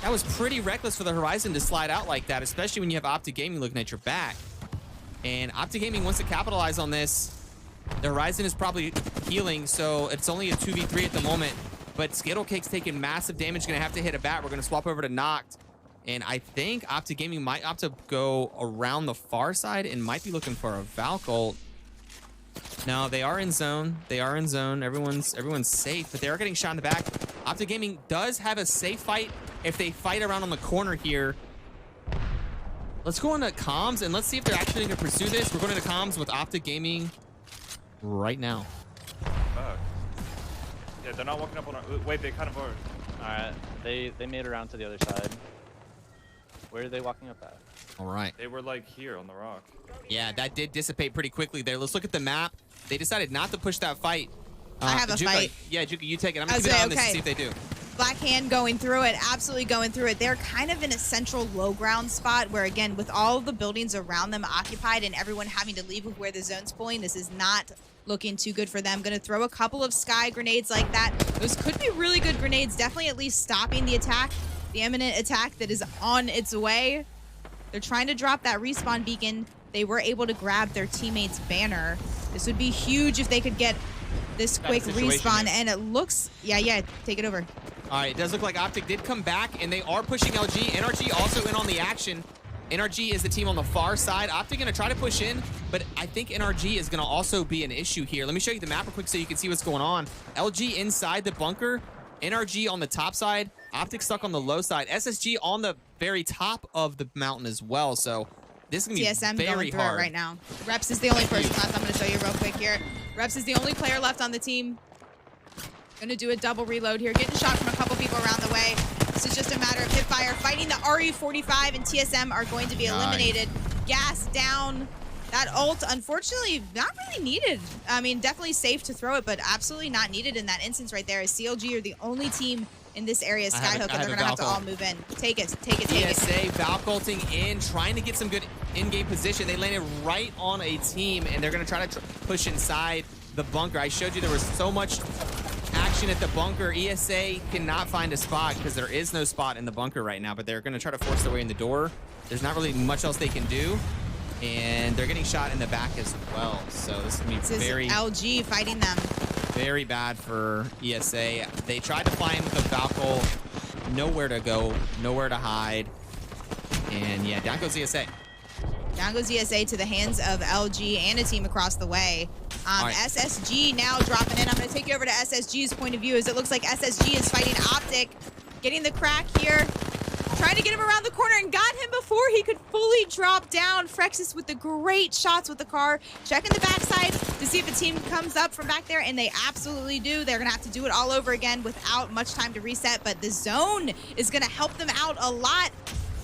That was pretty reckless for the Horizon to slide out like that, especially when you have Optic Gaming looking at your back. And Optic Gaming wants to capitalize on this. The Horizon is probably healing, so it's only a 2v3 at the moment. But Skittlecake's taking massive damage, going to have to hit a bat. We're going to swap over to Noct. And I think Optic Gaming might opt to go around the far side and might be looking for a Valk ult. No, they are in zone. Everyone's safe, but they are getting shot in the back. Optic Gaming does have a safe fight if they fight around on the corner here. Let's go into comms and let's see if they're actually going to pursue this. We're going into comms with Optic Gaming right now. Yeah, they're not walking up on our... Wait, they kind of are. Alright, they made it around to the other side. Where are they walking up at? All right. They were like here on the rock. Yeah, that did dissipate pretty quickly there. Let's look at the map. They decided not to push that fight. I have a fight. Yeah, Juka, you take it. I'm going to keep it on this and see if they do. Black Hand going through it, absolutely going through it. They're kind of in a central low ground spot where, again, with all the buildings around them occupied and everyone having to leave with where the zone's pulling, this is not looking too good for them. Going to throw a couple of sky grenades like that. Those could be really good grenades, definitely at least stopping the attack, the imminent attack that is on its way. They're trying to drop that respawn beacon. They were able to grab their teammate's banner. This would be huge if they could get this quick respawn, and it looks... Yeah, take it over. All right, it does look like Optic did come back, and they are pushing LG. NRG also in on the action. NRG is the team on the far side. Optic going to try to push in, but I think NRG is going to also be an issue here. Let me show you the map real quick so you can see what's going on. LG inside the bunker, NRG on the top side, Optic stuck on the low side, SSG on the very top of the mountain as well. So this is going to be TSM very going through hard it right now. Reps is the only person left. I'm going to show you real quick here. Reps is the only player left on the team. Gonna do a double reload here. Getting shot from a couple people around the way. This is just a matter of hip fire. Fighting the RE45 and TSM are going to be eliminated. Gas down. That ult, unfortunately, not really needed. I mean, definitely safe to throw it, but absolutely not needed in that instance right there. As CLG are the only team in this area. Skyhook, and they're gonna have to all move in. Take it. ESA Valk ulting in, trying to get some good in-game position. They landed right on a team, and they're gonna try to push inside the bunker. I showed you there was so much action at the bunker. ESA cannot find a spot because there is no spot in the bunker right now, but they're going to try to force their way in the door. There's not really much else they can do, and they're getting shot in the back as well. So this is going to be very... LG fighting them. Very bad for ESA. They tried to fly in with a Valkyrie. nowhere to go, nowhere to hide. And yeah, down goes ESA. Down goes ESA to the hands of LG and a team across the way. Right. SSG now dropping in. I'm going to take you over to SSG's point of view as it looks like SSG is fighting Optic. Getting the crack here. Trying to get him around the corner and got him before he could fully drop down. Frexus with the great shots with the car. Checking the backside to see if a team comes up from back there, and they absolutely do. They're going to have to do it all over again without much time to reset, but the zone is going to help them out a lot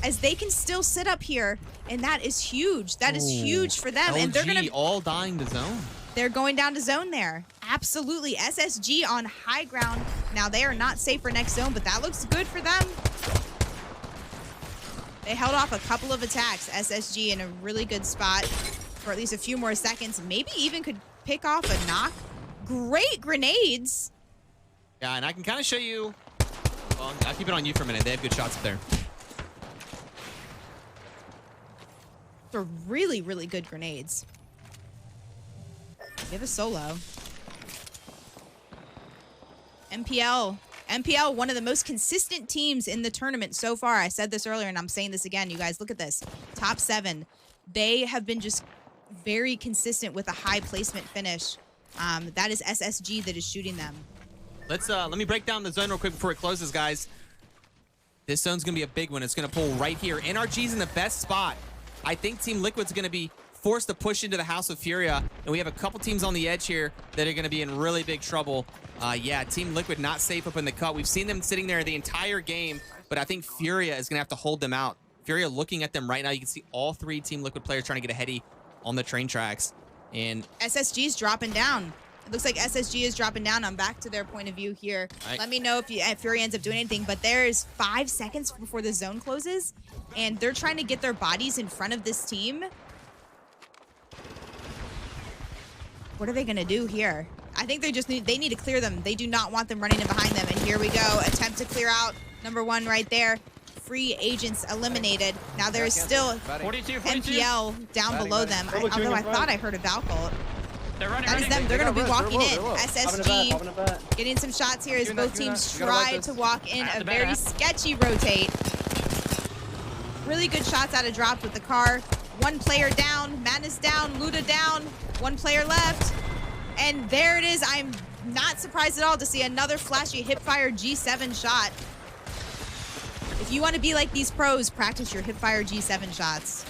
as they can still sit up here, and that is huge. That is huge for them. LG And they're going to all dying to zone. They're going down to zone there. Absolutely. SSG on high ground. Now, they are not safe for next zone, but that looks good for them. They held off a couple of attacks. SSG in a really good spot for at least a few more seconds. Maybe even could pick off a knock. Great grenades. Yeah, and I can kind of show you. Well, I'll keep it on you for a minute. They have good shots up there. They're really, really good grenades. Give a solo. MPL, one of the most consistent teams in the tournament so far. I said this earlier, and I'm saying this again. You guys, look at this. Top 7. They have been just very consistent with a high placement finish. That is SSG that is shooting them. Let me break down the zone real quick before it closes, guys. This zone's going to be a big one. It's going to pull right here. NRG's in the best spot. I think Team Liquid's going to be forced to push into the House of Furia, and we have a couple teams on the edge here that are going to be in really big trouble. Yeah, Team Liquid not safe up in the cut. We've seen them sitting there the entire game, but I think Furia is going to have to hold them out. Furia looking at them right now. You can see all 3 Team Liquid players trying to get a heady on the train tracks. And SSG's dropping down. It looks like SSG is dropping down. I'm back to their point of view here. Right. Let me know if Furia ends up doing anything, but there's 5 seconds before the zone closes, and they're trying to get their bodies in front of this team. What are they going to do here? I think they need to clear them. They do not want them running in behind them. And here we go. Attempt to clear out number 1 right there. Free agents eliminated. Now there is still 42. MPL down below them. Although I thought I heard a Valcolt. They're running. That is them. They're going to be walking in. SSG getting some shots here as both teams try to walk in a very sketchy rotate. Really good shots out of dropped with the car. 1 player down. Madness down. Luda down. 1 player left. And there it is. I'm not surprised at all to see another flashy hipfire G7 shot. If you want to be like these pros, practice your hipfire G7 shots.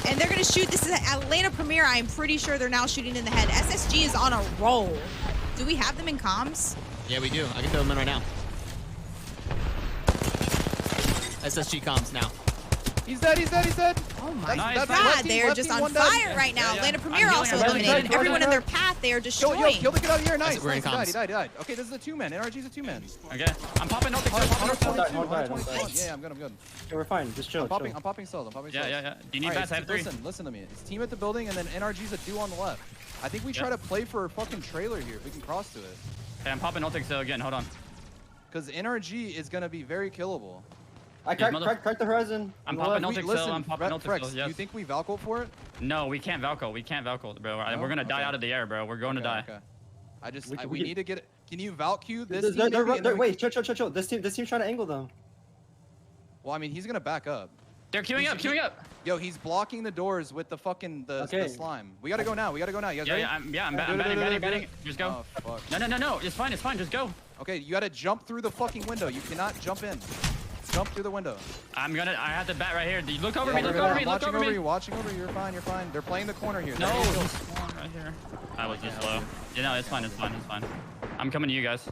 And they're going to shoot. This is Atlanta Premier. I'm pretty sure they're now shooting in the head. SSG is on a roll. Do we have them in comms? yeah, we do. I can throw them in right now. SSG comms now. He's dead, he's dead, he's dead. Oh my Nice. God, they are just on fire right now. Atlanta Premier also eliminated. Everyone in their path, they are destroying. Kill the kid out here, nice. We're in comms. He died. Okay, this is a 2-man. NRG's a 2-man. Okay, I'm popping out. Yeah, I'm good. Okay, we're fine. Just chill. I'm popping cells. Yeah. Do you need bats? I have 3. Listen to me. It's team at the building, and then NRG's a 2 on the left. I think we try to play for a fucking trailer here. If we can cross to it. Okay, I'm popping Ultic still again. Hold on. Because NRG is gonna be very killable. I cracked the horizon. I'm popping Ultic still. I'm popping Ultic still. Yes. You think we Valco for it? No, we can't Valco. We can't Valco, bro. No? We're gonna die out of the air, bro. We're going to die. Okay. We need to get it. Can you Valq this? Wait, chill. This team's trying to angle them. Well, I mean, he's gonna back up. They're queuing up. Yo, he's blocking the doors with the fucking the slime. We gotta go now. You guys ready? I'm batting. Just go. Oh, fuck. No. It's fine. Just go. Okay, you gotta jump through the fucking window. You cannot jump in. Jump through the window. I have the bat right here. Look over me. Look over me. Watching over you. You're fine. They're playing the corner here. No. Right here. I was too slow. Yeah, no, it's fine. I'm coming to you guys.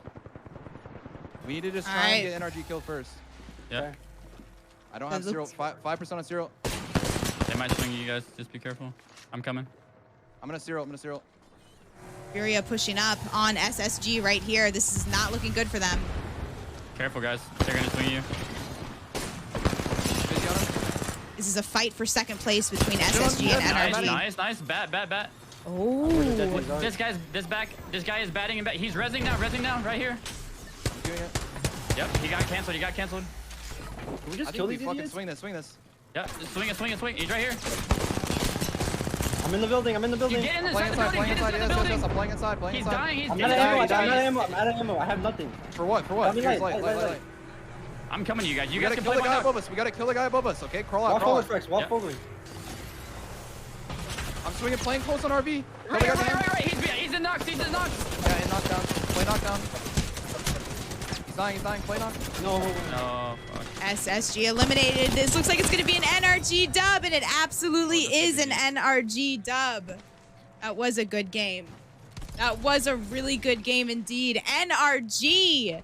We need to just try and get NRG killed first. Yeah. I don't have 5% on zero. They might swing you guys. Just be careful. I'm coming. I'm gonna zero. Furia pushing up on SSG right here. This is not looking good for them. Careful, guys. They're gonna swing you. This is a fight for second place between SSG and NRG. Nice. Bat. Oh. This guy is batting and he's rezzing now, right here. I'm doing it. Yep, he got canceled. Can we just kill these idiots? Swing this. Yep, swing it. He's right here. I'm in the building. Get in inside the building. I'm playing inside. He's dying. I'm out of ammo. I have nothing. For what? Here's light. I'm coming to you guys. You We guys gotta can kill play the my guy knock. above us. We gotta kill the guy above us. Okay, crawl out. Walk Crawl forward, out. Frex. Walk forward. I'm swinging, playing close on RV. Kill the Right. guy behind. He's in knocks. He's in knocks. Yeah, and knockdown. Play knockdown. He's dying. He's dying. Play knock. No. No. Fuck. SSG eliminated. This looks like it's going to be an NRG dub, and it absolutely is an NRG dub. That was a good game. That was a really good game indeed. NRG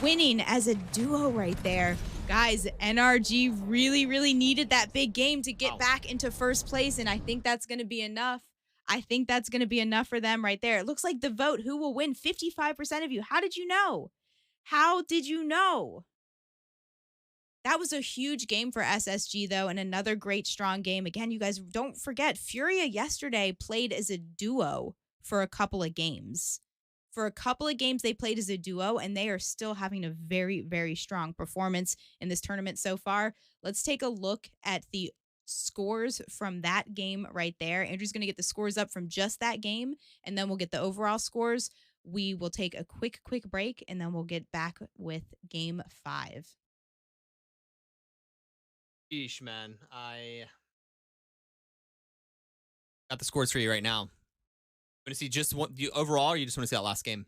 winning as a duo right there. Guys, NRG really, really needed that big game to get back into first place, and I think that's going to be enough. I think that's going to be enough for them right there. It looks like the vote, who will win? 55% of you. How did you know? How did you know? That was a huge game for SSG, though, and another great, strong game. Again, you guys, don't forget, Furia yesterday played as a duo for a couple of games. For a couple of games, they played as a duo, and they are still having a very, very strong performance in this tournament so far. Let's take a look at the scores from that game right there. Andrew's going to get the scores up from just that game, and then we'll get the overall scores. We will take a quick break, and then we'll get back with Game 5. Sheesh, man. I got the scores for you right now. You want to see just what the overall, or you just want to see that last game?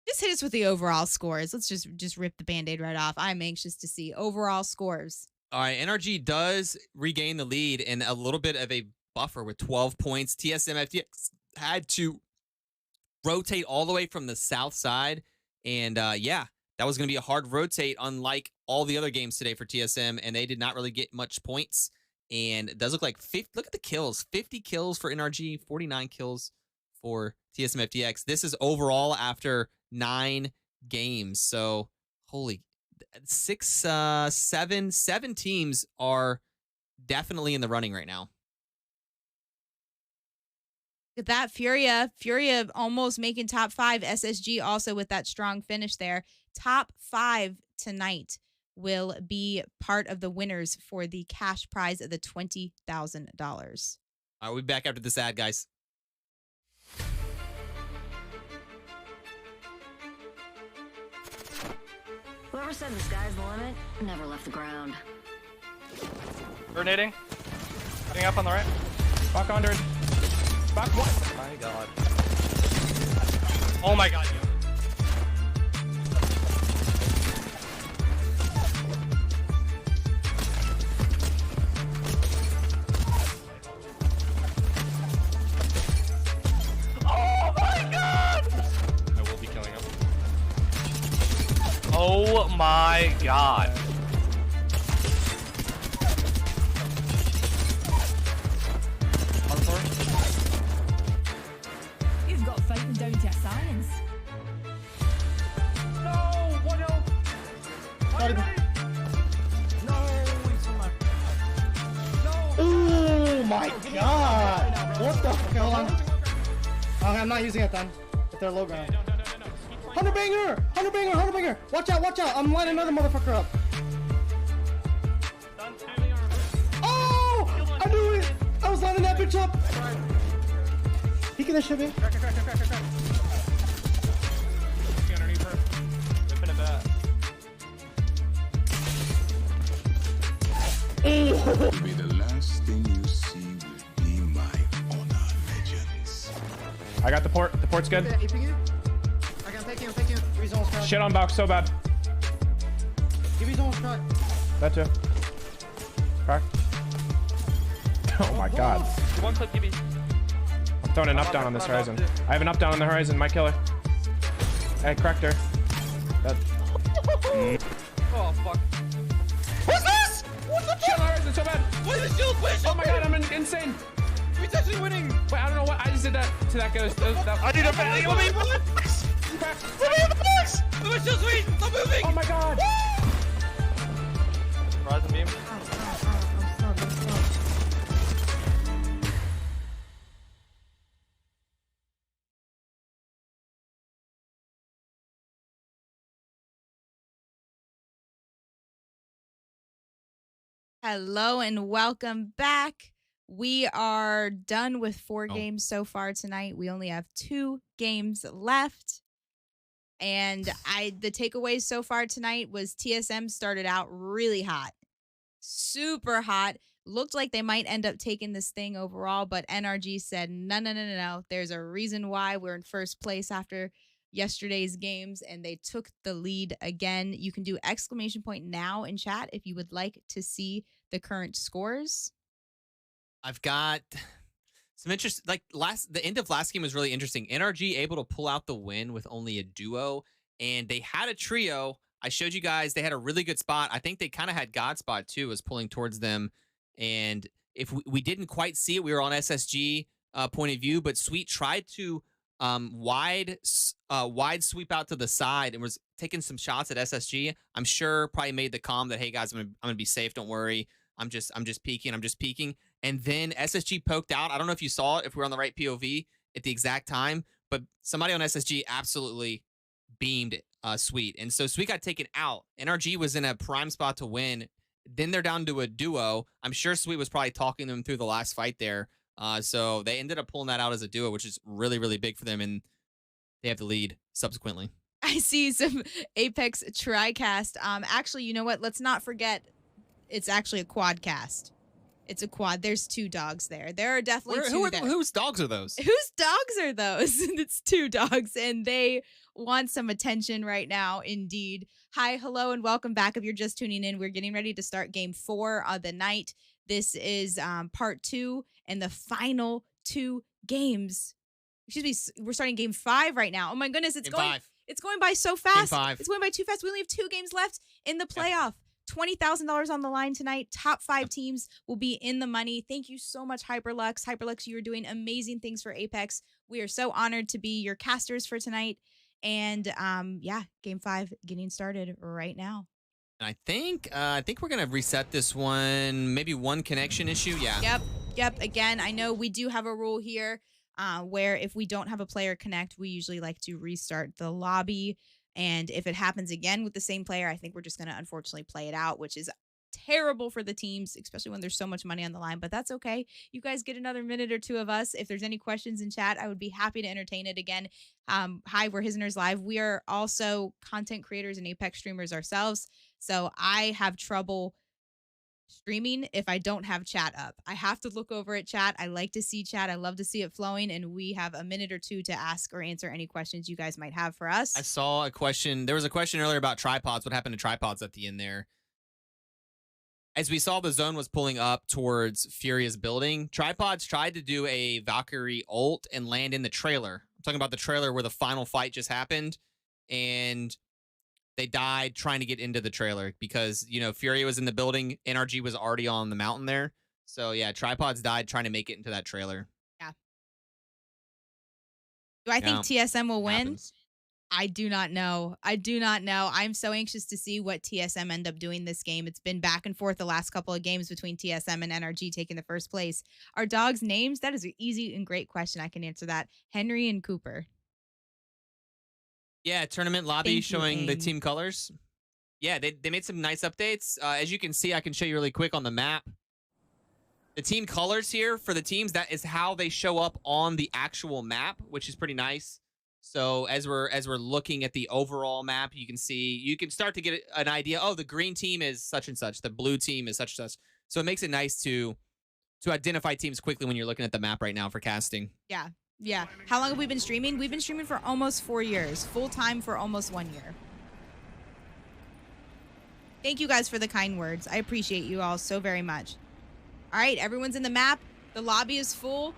Just hit us with the overall scores. Let's just rip the Band-Aid right off. I'm anxious to see overall scores. All right, NRG does regain the lead in a little bit of a buffer with 12 points. TSM FTX had to rotate all the way from the south side. And yeah, that was going to be a hard rotate, unlike all the other games today for TSM. And they did not really get much points. And it does look like, look at the kills. 50 kills for NRG, 49 kills for TSM FTX. This is overall after 9 games. So, holy, 7 teams are definitely in the running right now. Look at that, Furia almost making top 5. SSG also with that strong finish there. Top 5 tonight will be part of the winners for the cash prize of the $20,000. All right, we'll be back after this ad, guys. Whoever said the sky's the limit never left the ground. Grenading. Getting up on the right. Back 100. Back one. Oh my god. Oh my god. Oh my god! I will be killing him. Oh my god. You've got fighting down to a science. No! 1 health! Oh my god! What the? Okay, hold on. Okay, I'm not using it then. If they're low ground. 100 banger! 100 banger! 100 banger! Watch out! Watch out! I'm lighting another motherfucker up. Oh! I knew it! I was lighting that bitch up! He can shit me. Crack. Underneath her. Whipping it back. Maybe the last thing you see will be my honor, legends. I got the port. The port's good. I can take you. Give me zones crack. Shit on box so bad. Give me zones crack. That too. Crack. Oh my god. One clip, give me. I'm throwing an up down on this horizon. I have an up down on the horizon. My killer. I cracked her. That. Oh, fuck. What's this? What's the shit on the horizon so bad? What is the shield push? Oh my god, I'm insane. He's actually winning. Wait, I don't know what. I just did that to that ghost. I need a back. Let me in the box. Let me in the box. My shield's weak. Stop moving. Oh my god. Horizon beam. Hello and welcome back. We are done with 4 games so far tonight. We only have 2 games left. And the takeaways so far tonight was TSM started out really hot, super hot. Looked like they might end up taking this thing overall, but NRG said, no. There's a reason why we're in first place after yesterday's games, and they took the lead again. You can do exclamation point now in chat if you would like to see the current scores. I've got some interest. Like the end of last game was really interesting. NRG able to pull out the win with only a duo, and they had a trio. I showed you guys they had a really good spot. I think they kind of had God spot too, was pulling towards them. And if we didn't quite see it, we were on SSG point of view, but Sweet tried to wide sweep out to the side and was taking some shots at SSG. I'm sure probably made the comm that, hey guys, I'm gonna be safe. Don't worry. I'm just peeking. And then SSG poked out. I don't know if you saw it, if we were on the right POV at the exact time, but somebody on SSG absolutely beamed Sweet. And so Sweet got taken out. NRG was in a prime spot to win. Then they're down to a duo. I'm sure Sweet was probably talking them through the last fight there. So they ended up pulling that out as a duo, which is really, really big for them. And they have the lead subsequently. I see some Apex TriCast. Actually, you know what? Let's not forget it's actually a quad cast. It's a quad. There's 2 dogs there. There are definitely two there. Whose dogs are those? Whose dogs are those? It's 2 dogs, and they want some attention right now, indeed. Hi, hello, and welcome back. If you're just tuning in, we're getting ready to start game 4 of the night. This is part 2 and the final 2 games. Excuse me, we're starting game 5 right now. Oh my goodness, it's going by so fast. It's going by too fast. We only have 2 games left in the playoff. $20,000 on the line tonight. Top 5 teams will be in the money. Thank you so much, Hyperlux. Hyperlux, you are doing amazing things for Apex. We are so honored to be your casters for tonight. And yeah, game 5 getting started right now. I think we're gonna reset this one. Maybe one connection issue. Yeah. Yep. Again, I know we do have a rule here where if we don't have a player connect, we usually like to restart the lobby. And if it happens again with the same player, I think we're just going to unfortunately play it out, which is terrible for the teams, especially when there's so much money on the line. But that's okay. You guys get another minute or 2 of us. If there's any questions in chat, I would be happy to entertain it again. Hi, we're Hisners Live. We are also content creators and Apex streamers ourselves. So I have trouble streaming if I don't have chat up. I have to look over at chat. I like to see chat. I love to see it flowing, and we have a minute or 2 to ask or answer any questions you guys might have for us. I saw a question. There was a question earlier about tripods. What happened to tripods at the end there? As we saw, the zone was pulling up towards Furia's building. Tripods tried to do a Valkyrie ult and land in the trailer. I'm talking about the trailer where the final fight just happened, and they died trying to get into the trailer because, you know, Furia was in the building. NRG was already on the mountain there. So, yeah, Tripods died trying to make it into that trailer. Yeah. Do I think TSM will win? Happens. I do not know. I'm so anxious to see what TSM end up doing this game. It's been back and forth the last couple of games between TSM and NRG taking the first place. Are dogs' names? That is an easy and great question. I can answer that. Henry and Cooper. Yeah, tournament lobby showing the team colors. Yeah, they made some nice updates. As you can see, I can show you really quick on the map. The team colors here for the teams, that is how they show up on the actual map, which is pretty nice. So as we're looking at the overall map, you can see, you can start to get an idea. Oh, the green team is such and such. The blue team is such and such. So it makes it nice to identify teams quickly when you're looking at the map right now for casting. Yeah. How long have we been streaming? We've been streaming for almost 4 years. Full time for almost 1 year. Thank you guys for the kind words. I appreciate you all so very much. All right, everyone's in the map. The lobby is full.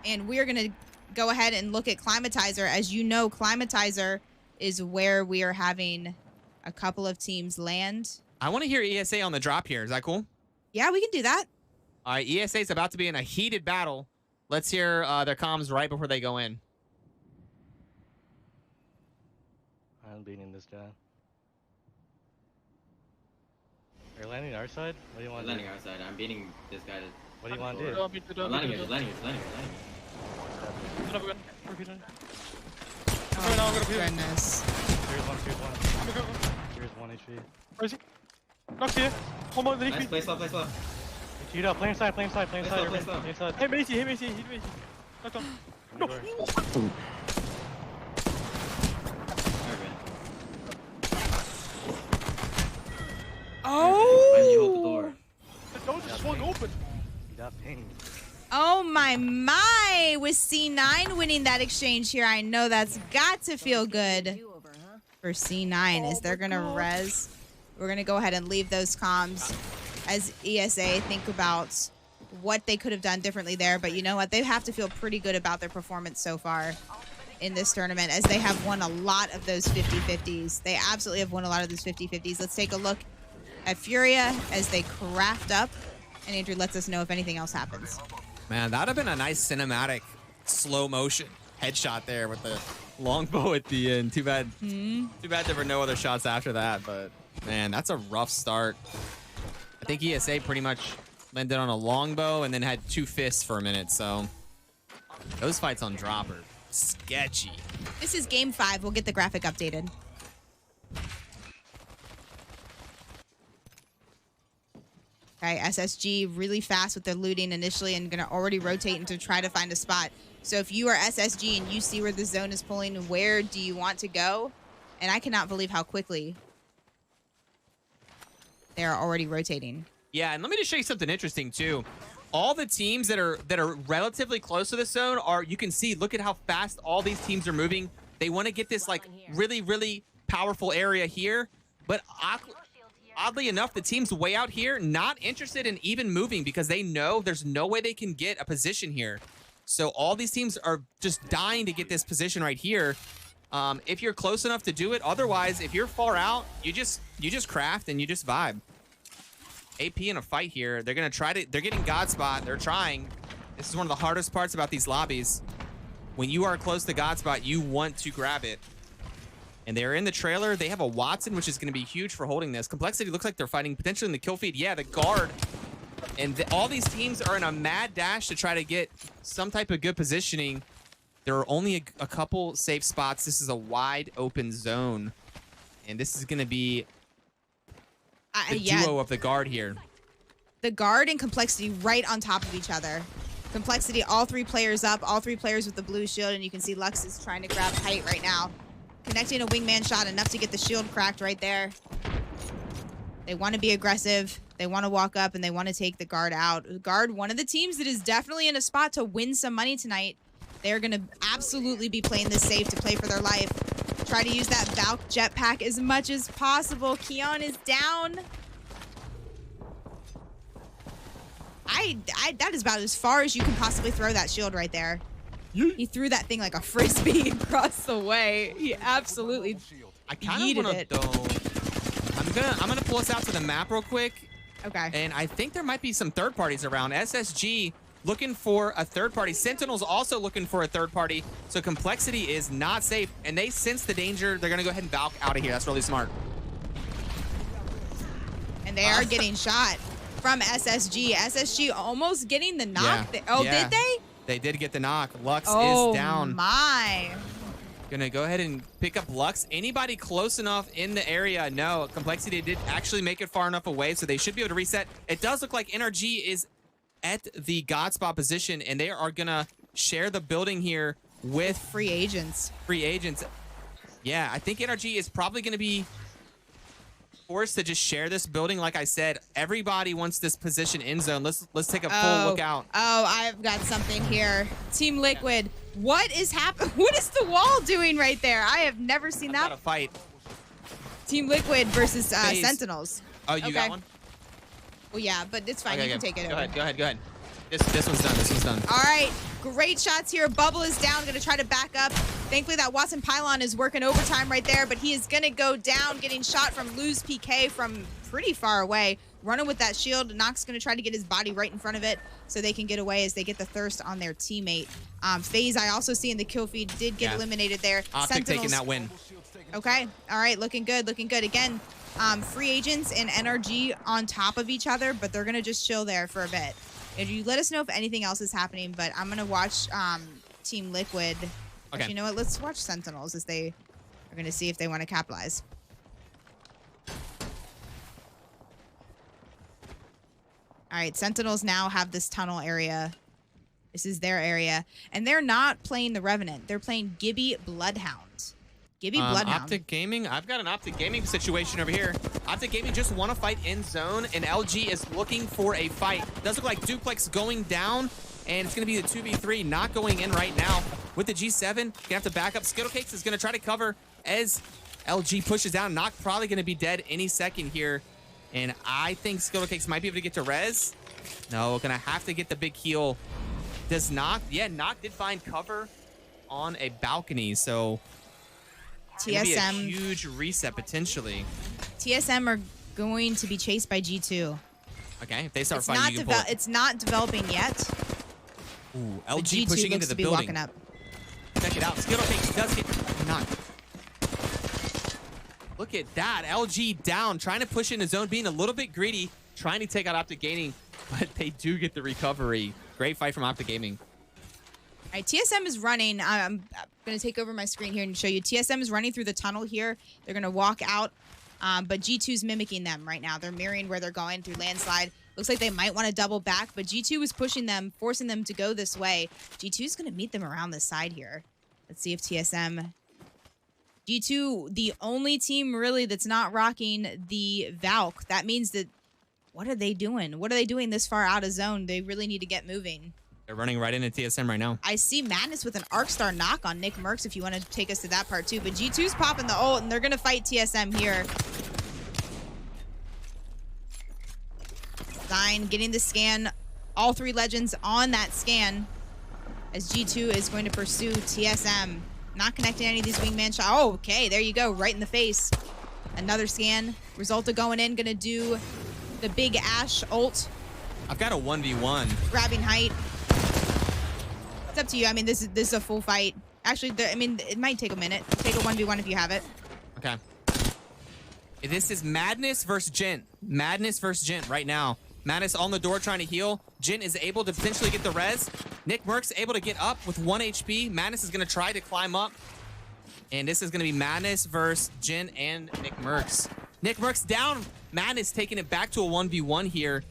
And we're going to go ahead and look at Climatizer. As you know, Climatizer is where we are having a couple of teams land. I want to hear ESA on the drop here. Is that cool? Yeah, we can do that. All right, ESA is about to be in a heated battle. Let's hear their comms right before they go in. I'm beating this guy. Are you landing our side? What do you want to do? Landing our side. I'm beating this guy. What do you want to do? I'm landing it. Landing. Oh, goodness. Here's one HP. Where is he? Knocked here. One more than HP. Play slow. Queued up. Play inside. Play slow. Hey, Macy. Knocked on. No. Oh my, with C9 winning that exchange here, I know that's got to feel good for C9 as they're gonna res. We're gonna go ahead and leave those comms as ESA think about what they could have done differently there, but you know what? They have to feel pretty good about their performance so far in this tournament as they have won a lot of those 50-50s. They absolutely have won a lot of those 50-50s. Let's take a look at Furia as they craft up, and Andrew lets us know if anything else happens. Man, that would have been a nice cinematic slow motion headshot there with the longbow at the end. Too bad. Too bad there were no other shots after that, but man, that's a rough start. I think ESA pretty much landed on a longbow and then had 2 fists for a minute, so those fights on drop are sketchy. This is game 5. We'll get the graphic updated. Okay, SSG really fast with their looting initially and gonna already rotate and to try to find a spot. So if you are SSG and you see where the zone is pulling, where do you want to go? And I cannot believe how quickly they are already rotating. Yeah, and let me just show you something interesting too. All the teams that are relatively close to this zone are, you can see, look at how fast all these teams are moving. They want to get this like really, really powerful area here, but oddly enough, the teams way out here not interested in even moving because they know there's no way they can get a position here. So all these teams are just dying to get this position right here. If you're close enough to do it, otherwise, if you're far out, you just craft and you just vibe. AP in a fight here. They're gonna try to. They're getting God spot. They're trying. This is one of the hardest parts about these lobbies. When you are close to God spot, you want to grab it. And they're in the trailer. They have a Watson, which is going to be huge for holding this. Complexity looks like they're fighting potentially in the kill feed. Yeah, the guard. And all these teams are in a mad dash to try to get some type of good positioning. There are only a couple safe spots. This is a wide open zone. And this is going to be the duo of the guard here. The guard and Complexity right on top of each other. Complexity, all 3 players up, all 3 players with the blue shield, and you can see Lux is trying to grab height right now. Connecting a wingman shot, enough to get the shield cracked right there. They want to be aggressive. They want to walk up, and they want to take the guard out. Guard, one of the teams that is definitely in a spot to win some money tonight. They're going to absolutely be playing this safe to play for their life. Try to use that Valk jetpack as much as possible. Keon is down. That is about as far as you can possibly throw that shield right there. He threw that thing like a frisbee across the way. He absolutely I kind of want to though. I'm gonna pull us out to the map real quick. Okay. And I think there might be some third parties around. SSG looking for a third party. Sentinel's also looking for a third party. So Complexity is not safe, and they sense the danger. They're gonna go ahead and Valk out of here. That's really smart. And they are getting shot from SSG. SSG almost getting the knock. Yeah. Did they? They did get the knock. Lux is down. Oh my. Gonna go ahead and pick up Lux. Anybody close enough in the area? No. Complexity did actually make it far enough away, so they should be able to reset. It does look like NRG is at the God spot position, and they are gonna share the building here with free agents. Yeah, I think NRG is probably gonna be forced to just share this building. Like I said, everybody wants this position in zone. Let's take a full look out. Oh, I've got something here. Team Liquid, what is happening? What is the wall doing right there? I have never seen that. A fight. Team Liquid versus Sentinels. Oh, you got one? Well, yeah, but it's fine. Okay, you can take it Go over. ahead. This one's done. All right, great shots here. Bubble is down, gonna try to back up. Thankfully, that Watson pylon is working overtime right there, but he is gonna go down, getting shot from Lose PK from pretty far away. Running with that shield, Nox gonna try to get his body right in front of it so they can get away as they get the thirst on their teammate. FaZe, I also see in the kill feed, did get eliminated there. Optic taking that win. Okay, all right, looking good. Again, free agents and NRG on top of each other, but they're gonna just chill there for a bit. And you let us know if anything else is happening, but I'm gonna watch Team Liquid. Okay. Actually, you know what? Let's watch Sentinels as they are gonna see if they want to capitalize. All right, Sentinels now have this tunnel area. This is their area, and they're not playing the Revenant. They're playing Gibby Bloodhound. Give me Bloodhound. Optic Gaming. I've got an Optic Gaming situation over here. Optic Gaming just want to fight in zone, and LG is looking for a fight. Does look like Duplex going down, and it's going to be the 2v3 not going in right now. With the G7, gonna have to back up. Skittlecakes is going to try to cover as LG pushes down. Knock probably going to be dead any second here, and I think Skittlecakes might be able to get to res. No, going to have to get the big heal. Does Knock? Yeah, Knock did find cover on a balcony, so TSM. Be a huge reset potentially. TSM are going to be chased by G2. Okay, if they start It's fighting, not you can pull. it's not developing yet. Ooh, but LG G2 pushing looks into the to be building. walking up. Check it out. Skittlecakes does get knocked. Look at that. LG down, trying to push in his zone, being a little bit greedy, trying to take out Optic Gaming, but they do get the recovery. Great fight from Optic Gaming. All right, TSM is running. I'm going to take over my screen here and show you. TSM is running through the tunnel here. They're going to walk out, but G2's mimicking them right now. They're mirroring where they're going through landslide. Looks like they might want to double back, but G2 is pushing them, forcing them to go this way. G2 is going to meet them around the side here. Let's see if TSM... G2, the only team really that's not rocking the Valk. That means that... What are they doing? What are they doing this far out of zone? They really need to get moving. They're running right into TSM right now. I see Madness with an Arcstar knock on Nick Mercs if you want to take us to that part too. But G2's popping the ult, and they're going to fight TSM here. Zine getting the scan. All three legends on that scan as G2 is going to pursue TSM. Not connecting any of these wingman shots. Oh, okay. There you go. Right in the face. Another scan. Resulta going in. Going to do the big Ash ult. I've got a 1v1. Grabbing height. It's up to you. I mean, this is a full fight. Actually, I mean, it might take a minute. Take a 1v1 if you have it. Okay. This is Madness versus Gent. Madness versus Gent right now. Madness on the door trying to heal. Gent is able to potentially get the res. Nick Mercs able to get up with 1 HP. Madness is going to try to climb up. And this is going to be Madness versus Gent and Nick Mercs. Nick Mercs down. Madness taking it back to a 1v1 here.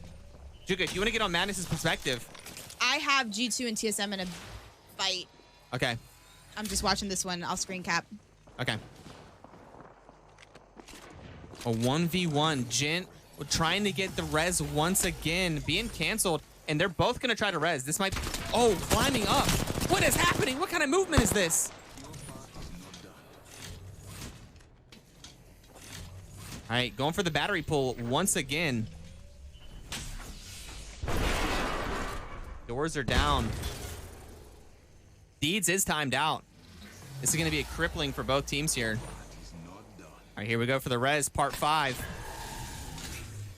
Juga, if you want to get on Madness's perspective. I have G2 and TSM in a fight. Okay. I'm just watching this one. I'll screen cap. Okay. A 1v1. Gent trying to get the res once again. Being canceled. And they're both going to try to res. This might... Oh, climbing up. What is happening? What kind of movement is this? All right, going for the battery pull once again. Doors are down. Deeds is timed out. This is going to be a crippling for both teams here. All right, here we go for the res, part 5.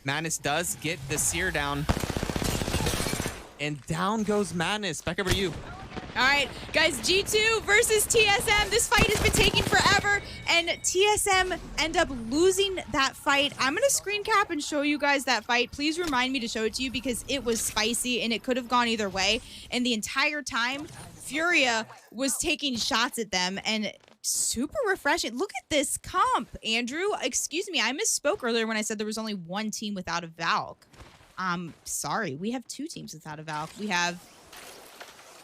Madness does get the sear down. And down goes Madness. Back over to you. All right, guys, G2 versus TSM. This fight has been taking forever, and TSM end up losing that fight. I'm going to screen cap and show you guys that fight. Please remind me to show it to you because it was spicy, and it could have gone either way. And the entire time, Furia was taking shots at them, and super refreshing. Look at this comp, Andrew. Excuse me, I misspoke earlier when I said there was only one team without a Valk. Sorry, we have 2 teams without a Valk. We have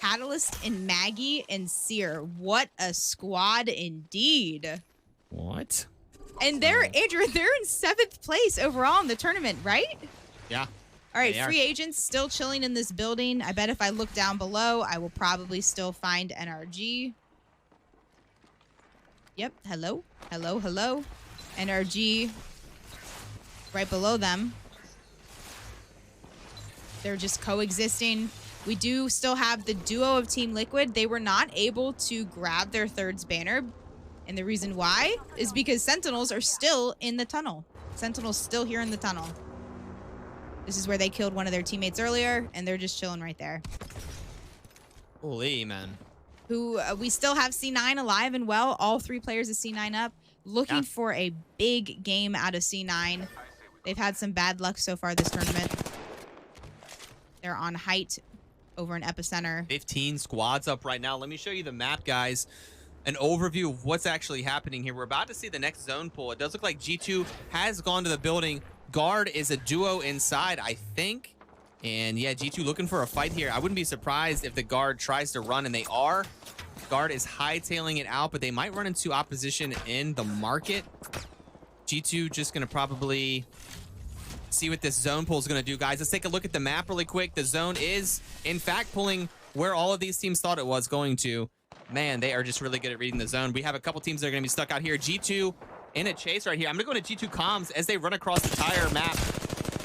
Catalyst and Maggie and Seer. What a squad indeed. What? And they're, Andrew, they're in 7th place overall in the tournament, right? Yeah. All right, free agents still chilling in this building. I bet if I look down below, I will probably still find NRG. Yep, hello, hello, hello. NRG right below them. They're just coexisting. We do still have the duo of Team Liquid. They were not able to grab their thirds banner. And the reason why is because Sentinels are still in the tunnel. Sentinels still here in the tunnel. This is where they killed one of their teammates earlier, and they're just chilling right there. Holy, man. Who we still have C9 alive and well. All 3 players of C9 up. Looking for a big game out of C9. They've had some bad luck so far this tournament. They're on height over in Epicenter. 15 squads up right now. Let me show you the map, guys. An overview of what's actually happening here. We're about to see the next zone pull. It does look like G2 has gone to the building. Guard is a duo inside, I think. And yeah, G2 looking for a fight here. I wouldn't be surprised if the guard tries to run, and they are. Guard is hightailing it out, but they might run into opposition in the market. G2 just going to probably see what this zone pull is going to do, guys. Let's take a look at the map really quick. The zone is, in fact, pulling where all of these teams thought it was going to. Man, they are just really good at reading the zone. We have a couple teams that are going to be stuck out here. G2 in a chase right here. I'm going to go to G2 comms as they run across the entire map,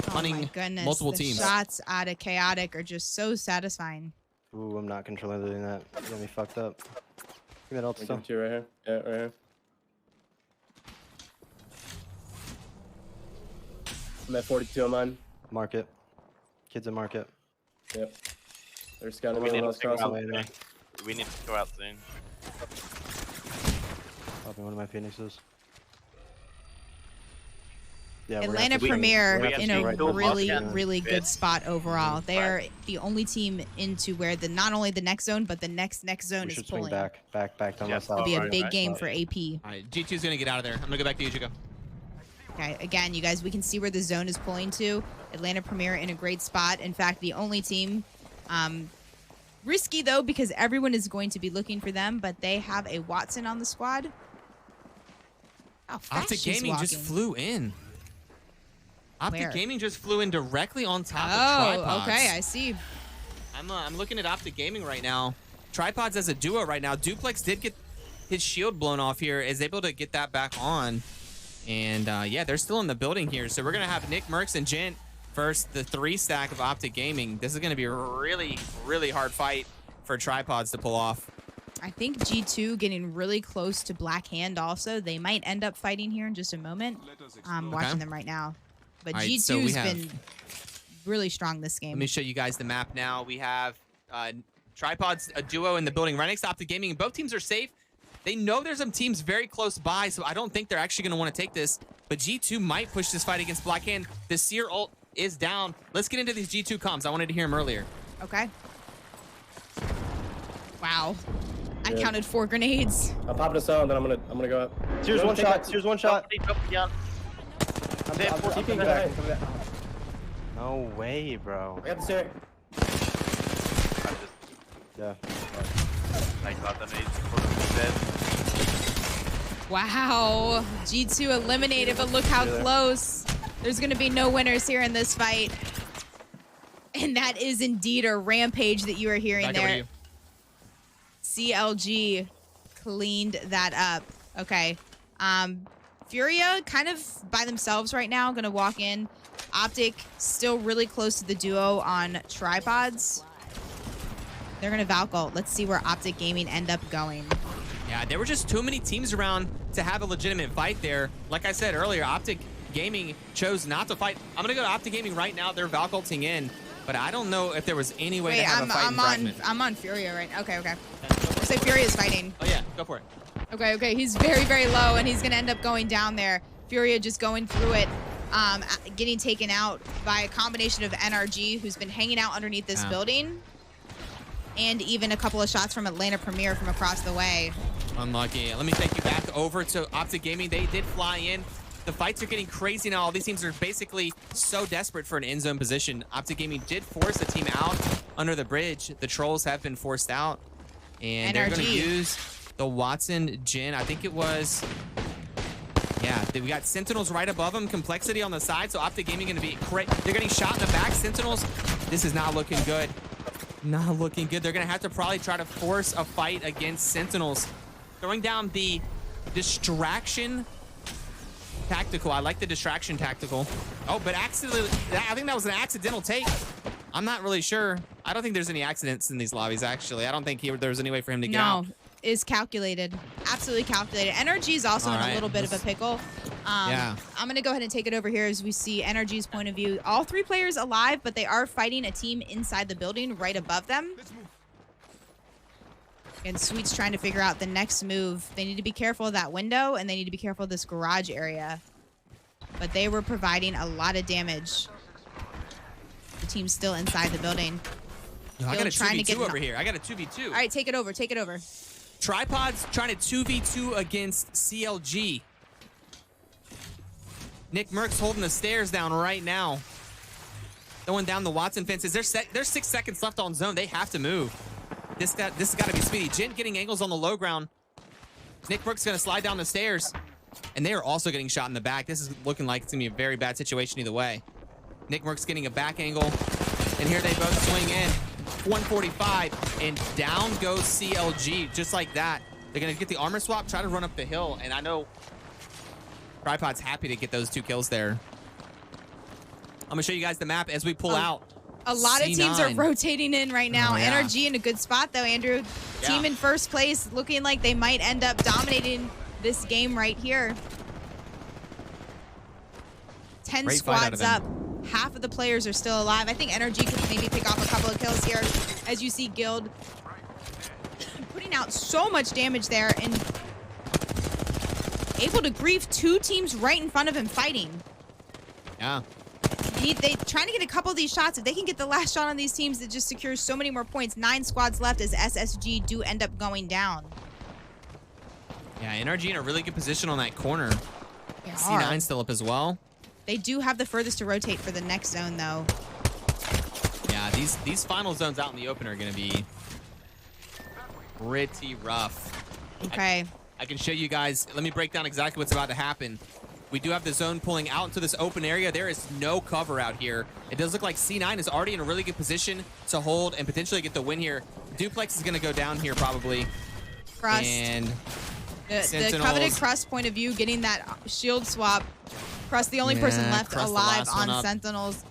hunting multiple teams. Shots out of Chaotic are just so satisfying. Ooh, I'm not controlling that. You got me fucked up. Give me that ult still. Right here. Yeah, right here. I'm at 42 on mine. Market. Kids in market. Yep. They're scouting We me need on to the house go out. crossing. We need to go out soon. Popping one of my phoenixes. Yeah, Atlanta Premier in a really good spot overall. They are the only team into where not only the next zone, but the next zone is pulling. Back down my side. It'll be a big game for AP. All right, G2's going to get out of there. I'm going to go back to you, Chico. Okay, again, you guys, we can see where the zone is pulling to. Atlanta Premier in a great spot. In fact, the only team, risky though, because everyone is going to be looking for them, but they have a Watson on the squad. How fast Optic she's Gaming just walking. flew in. Optic Where? Gaming just flew in directly on top of Oh, Tripods. okay, I see. I'm looking at Optic Gaming right now. Tripods as a duo right now. Duplex did get his shield blown off here. Is able to get that back on. And yeah, they're still in the building here. So we're going to have Nick, Mercs, and Gent first, the 3 stack of Optic Gaming. This is going to be a really, really hard fight for Tripods to pull off. I think G2 getting really close to Black Hand also. They might end up fighting here in just a moment. I'm watching them right now. But Right, G2's so we have- been really strong this game. Let me show you guys the map now. We have Tripods, a duo in the building right next to Optic Gaming. And both teams are safe. They know there's some teams very close by, so I don't think they're actually going to want to take this. But G2 might push this fight against Black Hand. The Seer ult is down. Let's get into these G2 comms. I wanted to hear him earlier. Okay. Wow. I Yeah. counted 4 grenades. I'm popping us out, and then I'm gonna go up. Here's one shot. Here's one shot. I'm dead. I'm keeping back. No way, bro. I got the stair. Yeah. I got the nades. Wow. G2 eliminated, but look how close. There's going to be no winners here in this fight. And that is indeed a rampage that you are hearing Back over to there. you. CLG cleaned that up. Okay. Furia kind of by themselves right now. Going to walk in. Optic still really close to the duo on Tripods. They're going to Valk ult. Let's see where Optic Gaming end up going. Yeah, there were just too many teams around to have a legitimate fight there. Like I said earlier, Optic Gaming chose not to fight. I'm going to go to Optic Gaming right now. They're Valk ulting in. But I don't know if there was any way to have a fight in Fragment. I'm on Furia right now. Okay, okay. So Furia is fighting. Oh, yeah. Go for it. Okay, okay. He's very, very low, and he's going to end up going down there. Furia just going through it, getting taken out by a combination of NRG, who's been hanging out underneath this building, and even a couple of shots from Atlanta Premier from across the way. Unlucky. Let me take you back over to Optic Gaming. They did fly in. The fights are getting crazy now. All these teams are basically so desperate for an end zone position. Optic Gaming did force a team out under the bridge. The Trolls have been forced out. And they're going to use the Watson Jin. I think it was... Yeah, we got Sentinels right above them. Complexity on the side. So Optic Gaming going to be... They're getting shot in the back. Sentinels, this is not looking good. Not looking good. They're going to have to probably try to force a fight against Sentinels. Throwing down the distraction tactical. I like the distraction tactical. Oh, but accidentally, I think that was an accidental take. I'm not really sure. I don't think there's any accidents in these lobbies, actually. I don't think there was any way for him to get out. No, is calculated. Absolutely calculated. NRG is also in a little bit of a pickle. Yeah. I'm going to go ahead and take it over here as we see NRG's point of view. All 3 players alive, but they are fighting a team inside the building right above them. And Sweet's trying to figure out the next move. They need to be careful of that window, and they need to be careful of this garage area. But they were providing a lot of damage. The team's still inside the building. No, I got a 2v2 over here. I got a 2v2. All right, take it over. Take it over. Tripods trying to 2v2 against CLG. Nick Merck's holding the stairs down right now. Going down the Watson fences. There's 6 seconds left on zone. They have to move. This has got to be speedy. Jin getting angles on the low ground. Nick Brooks going to slide down the stairs. And they are also getting shot in the back. This is looking like it's going to be a very bad situation either way. Nick Brooks getting a back angle. And here they both swing in. 145. And down goes CLG just like that. They're going to get the armor swap, try to run up the hill. And I know Tripod's happy to get those 2 kills there. I'm going to show you guys the map as we pull out. A lot of teams are rotating in right now. Oh, yeah. NRG in a good spot, though, Andrew. Team in first place, looking like they might end up dominating this game right here. 10 Great fight out of squads up. Half of the players are still alive. I think NRG could maybe pick off a couple of kills here. As you see Guild putting out so much damage there and able to grief 2 teams right in front of him fighting. Yeah. They trying to get a couple of these shots. If they can get the last shot on these teams, it just secures so many more points. 9 squads left as SSG do end up going down. Yeah, NRG in a really good position on that corner. They C9 are. still up as well. They do have the furthest to rotate for the next zone, though. Yeah, these final zones out in the open are going to be pretty rough. Okay. I can show you guys. Let me break down exactly what's about to happen. We do have the zone pulling out into this open area. There is no cover out here. It does look like C9 is already in a really good position to hold and potentially get the win here. Duplex is going to go down here probably. Crust. And the coveted Crust point of view, getting that shield swap. Crust, the only person left Crust, the alive last one on up. Sentinels.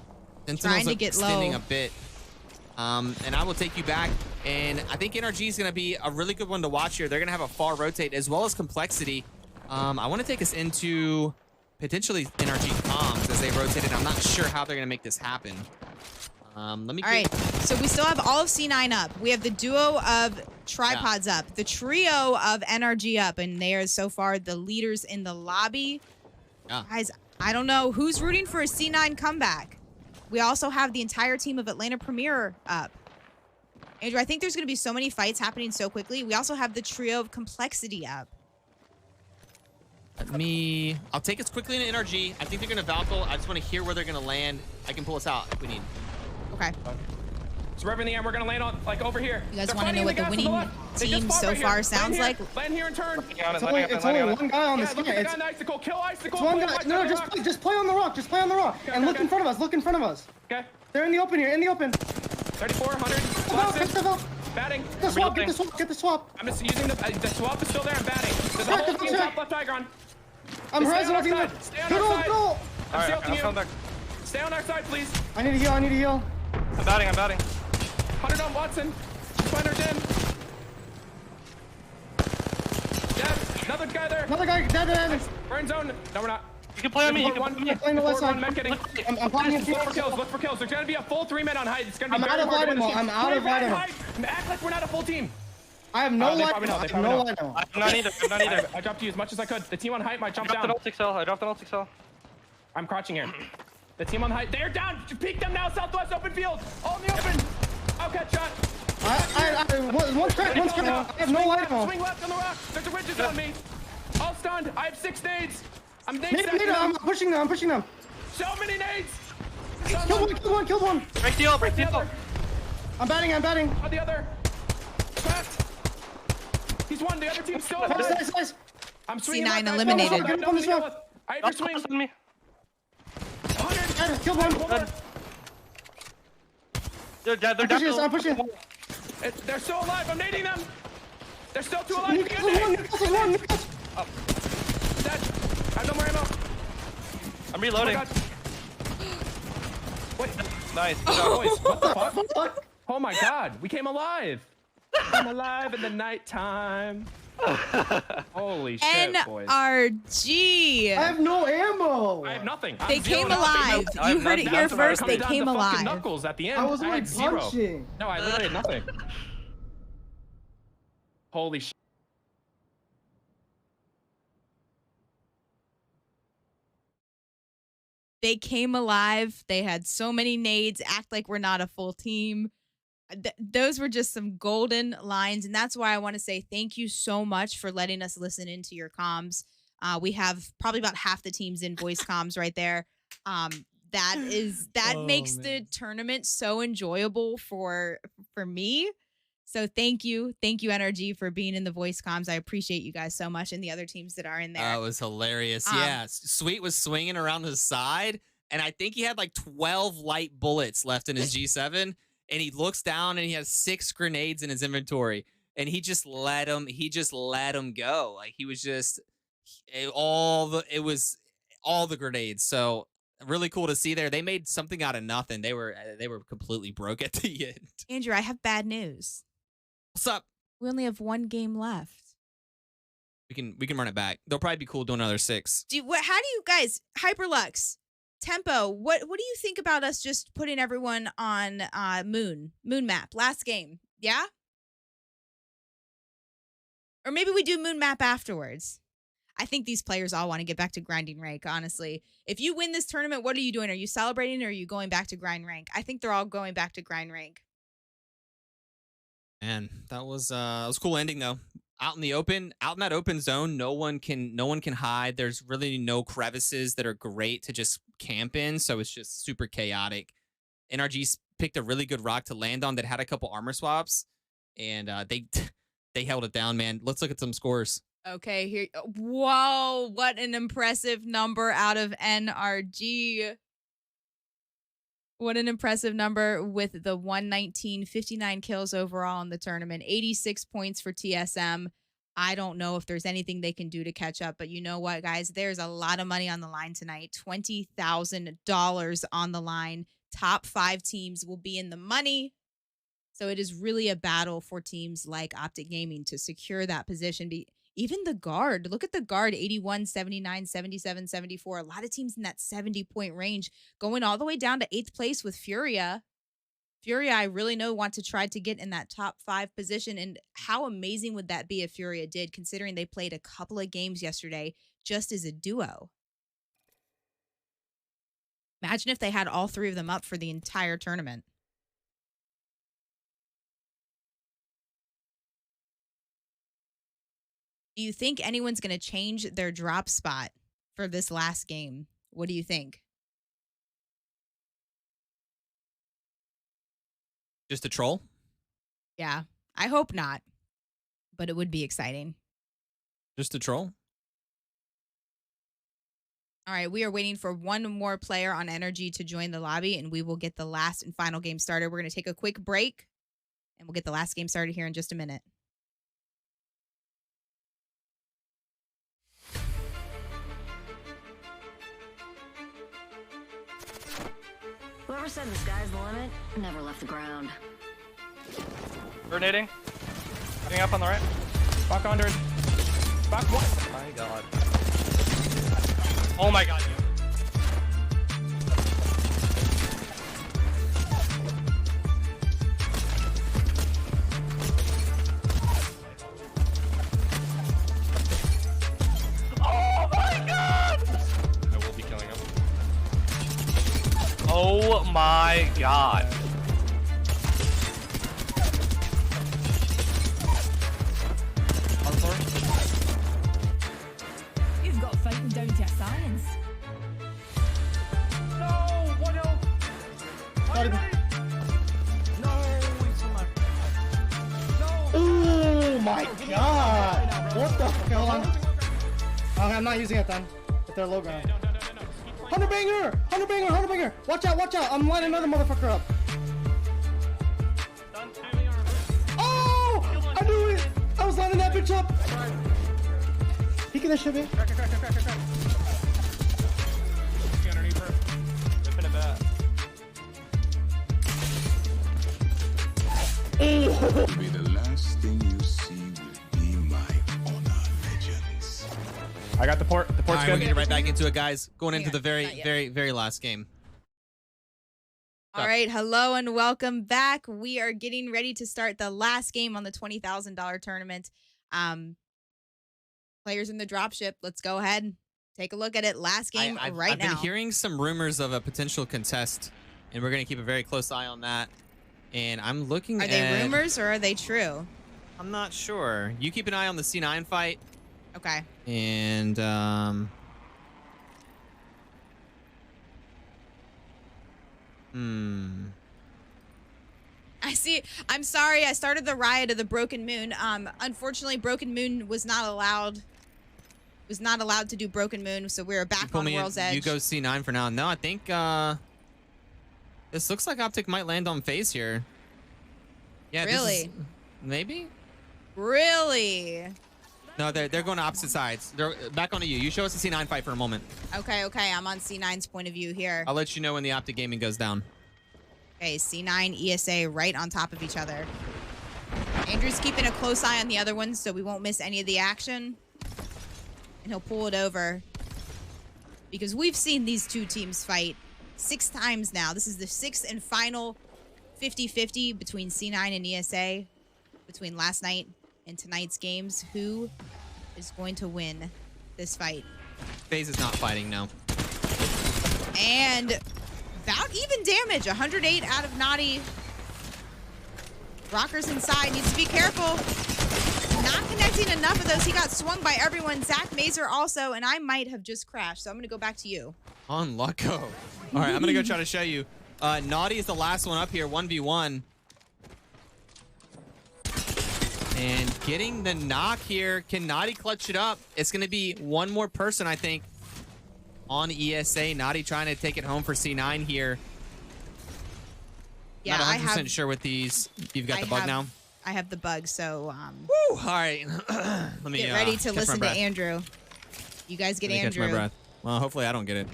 Sentinels Trying to get extending low. a bit. And I will take you back. And I think NRG is going to be a really good one to watch here. They're going to have a far rotate as well as complexity. I want to take us into potentially NRG comms as they rotated. I'm not sure how they're going to make this happen. Let me. All right, so we still have all of C9 up. We have the duo of Tripods up, the trio of NRG up, and they are so far the leaders in the lobby. Yeah. Guys, I don't know who's rooting for a C9 comeback. We also have the entire team of Atlanta Premier up. Andrew, I think there's going to be so many fights happening so quickly. We also have the trio of Complexity up. I'll take us quickly into NRG. I think they're going to Valkyrie. I just want to hear where they're going to land. I can pull us out if we need. Okay. So we're in the end. We're going to land on, like, over here. You guys want to know what the winning team so far sounds like? Land here and turn. It's only one guy on the sky. It's Icicle. Kill Icicle. It's one guy. No, just play on the rock. Just play on the rock. And look in front of us. Look in front of us. Okay. They're in the open here. In the open. 3400. Batting. Get the swap. Get the swap. Get the swap. I'm just using the swap is still there. I'm batting. There's a whole team top left Tiger. I'm horizon ulting them. Stay on our side. Go. I'm stealthing you. Stay on our side, please. I need to heal. I need to heal. I'm batting. 100 on Watson. 200 in. Dead. Another guy there. Another guy. Dead. Burn zone. No, we're not. You can play on me. You can play on the left side. I'm planning Look for kills. Look for kills. There's gonna be a full 3 men on height. It's gonna be I'm very out of hard to light win ammo. this game. I'm out of light ammo. Act like we're not a full team. I have no light ammo. I have no light ammo. I'm not either. I dropped you as much as I could. The team on height might jump down. I dropped an ult XL. I'm crouching here. The team on height. They're down. Peek them now. Southwest open field. All in the open. Okay, shot. One crack. I have no light ammo. Swing left on the rock. There's a ridges on me. All stunned. I have 6 nades. I'm nade Nade, I'm pushing them. So many nades. Killed one. Break the ult. I'm batting. On the other. Cracked. He's one. The other team's still alive. Nice. I'm swinging. C9 eliminated. Get up on this rock. I have your swing. Me. 100. Killed one. They're down. I'm pushing. They're still alive. I'm nading them. They're still 2 alive. One. Dead. I have no more ammo. I'm reloading. Wait. Nice. Boys, what the fuck? Oh my god. We came alive. I'm alive in the nighttime. Holy shit, boys. NRG. I have no ammo. I have nothing. They came alive. You heard it here first. They came alive. Knuckles at the end. I was had only 0. punching. No, I literally had nothing. Holy shit. They came alive. They had so many nades. Act like we're not a full team. Those were just some golden lines. And that's why I want to say thank you so much for letting us listen into your comms. We have probably about half the teams in voice comms right there. That makes the tournament so enjoyable for me. So thank you, NRG, for being in the voice comms. I appreciate you guys so much, and the other teams that are in there. That was hilarious. Yeah, Sweet was swinging around the side, and I think he had like 12 light bullets left in his G7, and he looks down and he has 6 grenades in his inventory, and he just let him go. Like he was just it was all the grenades. So really cool to see there. They made something out of nothing. They were completely broke at the end. Andrew, I have bad news. What's up? We only have 1 game left. We can run it back. They'll probably be cool doing another 6. How do you guys, Hyperlux, Tempo, what do you think about us just putting everyone on moon map last game? Yeah? Or maybe we do moon map afterwards. I think these players all want to get back to grinding rank, honestly. If you win this tournament, what are you doing? Are you celebrating or are you going back to grind rank? I think they're all going back to grind rank. Man, that was cool ending though. Out in that open zone, no one can hide. There's really no crevices that are great to just camp in, so it's just super chaotic. NRG picked a really good rock to land on that had a couple armor swaps, and they held it down, man. Let's look at some scores. Okay, here. Whoa, what an impressive number out of NRG. What an impressive number with the 119, 59 kills overall in the tournament, 86 points for TSM. I don't know if there's anything they can do to catch up, but you know what, guys? There's a lot of money on the line tonight, $20,000 on the line. Top 5 teams will be in the money. So it is really a battle for teams like Optic Gaming to secure that position. Even the guard, look at the guard, 81, 79, 77, 74. A lot of teams in that 70-point range going all the way down to 8th place with Furia. Furia, I really want to try to get in that top 5 position. And how amazing would that be if Furia did, considering they played a couple of games yesterday just as a duo? Imagine if they had all 3 of them up for the entire tournament. Do you think anyone's going to change their drop spot for this last game? What do you think? Just a troll? Yeah, I hope not, but it would be exciting. Just a troll? All right, we are waiting for one more player on Energy to join the lobby, and we will get the last and final game started. We're going to take a quick break, and we'll get the last game started here in just a minute. Whoever said the sky's the limit never left the ground. Grenading. Getting up on the right. Fuck 100. Fuck what? Oh my god. Oh my god. Oh my god! I will be killing him. Oh my god. You've got fighting down to a science. No! What else? Oh my god! What the fuck? Okay, hold on. Okay, I'm not using it then. If they're low ground. 100 banger! 100 banger! 100 banger! Watch out! Watch out! I'm lining another motherfucker up. Oh! I knew it! I was lining that bitch up. Peeking that shit, man. Crack. Underneath her. Ripping it back. Be the last thing you see will be my honor, legends. I got the port. The port's All right, good. we're getting right back into it, guys. Going into the not very, yet. very, very last game. All right, hello and welcome back. We are getting ready to start the last game on the $20,000 tournament. Players in the dropship. Let's go ahead and take a look at it. Last game I've now. been hearing some rumors of a potential contest, and we're going to keep a very close eye on that. And I'm looking Are they rumors or are they true? I'm not sure. You keep an eye on the C9 fight. Okay. And I see. I'm sorry. I started the riot of the Broken Moon. Unfortunately, Broken Moon was not allowed to do Broken Moon, so we're back on World's Edge. You go C9 for now. No, I think this looks like Optic might land on phase here. Yeah, really? Maybe? Really? No, they're going to opposite sides. They're back onto you. You show us the C9 fight for a moment. Okay, I'm on C9's point of view here. I'll let you know when the Optic gaming goes down. Okay, C9, ESA right on top of each other. Andrew's keeping a close eye on the other ones so we won't miss any of the action. And he'll pull it over. Because we've seen these two teams fight 6 times now. This is the 6th and final 50-50 between C9 and ESA. Between last night and tonight's games. Who is going to win this fight? FaZe is not fighting, no. And about even damage. 108 out of Naughty. Rockers inside. Needs to be careful. Not connecting enough of those. He got swung by everyone. Zach Mazer also. And I might have just crashed. So I'm going to go back to you. On Lucko. All right, I'm going to go try to show you. Naughty is the last one up here. 1v1. And getting the knock here. Can Naughty clutch it up? It's going to be one more person, I think, on ESA. Naughty trying to take it home for C9 here. Yeah, not 100% sure with these. You've got the bug now? I have the bug, so... Woo! All right. Let me get ready to listen to Andrew. You guys get Andrew. Catch my breath. Well, hopefully I don't get it.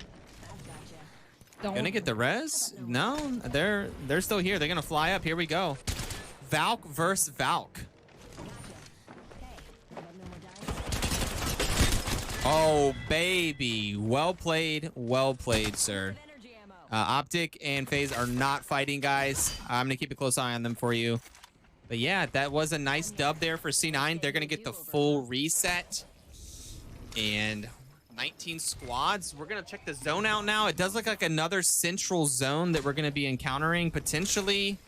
Gonna get the res? No, they're still here. They're gonna fly up. Here we go. Valk versus Valk. Oh, baby. Well played, sir. Optic and FaZe are not fighting, guys. I'm going to keep a close eye on them for you. But yeah, that was a nice dub there for C9. They're going to get the full reset. And 19 squads. We're going to check the zone out now. It does look like another central zone that we're going to be encountering potentially.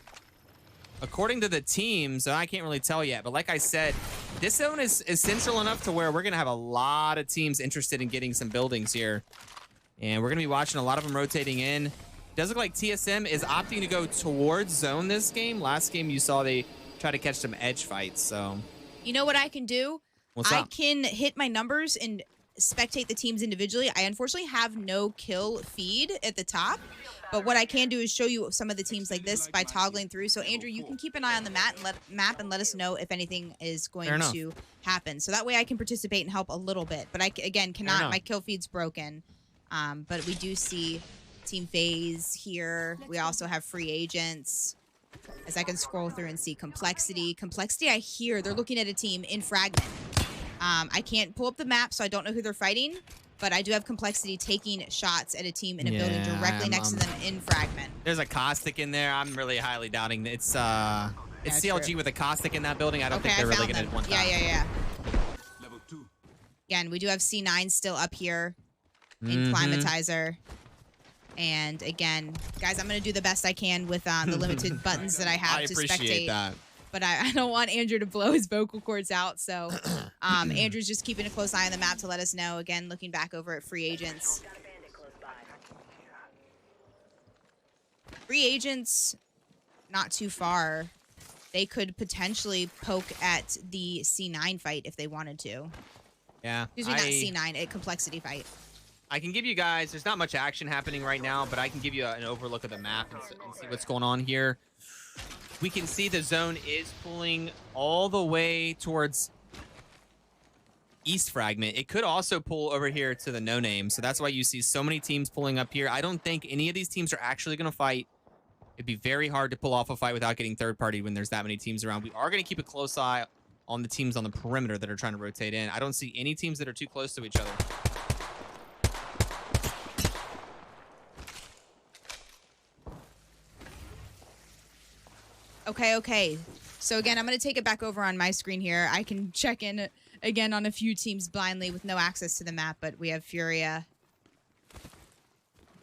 According to the teams, I can't really tell yet, but like I said, this zone is central enough to where we're going to have a lot of teams interested in getting some buildings here. And we're going to be watching a lot of them rotating in. Does look like TSM is opting to go towards zone this game. Last game you saw they try to catch some edge fights, so. You know what I can do? What's I up? can hit my numbers and spectate the teams individually. I unfortunately have no kill feed at the top. But what I can do is show you some of the teams like this by toggling through. So, Andrew, you can keep an eye on the map and let us know if anything is going to happen. So that way I can participate and help a little bit. But I, again, cannot. My kill feed's broken. But we do see Team FaZe here. We also have free agents. As I can scroll through and see Complexity. Complexity, I hear they're looking at a team in Fragment. I can't pull up the map, so I don't know who they're fighting. But I do have Complexity taking shots at a team in a building directly next to them in Fragment. There's a Caustic in there. I'm really highly doubting that it's CLG true. with a Caustic in that building. I don't think they're really going to one time. Yeah. Again, we do have C9 still up here in Climatizer. And again, guys, I'm going to do the best I can with the limited buttons that I have to spectate. I appreciate that. But I don't want Andrew to blow his vocal cords out. So Andrew's just keeping a close eye on the map to let us know. Again, looking back over at free agents. Free agents, not too far. They could potentially poke at the C9 fight if they wanted to. Yeah. Excuse me, not C9, a Complexity fight. I can give you guys, there's not much action happening right now, but I can give you an overlook of the map and see what's going on here. We can see the zone is pulling all the way towards East Fragment. It could also pull over here to the No Name, so that's why you see so many teams pulling up here. I don't think any of these teams are actually going to fight. It'd be very hard to pull off a fight without getting third party when there's that many teams around. We are going to keep a close eye on the teams on the perimeter that are trying to rotate in. I don't see any teams that are too close to each other. Okay. So again, I'm going to take it back over on my screen here. I can check in again on a few teams blindly with no access to the map, but we have Furia.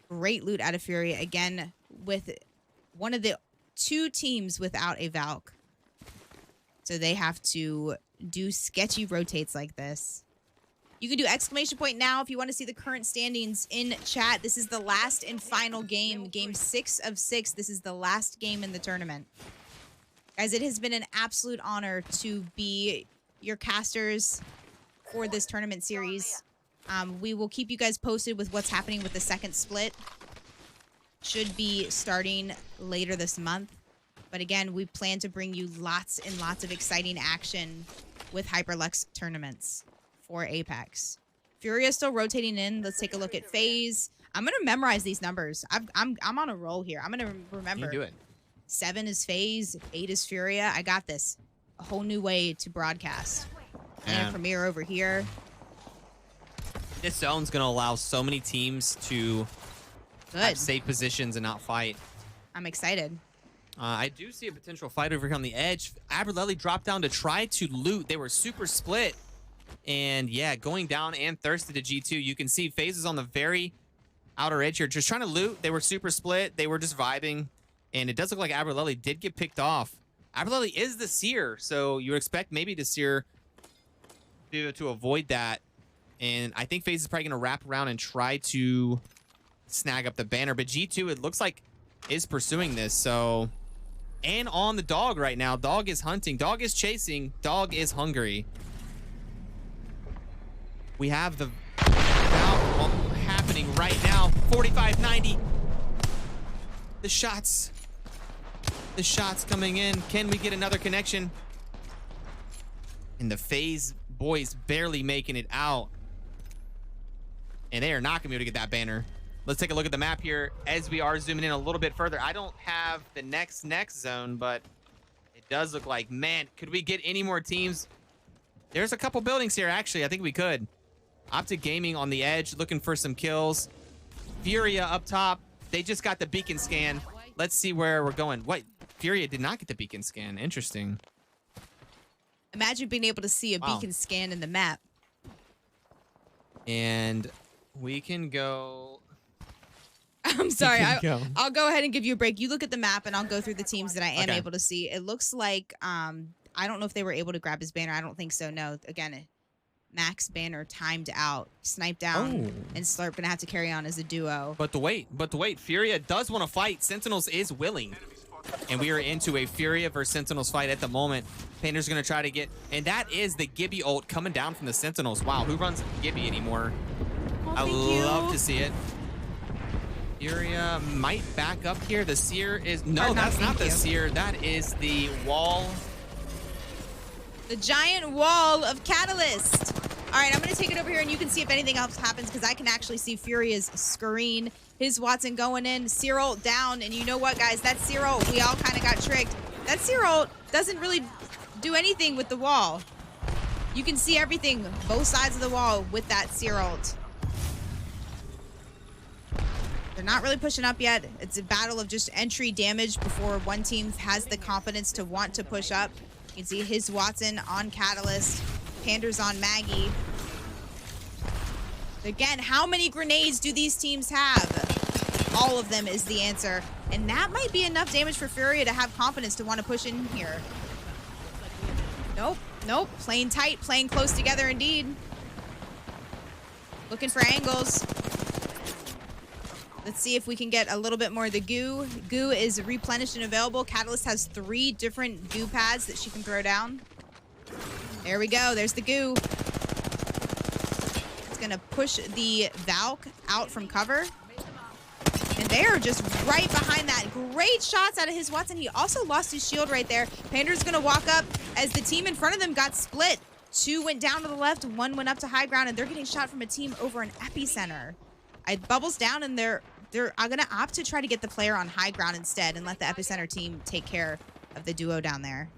Great loot out of Furia. Again, with one of the 2 teams without a Valk. So they have to do sketchy rotates like this. You can do exclamation point now if you want to see the current standings in chat. This is the last and final game. Game 6 of 6. This is the last game in the tournament. Guys, it has been an absolute honor to be your casters for this tournament series. We will keep you guys posted with what's happening with the second split. Should be starting later this month. But again, we plan to bring you lots and lots of exciting action with Hyperlux tournaments for Apex. Furia is still rotating in. Let's take a look at FaZe. I'm going to memorize these numbers. I'm on a roll here. I'm going to remember. You do it. 7 is FaZe, 8 is Furia. I got this. A whole new way to broadcast. And Premiere over here. This zone's going to allow so many teams to Good. have safe positions and not fight. I'm excited. I do see a potential fight over here on the edge. Aberlelli dropped down to try to loot. They were super split. And yeah, going down and thirsty to G2. You can see FaZe is on the very outer edge here. Just trying to loot. They were super split. They were just vibing. And it does look like Aberlelli did get picked off. Aberlelli is the seer. So you would expect maybe the seer to avoid that. And I think FaZe is probably going to wrap around and try to snag up the banner. But G2, it looks like, is pursuing this. So... And on the dog right now. Dog is hunting. Dog is chasing. Dog is hungry. We have the battle happening right now. 45-90. The shots. The shots coming in. Can we get another connection? And the FaZe boys barely making it out. And they are not going to be able to get that banner. Let's take a look at the map here as we are zooming in a little bit further. I don't have the next zone, but it does look like, man, could we get any more teams? There's a couple buildings here, actually. I think we could. Optic Gaming on the edge, looking for some kills. Furia up top. They just got the beacon scan. Let's see where we're going. What? Furia did not get the beacon scan. Interesting. Imagine being able to see a beacon scan in the map. And we can go... I'm sorry. I'll go ahead and give you a break. You look at the map, and I'll go through the teams that I am able to see. It looks like I don't know if they were able to grab his banner. I don't think so. No. Again, Max banner timed out, sniped down, and Slurp gonna have to carry on as a duo. But the wait. Furia does want to fight. Sentinels is willing, and we are into a Furia versus Sentinels fight at the moment. Pander's gonna try to get, and that is the Gibby ult coming down from the Sentinels. Wow, who runs Gibby anymore? I love to see it. Furia might back up here. The seer is... No, that's not the seer. That is the wall. The giant wall of Catalyst. All right, I'm going to take it over here, and you can see if anything else happens, because I can actually see Furia's screen. His Watson going in. Seer ult down. And you know what, guys? That seer ult, we all kind of got tricked. That seer ult doesn't really do anything with the wall. You can see everything, both sides of the wall with that seer ult. They're not really pushing up yet. It's a battle of just entry damage before one team has the confidence to want to push up. You can see his Watson on Catalyst. Pander's on Maggie. Again, how many grenades do these teams have? All of them is the answer. And that might be enough damage for Furia to have confidence to want to push in here. Nope. Playing tight, playing close together indeed. Looking for angles. Let's see if we can get a little bit more of the goo. Goo is replenished and available. Catalyst has 3 different goo pads that she can throw down. There we go. There's the goo. It's going to push the Valk out from cover. And they are just right behind that. Great shots out of his Watson. He also lost his shield right there. Pander's going to walk up as the team in front of them got split. 2 went down to the left, 1 went up to high ground, and they're getting shot from a team over an epicenter. It bubbles down, and they're going to opt to try to get the player on high ground instead and let the epicenter team take care of the duo down there.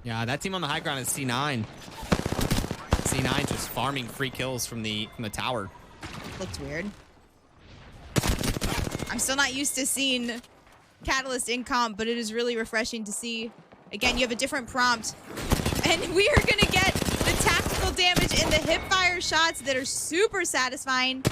Yeah, that team on the high ground is C9. C9 just farming free kills from the tower. Looked weird. I'm still not used to seeing Catalyst in comp, but it is really refreshing to see. Again, you have a different prompt, and we are going to get the tactical damage and the hip fire shots that are super satisfying.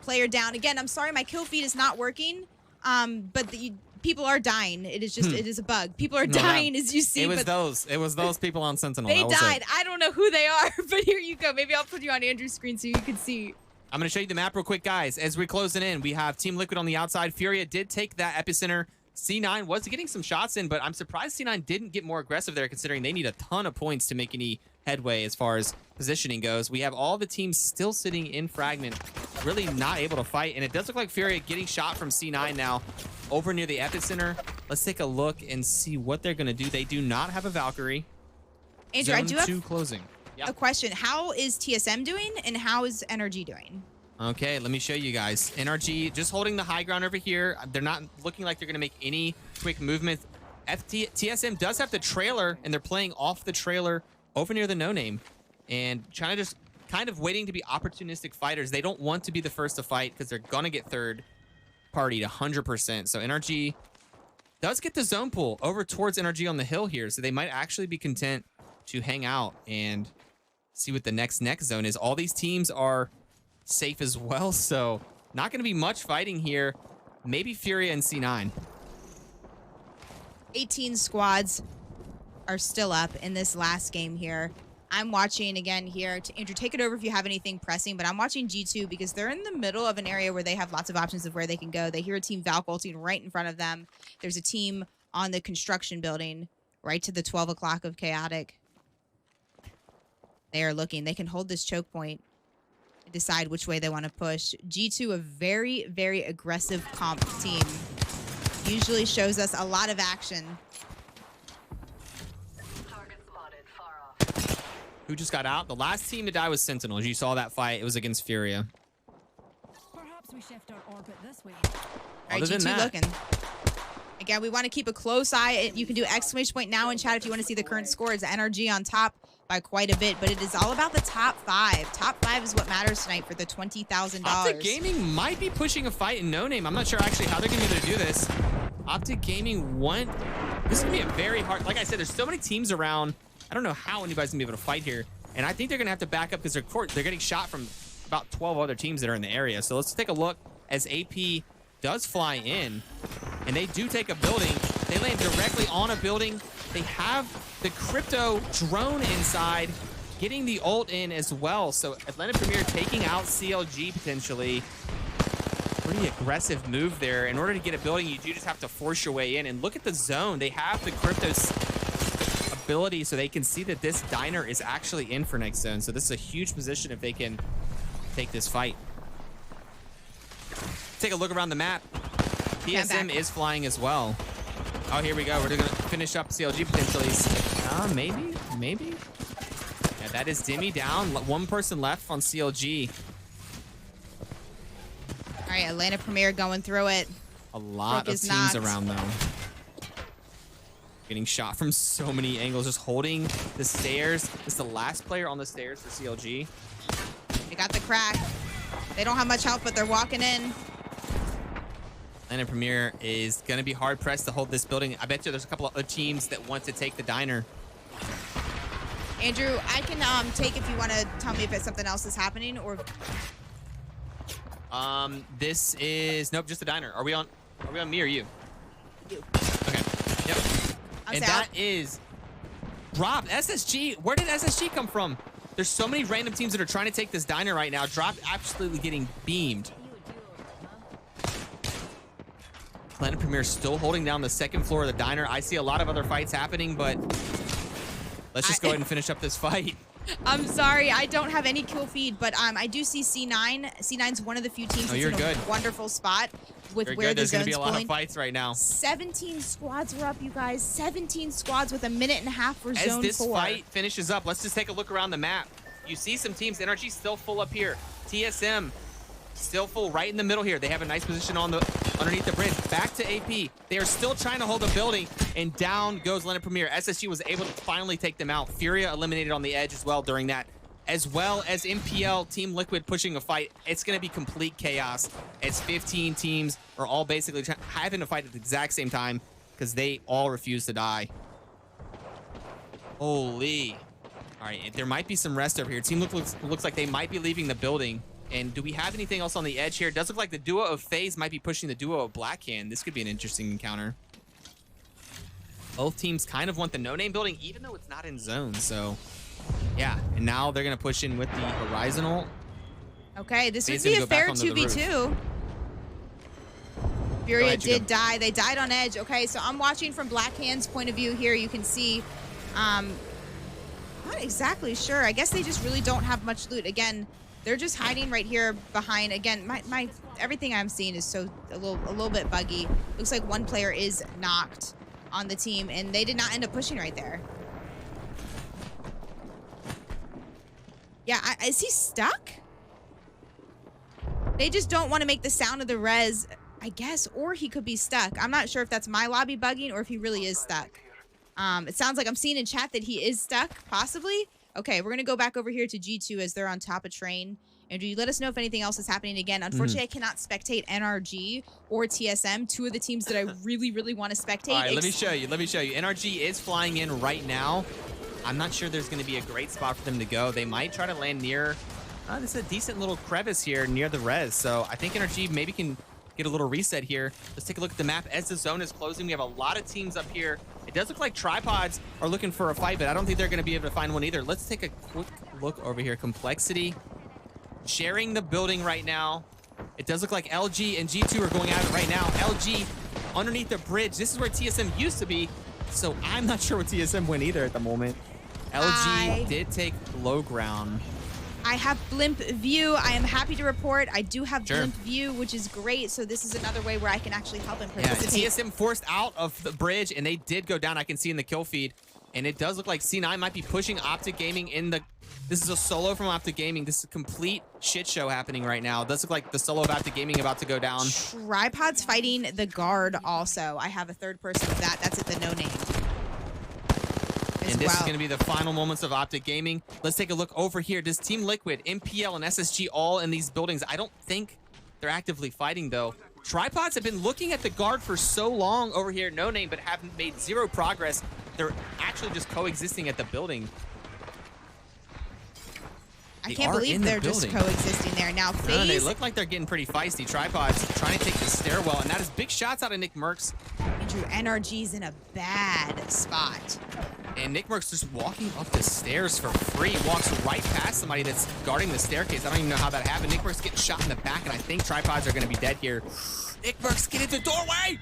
Player down. Again, I'm sorry my kill feed is not working, but people are dying. It is just, it is a bug. People are dying, as you see. It was those people on Sentinel. They died. I don't know who they are, but here you go. Maybe I'll put you on Andrew's screen so you can see. I'm going to show you the map real quick, guys. As we're closing in, we have Team Liquid on the outside. Furia did take that epicenter. C9 was getting some shots in, but I'm surprised C9 didn't get more aggressive there, considering they need a ton of points to make any headway as far as positioning goes. We have all the teams still sitting in fragment, really not able to fight, and it does look like Furia getting shot from C9 now over near the epicenter. Let's take a look and see what they're going to do. They do not have a Valkyrie. Andrew, I do have closing. a question. How is TSM doing, and how is NRG doing? Okay, let me show you guys. NRG just holding the high ground over here. They're not looking like they're going to make any quick movement. TSM does have the trailer, and they're playing off the trailer over near the no-name and trying to just kind of waiting to be opportunistic fighters. They don't want to be the first to fight because they're going to get third partied 100%. So NRG does get the zone pull over towards NRG on the hill here. So they might actually be content to hang out and see what the next zone is. All these teams are safe as well, so not going to be much fighting here. Maybe Furia and C9. 18 squads are still up in this last game here. I'm watching again here. Andrew, take it over if you have anything pressing, but I'm watching G2 because they're in the middle of an area where they have lots of options of where they can go. They hear a team Valk ulting right in front of them. There's a team on the construction building right to the 12 o'clock of Chaotic. They are looking. They can hold this choke point and decide which way they want to push. G2, a very, very aggressive comp team. Usually shows us a lot of action. Who just got out? The last team to die was Sentinels. You saw that fight. It was against Furia. Perhaps we shift our orbit this way. All right, G2 looking. Again, we want to keep a close eye. You can do exclamation point now in chat if you want to see the current score. It's NRG on top by quite a bit, but it is all about the top 5. Top 5 is what matters tonight for the $20,000. Optic Gaming might be pushing a fight in no name. I'm not sure actually how they're going to be able to do this. Optic Gaming this is going to be a very hard, like I said, there's so many teams around. I don't know how anybody's going to be able to fight here. And I think they're going to have to back up because they're getting shot from about 12 other teams that are in the area. So let's take a look as AP does fly in. And they do take a building. They land directly on a building. They have the crypto drone inside, getting the ult in as well. So Atlanta Premier taking out CLG potentially. Pretty aggressive move there. In order to get a building, you do just have to force your way in. And look at the zone. They have the crypto's ability so they can see that this diner is actually in for next zone. So this is a huge position if they can take this fight. Take a look around the map. TSM is flying as well. Oh, here we go. We're going to finish up CLG potentially. Maybe. Yeah, that is Demi down. One person left on CLG. All right, Atlanta Premier going through it. A lot of teams around though. Getting shot from so many angles, just holding the stairs. This is the last player on the stairs for CLG. They got the crack. They don't have much help, but they're walking in. Atlanta Premier is going to be hard pressed to hold this building. I bet you there's a couple of other teams that want to take the diner. Andrew, I can take if you want to tell me if it's something else is happening or. This is nope, just the diner. Are we on me or you? You. Okay. Yep. And that is Drop. SSG. Where did SSG come from? There's so many random teams that are trying to take this diner right now. Drop absolutely getting beamed. Planet Premier still holding down the second floor of the diner. I see a lot of other fights happening, but let's just go ahead and finish up this fight. I'm sorry, I don't have any kill feed, but I do see C9. C9's one of the few teams that's in a wonderful spot with where the zone's pulling. There's going to be a lot of fights right now. 17 squads are up, you guys. 17 squads with a minute and a half for zone 4. As this fight finishes up, let's just take a look around the map. You see some teams. NRG still full up here. TSM still full right in the middle here. They have a nice position underneath the bridge. Back to AP. They are still trying to hold the building, and down goes Atlanta Premier. SSG was able to finally take them out. Furia eliminated on the edge as well during that, as well as MPL, Team Liquid pushing a fight. It's going to be complete chaos as 15 teams are all basically having to fight at the exact same time because they all refuse to die. Holy. All right, there might be some rest over here. Team looks like they might be leaving the building. And do we have anything else on the edge here? It does look like the duo of FaZe might be pushing the duo of Blackhand. This could be an interesting encounter. Both teams kind of want the no-name building, even though it's not in zone. So, yeah. And now they're going to push in with the Horizontal. Okay, this would be a fair 2v2. Furia did die. They died on edge. Okay, so I'm watching from Black Hand's point of view here. You can see, not exactly sure. I guess they just really don't have much loot. Again, they're just hiding right here behind. Again, my everything I'm seeing is so a little bit buggy. Looks like one player is knocked on the team, and they did not end up pushing right there. Yeah, is he stuck? They just don't want to make the sound of the res, I guess, or he could be stuck. I'm not sure if that's my lobby bugging or if he really is stuck. It sounds like I'm seeing in chat that he is stuck, possibly. Okay, we're going to go back over here to G2 as they're on top of train. Andrew, you let us know if anything else is happening again. Unfortunately, I cannot spectate NRG or TSM, two of the teams that I really, really want to spectate. All right, let me show you. NRG is flying in right now. I'm not sure there's going to be a great spot for them to go. They might try to land near... this is a decent little crevice here near the res. So I think NRG maybe can get a little reset here. Let's take a look at the map as the zone is closing. We have a lot of teams up here. It does look like Tripods are looking for a fight, but I don't think they're going to be able to find one either. Let's take a quick look over here. Complexity sharing the building right now. It does look like LG and G2 are going at it right now. LG underneath the bridge. This is where TSM used to be. So I'm not sure what TSM went either at the moment. LG did take low ground. I have blimp view. I am happy to report I do have blimp view, which is great. So this is another way where I can actually help and participate. Yeah, TSM forced out of the bridge, and they did go down. I can see in the kill feed. And it does look like C9 might be pushing Optic Gaming in the... This is a solo from Optic Gaming. This is a complete shit show happening right now. It does look like the solo of Optic Gaming about to go down. Tripod's fighting the guard also. I have a third person of that. That's at the no name. And this is going to be the final moments of Optic Gaming. Let's take a look over here. Does Team Liquid, MPL, and SSG all in these buildings? I don't think they're actively fighting, though. Tripods have been looking at the guard for so long over here, no name, but haven't made zero progress. They're actually just coexisting at the building. I can't believe they're just coexisting there. Now, FaZe... they look like they're getting pretty feisty. Tripods trying to take the stairwell, and that is big shots out of Nick Mercs. Andrew, NRG's in a bad spot. And Nick Mercs just walking up the stairs for free. Walks right past somebody that's guarding the staircase. I don't even know how that happened. Nick Mercs getting shot in the back, and I think Tripods are going to be dead here. Nick Mercs, get into the doorway!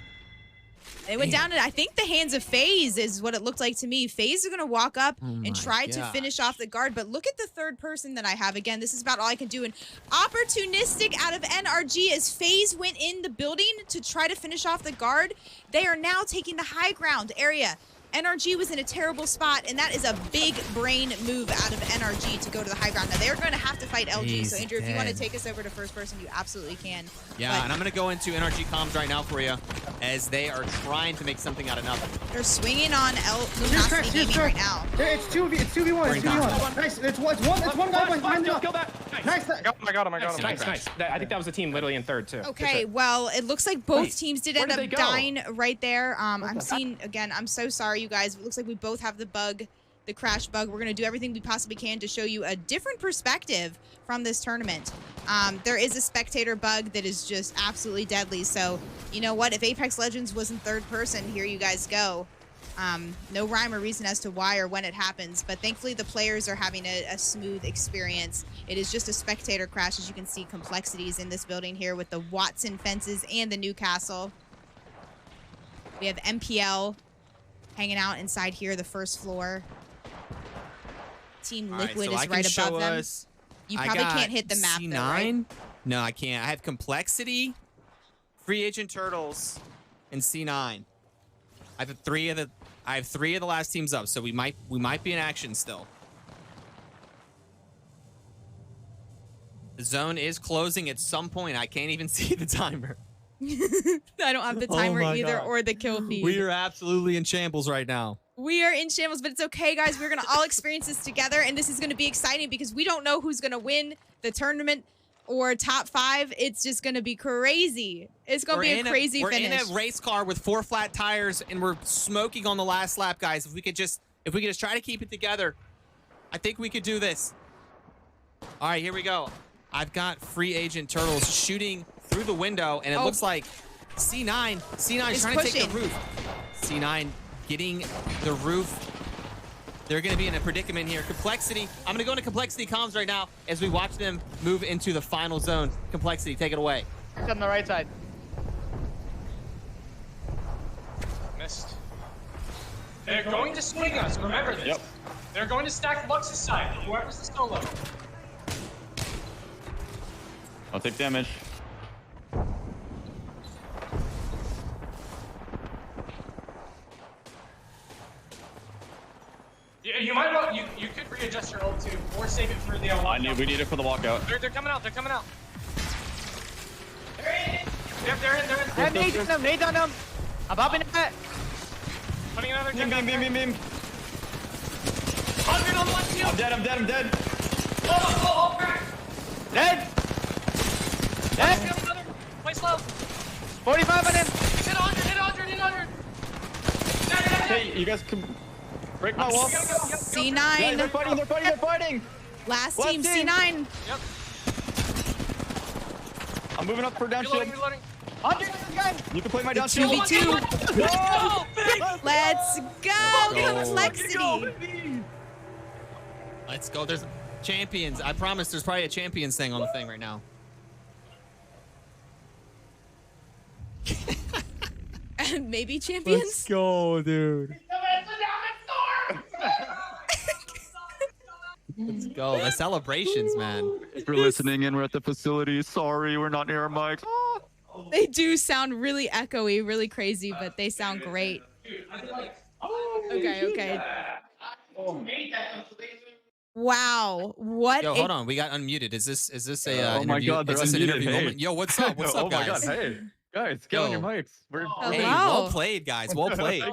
They went down to, I think, the hands of FaZe is what it looked like to me. FaZe are going to walk up and try to finish off the guard. But look at the third person that I have. Again, this is about all I can do. And opportunistic out of NRG as FaZe went in the building to try to finish off the guard. They are now taking the high ground area. NRG was in a terrible spot, and that is a big brain move out of NRG to go to the high ground. Now, they're going to have to fight LG. So, Andrew, if you want to take us over to first person, you absolutely can. Yeah, and I'm going to go into NRG comms right now for you as they are trying to make something out of nothing. They're swinging on Luminosity Gaming right now. It's 2v1. It's 2v1. Nice. It's one guy behind the Kill that. Nice. I got him. Nice. I think that was the team literally in third, too. Okay, well, it looks like both teams did end up dying right there. I'm seeing, again, I'm so sorry, you guys. It looks like we both have the bug, the crash bug. We're going to do everything we possibly can to show you a different perspective from this tournament. There is a spectator bug that is just absolutely deadly. So, you know what? If Apex Legends was in third person, here you guys go. No rhyme or reason as to why or when it happens, but thankfully the players are having a smooth experience. It is just a spectator crash. As you can see, complexities in this building here with the Watson fences and the Newcastle. We have MPL hanging out inside here, the first floor. Team Liquid is right above them. You probably can't hit the map C9? though, right? No, I can't. I have Complexity, Free Agent Turtles, and C9. I have three of the last teams up, so we might be in action still. The zone is closing at some point. I can't even see the timer. I don't have the timer either or the kill feed. We are absolutely in shambles right now. We are in shambles, but it's okay, guys. We're going to all experience this together, and this is going to be exciting because we don't know who's going to win the tournament or top 5. It's just going to be crazy. It's going to be a crazy finish. We're in a race car with 4 flat tires, and we're smoking on the last lap, guys. If we could just try to keep it together, I think we could do this. All right, here we go. I've got Free Agent Turtles shooting through the window, and it looks like C9 is trying to take the roof. C9 getting the roof. They're going to be in a predicament here. Complexity. I'm going to go into Complexity comms right now as we watch them move into the final zone. Complexity, take it away. It's on the right side. They're going to swing us. Remember this. Yep. They're going to stack Lux's side. Whoever's the solo. I'll take damage. You might want you could readjust your ult too, or save it for the walkout. We need it for the walkout. They're coming out. They're coming out. They're in. Yep, they're in. They're in. I have nades on them. Nades on them. I'm popping it. Putting another Beam. 100 on one shield. I'm dead. Oh, crack. Dead. Another. Play slow. 45 on him. Hit 100. Hey, you guys can break my wall. C9. Yeah, they're fighting. Last team, C9. Yep. I'm moving up for down shield. Reloading. You can play my down shield. 2v2. Let's go. Complexity. Let's go. There's champions. I promise there's probably a champions thing on the thing right now. Maybe champions. Let's go, dude. Let's go. The celebrations, man. If you're listening in, we're at the facility. Sorry, we're not near our mics. They do sound really echoey, really crazy, but they sound great. Okay. Wow. What? Yo, hold on. We got unmuted. Is this a Oh my interview? God, they're is this an unmuted. interview Hey. moment? Yo, what's up? What's up, guys? Oh my God, hey. Guys, get on your Yo. mics. We're Hey, Hello. well played, guys. Well played.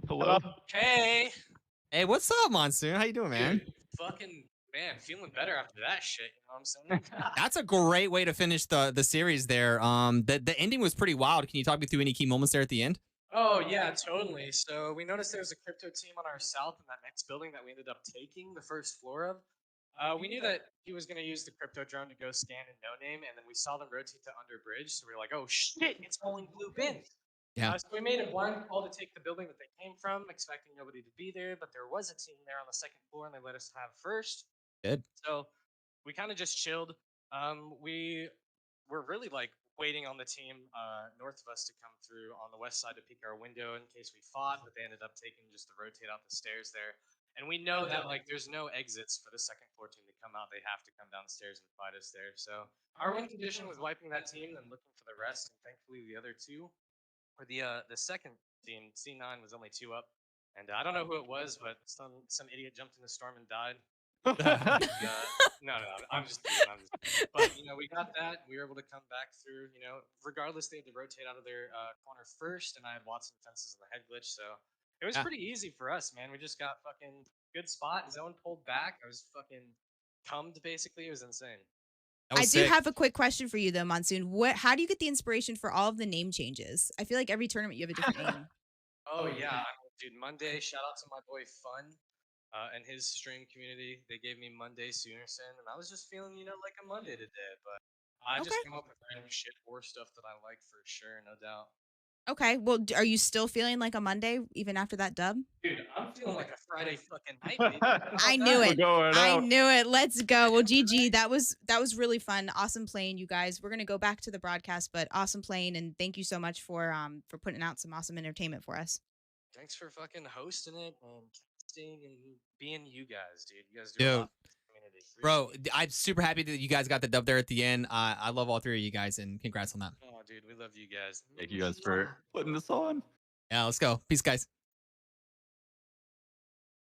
Hello. Hey. Hey, what's up, Monsoon? How you doing, man? Fucking man, feeling better after that shit. You know what I'm saying? That's a great way to finish the series there. The ending was pretty wild. Can you talk me through any key moments there at the end? Oh yeah, totally. So we noticed there was a crypto team on our south in that next building that we ended up taking the first floor of. We knew that he was going to use the crypto drone to go scan in no name, and then we saw them rotate to under bridge. So we were like, "Oh shit, it's only blue bins." Yeah. So we made a blind call to take the building that they came from, expecting nobody to be there, but there was a team there on the second floor, and they let us have first. Good. So we kind of just chilled. We were really like waiting on the team north of us to come through on the west side to peek our window in case we fought, but they ended up taking just to rotate out the stairs there. And we know that like there's no exits for the second floor team to come out. They have to come downstairs and fight us there. So our win condition was wiping that team and looking for the rest. And thankfully the other two, or the second team, C9 was only 2 up. And I don't know who it was, but some idiot jumped in the storm and died. No, I'm just kidding. But you know, we got that. We were able to come back through. You know, regardless, they had to rotate out of their corner first, and I had Watson fences and the head glitch, so it was pretty easy for us, man. We just got fucking good spot. Zone pulled back. I was fucking cummed basically. It was insane. I do have a quick question for you though, Monsoon. How do you get the inspiration for all of the name changes? I feel like every tournament you have a different name. Oh yeah, dude. Monday. Shout out to my boy Fun. And his stream community, they gave me Monday Soonerson, and I was just feeling, you know, like a Monday today. But I just came up with random shit war stuff that I like for sure, no doubt. Okay, well, are you still feeling like a Monday even after that dub? Dude, I'm feeling like a Friday fucking night, baby. I knew it. I knew it. Let's go. Well, GG, that was really fun. Awesome playing, you guys. We're gonna go back to the broadcast, but awesome playing, and thank you so much for putting out some awesome entertainment for us. Thanks for fucking hosting it and and being you guys, dude. You guys do a lot for the community. Bro, I'm super happy that you guys got the dub there at the end. I love all three of you guys, and congrats on that. Oh, dude, we love you guys. Thank you guys for putting this on. Yeah, let's go. Peace, guys.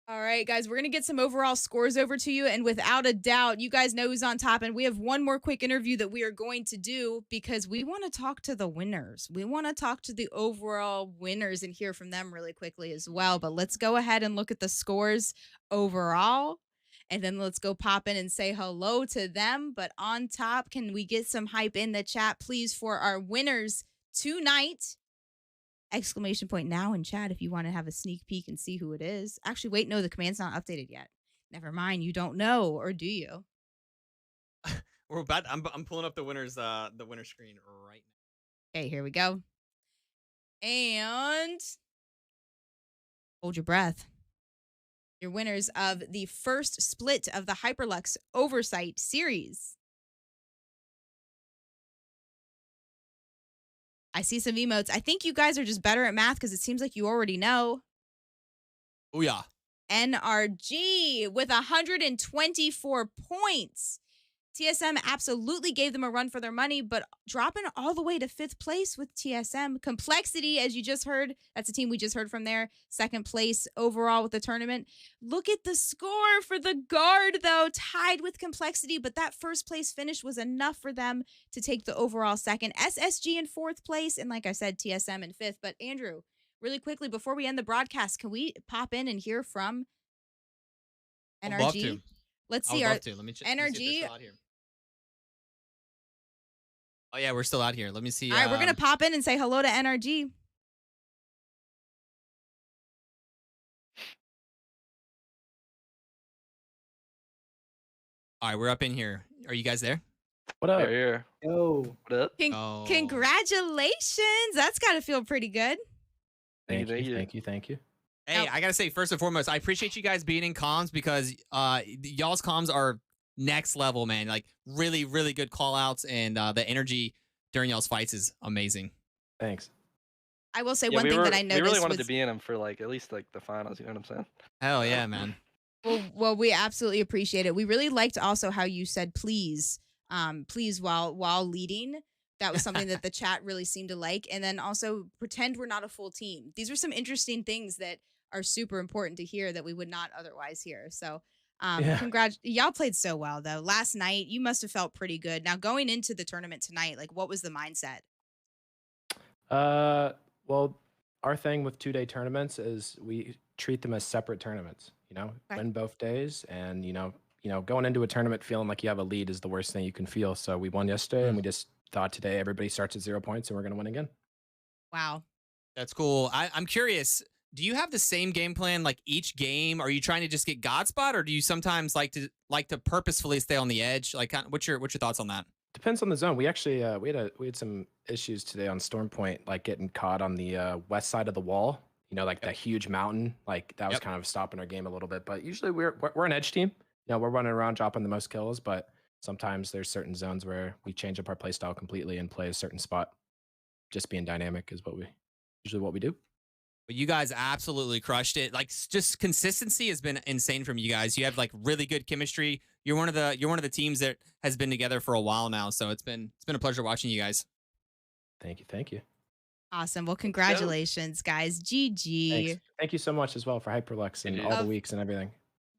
All right, guys, we're going to get some overall scores over to you. And without a doubt, you guys know who's on top. And we have one more quick interview that we are going to do because we want to talk to the winners. We want to talk to the overall winners and hear from them really quickly as well. But let's go ahead and look at the scores overall. And then let's go pop in and say hello to them. But on top, can we get some hype in the chat, please, for our winners tonight? Exclamation point now in chat if you want to have a sneak peek and see who it is. Actually, wait, no, the command's not updated yet. Never mind, you don't know, or do you? We're about. I'm pulling up the winner screen right now. Okay, here we go. And hold your breath. Your winners of the first split of the Hyperlux Oversight series. I see some emotes. I think you guys are just better at math because it seems like you already know. Oh yeah. NRG with 124 points. TSM absolutely gave them a run for their money, but dropping all the way to 5th place with TSM. Complexity, as you just heard, that's a team we just heard from there. 2nd place overall with the tournament. Look at the score for the Guard, though, tied with Complexity, but that 1st place finish was enough for them to take the overall 2nd. SSG in 4th place, and like I said, TSM in 5th. But Andrew, really quickly, before we end the broadcast, can we pop in and hear from NRG? I'd love to. Let's I see would our love to. Let me check. Let me see if they're NRG. still out here. Oh yeah, we're still out here. Let me see. All right, we're gonna pop in and say hello to NRG. All right, we're up in here. Are you guys there? What up? Here. Yo. What up? Oh. Congratulations! That's got to feel pretty good. Thank Thank you. you. Thank you. Thank you. Hey, I gotta say, first and foremost, I appreciate you guys being in comms because y'all's comms are next level, man. Like really, really good call outs, and the energy during y'all's fights is amazing. Thanks. I will say one thing that I noticed We really wanted was, to be in them for like at least like the finals. You know what I'm saying? Hell yeah, man. well, we absolutely appreciate it. We really liked also how you said please, please while leading. That was something that the chat really seemed to like. And then also pretend we're not a full team. These are some interesting things that are super important to hear that we would not otherwise hear. So y'all played so well though. Last night you must have felt pretty good. Now going into the tournament tonight, like what was the mindset? Well, our thing with 2-day tournaments is we treat them as separate tournaments. You know, win both days, and you know, going into a tournament feeling like you have a lead is the worst thing you can feel. So we won yesterday, and we just thought today everybody starts at 0 points, and we're gonna win again. Wow, that's cool. I'm curious. Do you have the same game plan like each game? Are you trying to just get God spot, or do you sometimes like to purposefully stay on the edge? Like, what's your thoughts on that? Depends on the zone. We actually we had some issues today on Storm Point, like getting caught on the west side of the wall. You know, like that huge mountain. Like that was kind of stopping our game a little bit. But usually we're an edge team. You know, we're running around dropping the most kills. But sometimes there's certain zones where we change up our play style completely and play a certain spot. Just being dynamic is usually what we do. But you guys absolutely crushed it. Like just consistency has been insane from you guys. You have like really good chemistry. You're one of the teams that has been together for a while now. So it's been a pleasure watching you guys. Thank you. Awesome. Well, congratulations, guys. GG. Thanks. Thank you so much as well for Hyperlux and all the weeks and everything.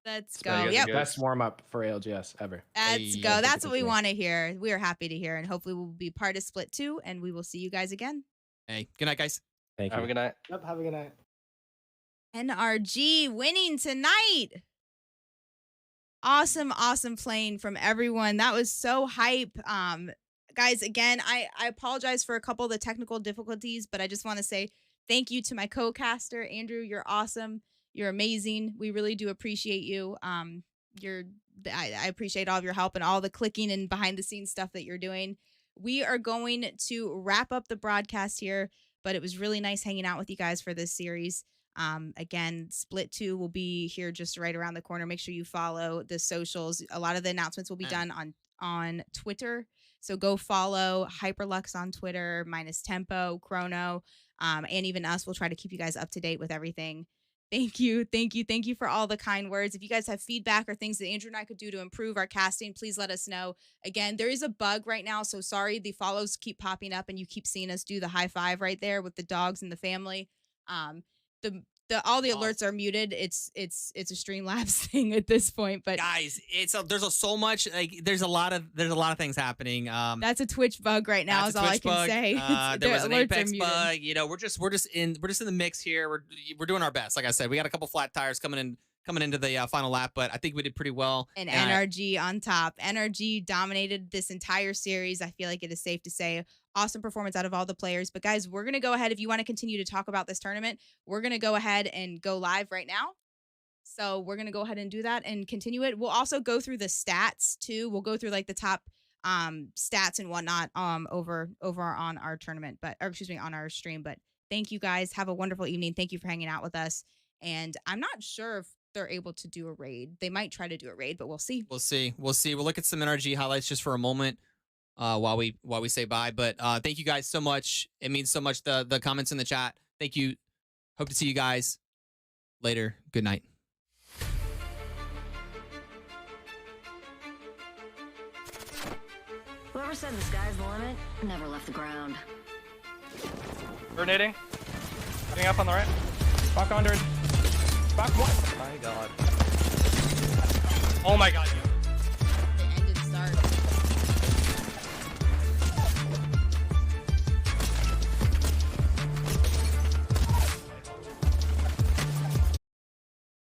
Let's go. Yep. Best warm up for ALGS ever. Let's go. That's what we want to hear. We are happy to hear, and hopefully we'll be part of Split 2, and we will see you guys again. Hey, good night, guys. Thank you. Have a good night. Yep, have a good night. NRG winning tonight. Awesome playing from everyone. That was so hype. Guys, again, I apologize for a couple of the technical difficulties, but I just want to say thank you to my co-caster, Andrew. You're awesome. You're amazing. We really do appreciate you. I appreciate all of your help and all the clicking and behind the scenes stuff that you're doing. We are going to wrap up the broadcast here, but it was really nice hanging out with you guys for this series. Again, Split 2 will be here just right around the corner. Make sure you follow the socials. A lot of the announcements will be done on Twitter. So go follow Hyperlux on Twitter, Minus Tempo, Chrono, and even us. We'll try to keep you guys up to date with everything. Thank you for all the kind words. If you guys have feedback or things that Andrew and I could do to improve our casting, please let us know. Again, there is a bug right now, so sorry. The follows keep popping up, and you keep seeing us do the high five right there with the dogs and the family. All the alerts are muted. It's a Streamlabs thing at this point, but guys, there's so much, like there's a lot of things happening. That's a Twitch bug right now. Is all I can say. There was an Apex bug. You know, we're just in the mix here. We're doing our best. Like I said, we got a couple flat tires coming into the final lap, but I think we did pretty well. And NRG on top. NRG dominated this entire series. I feel like it is safe to say awesome performance out of all the players. But guys, we're going to go ahead. If you want to continue to talk about this tournament, we're going to go ahead and go live right now. So we're going to go ahead and do that and continue it. We'll also go through the stats too. We'll go through like the top stats and whatnot over on our tournament, on our stream. But thank you guys. Have a wonderful evening. Thank you for hanging out with us. And I'm not sure if they're able to do a raid. They might try to do a raid, but we'll see. We'll see. We'll look at some NRG highlights just for a moment while we say bye. But thank you guys so much. It means so much, the comments in the chat. Thank you. Hope to see you guys Later. Good night. Whoever said the sky's the limit never left the ground. Grenading. Getting up on the right. Fuck 100. Fuck what? My God. Oh my god.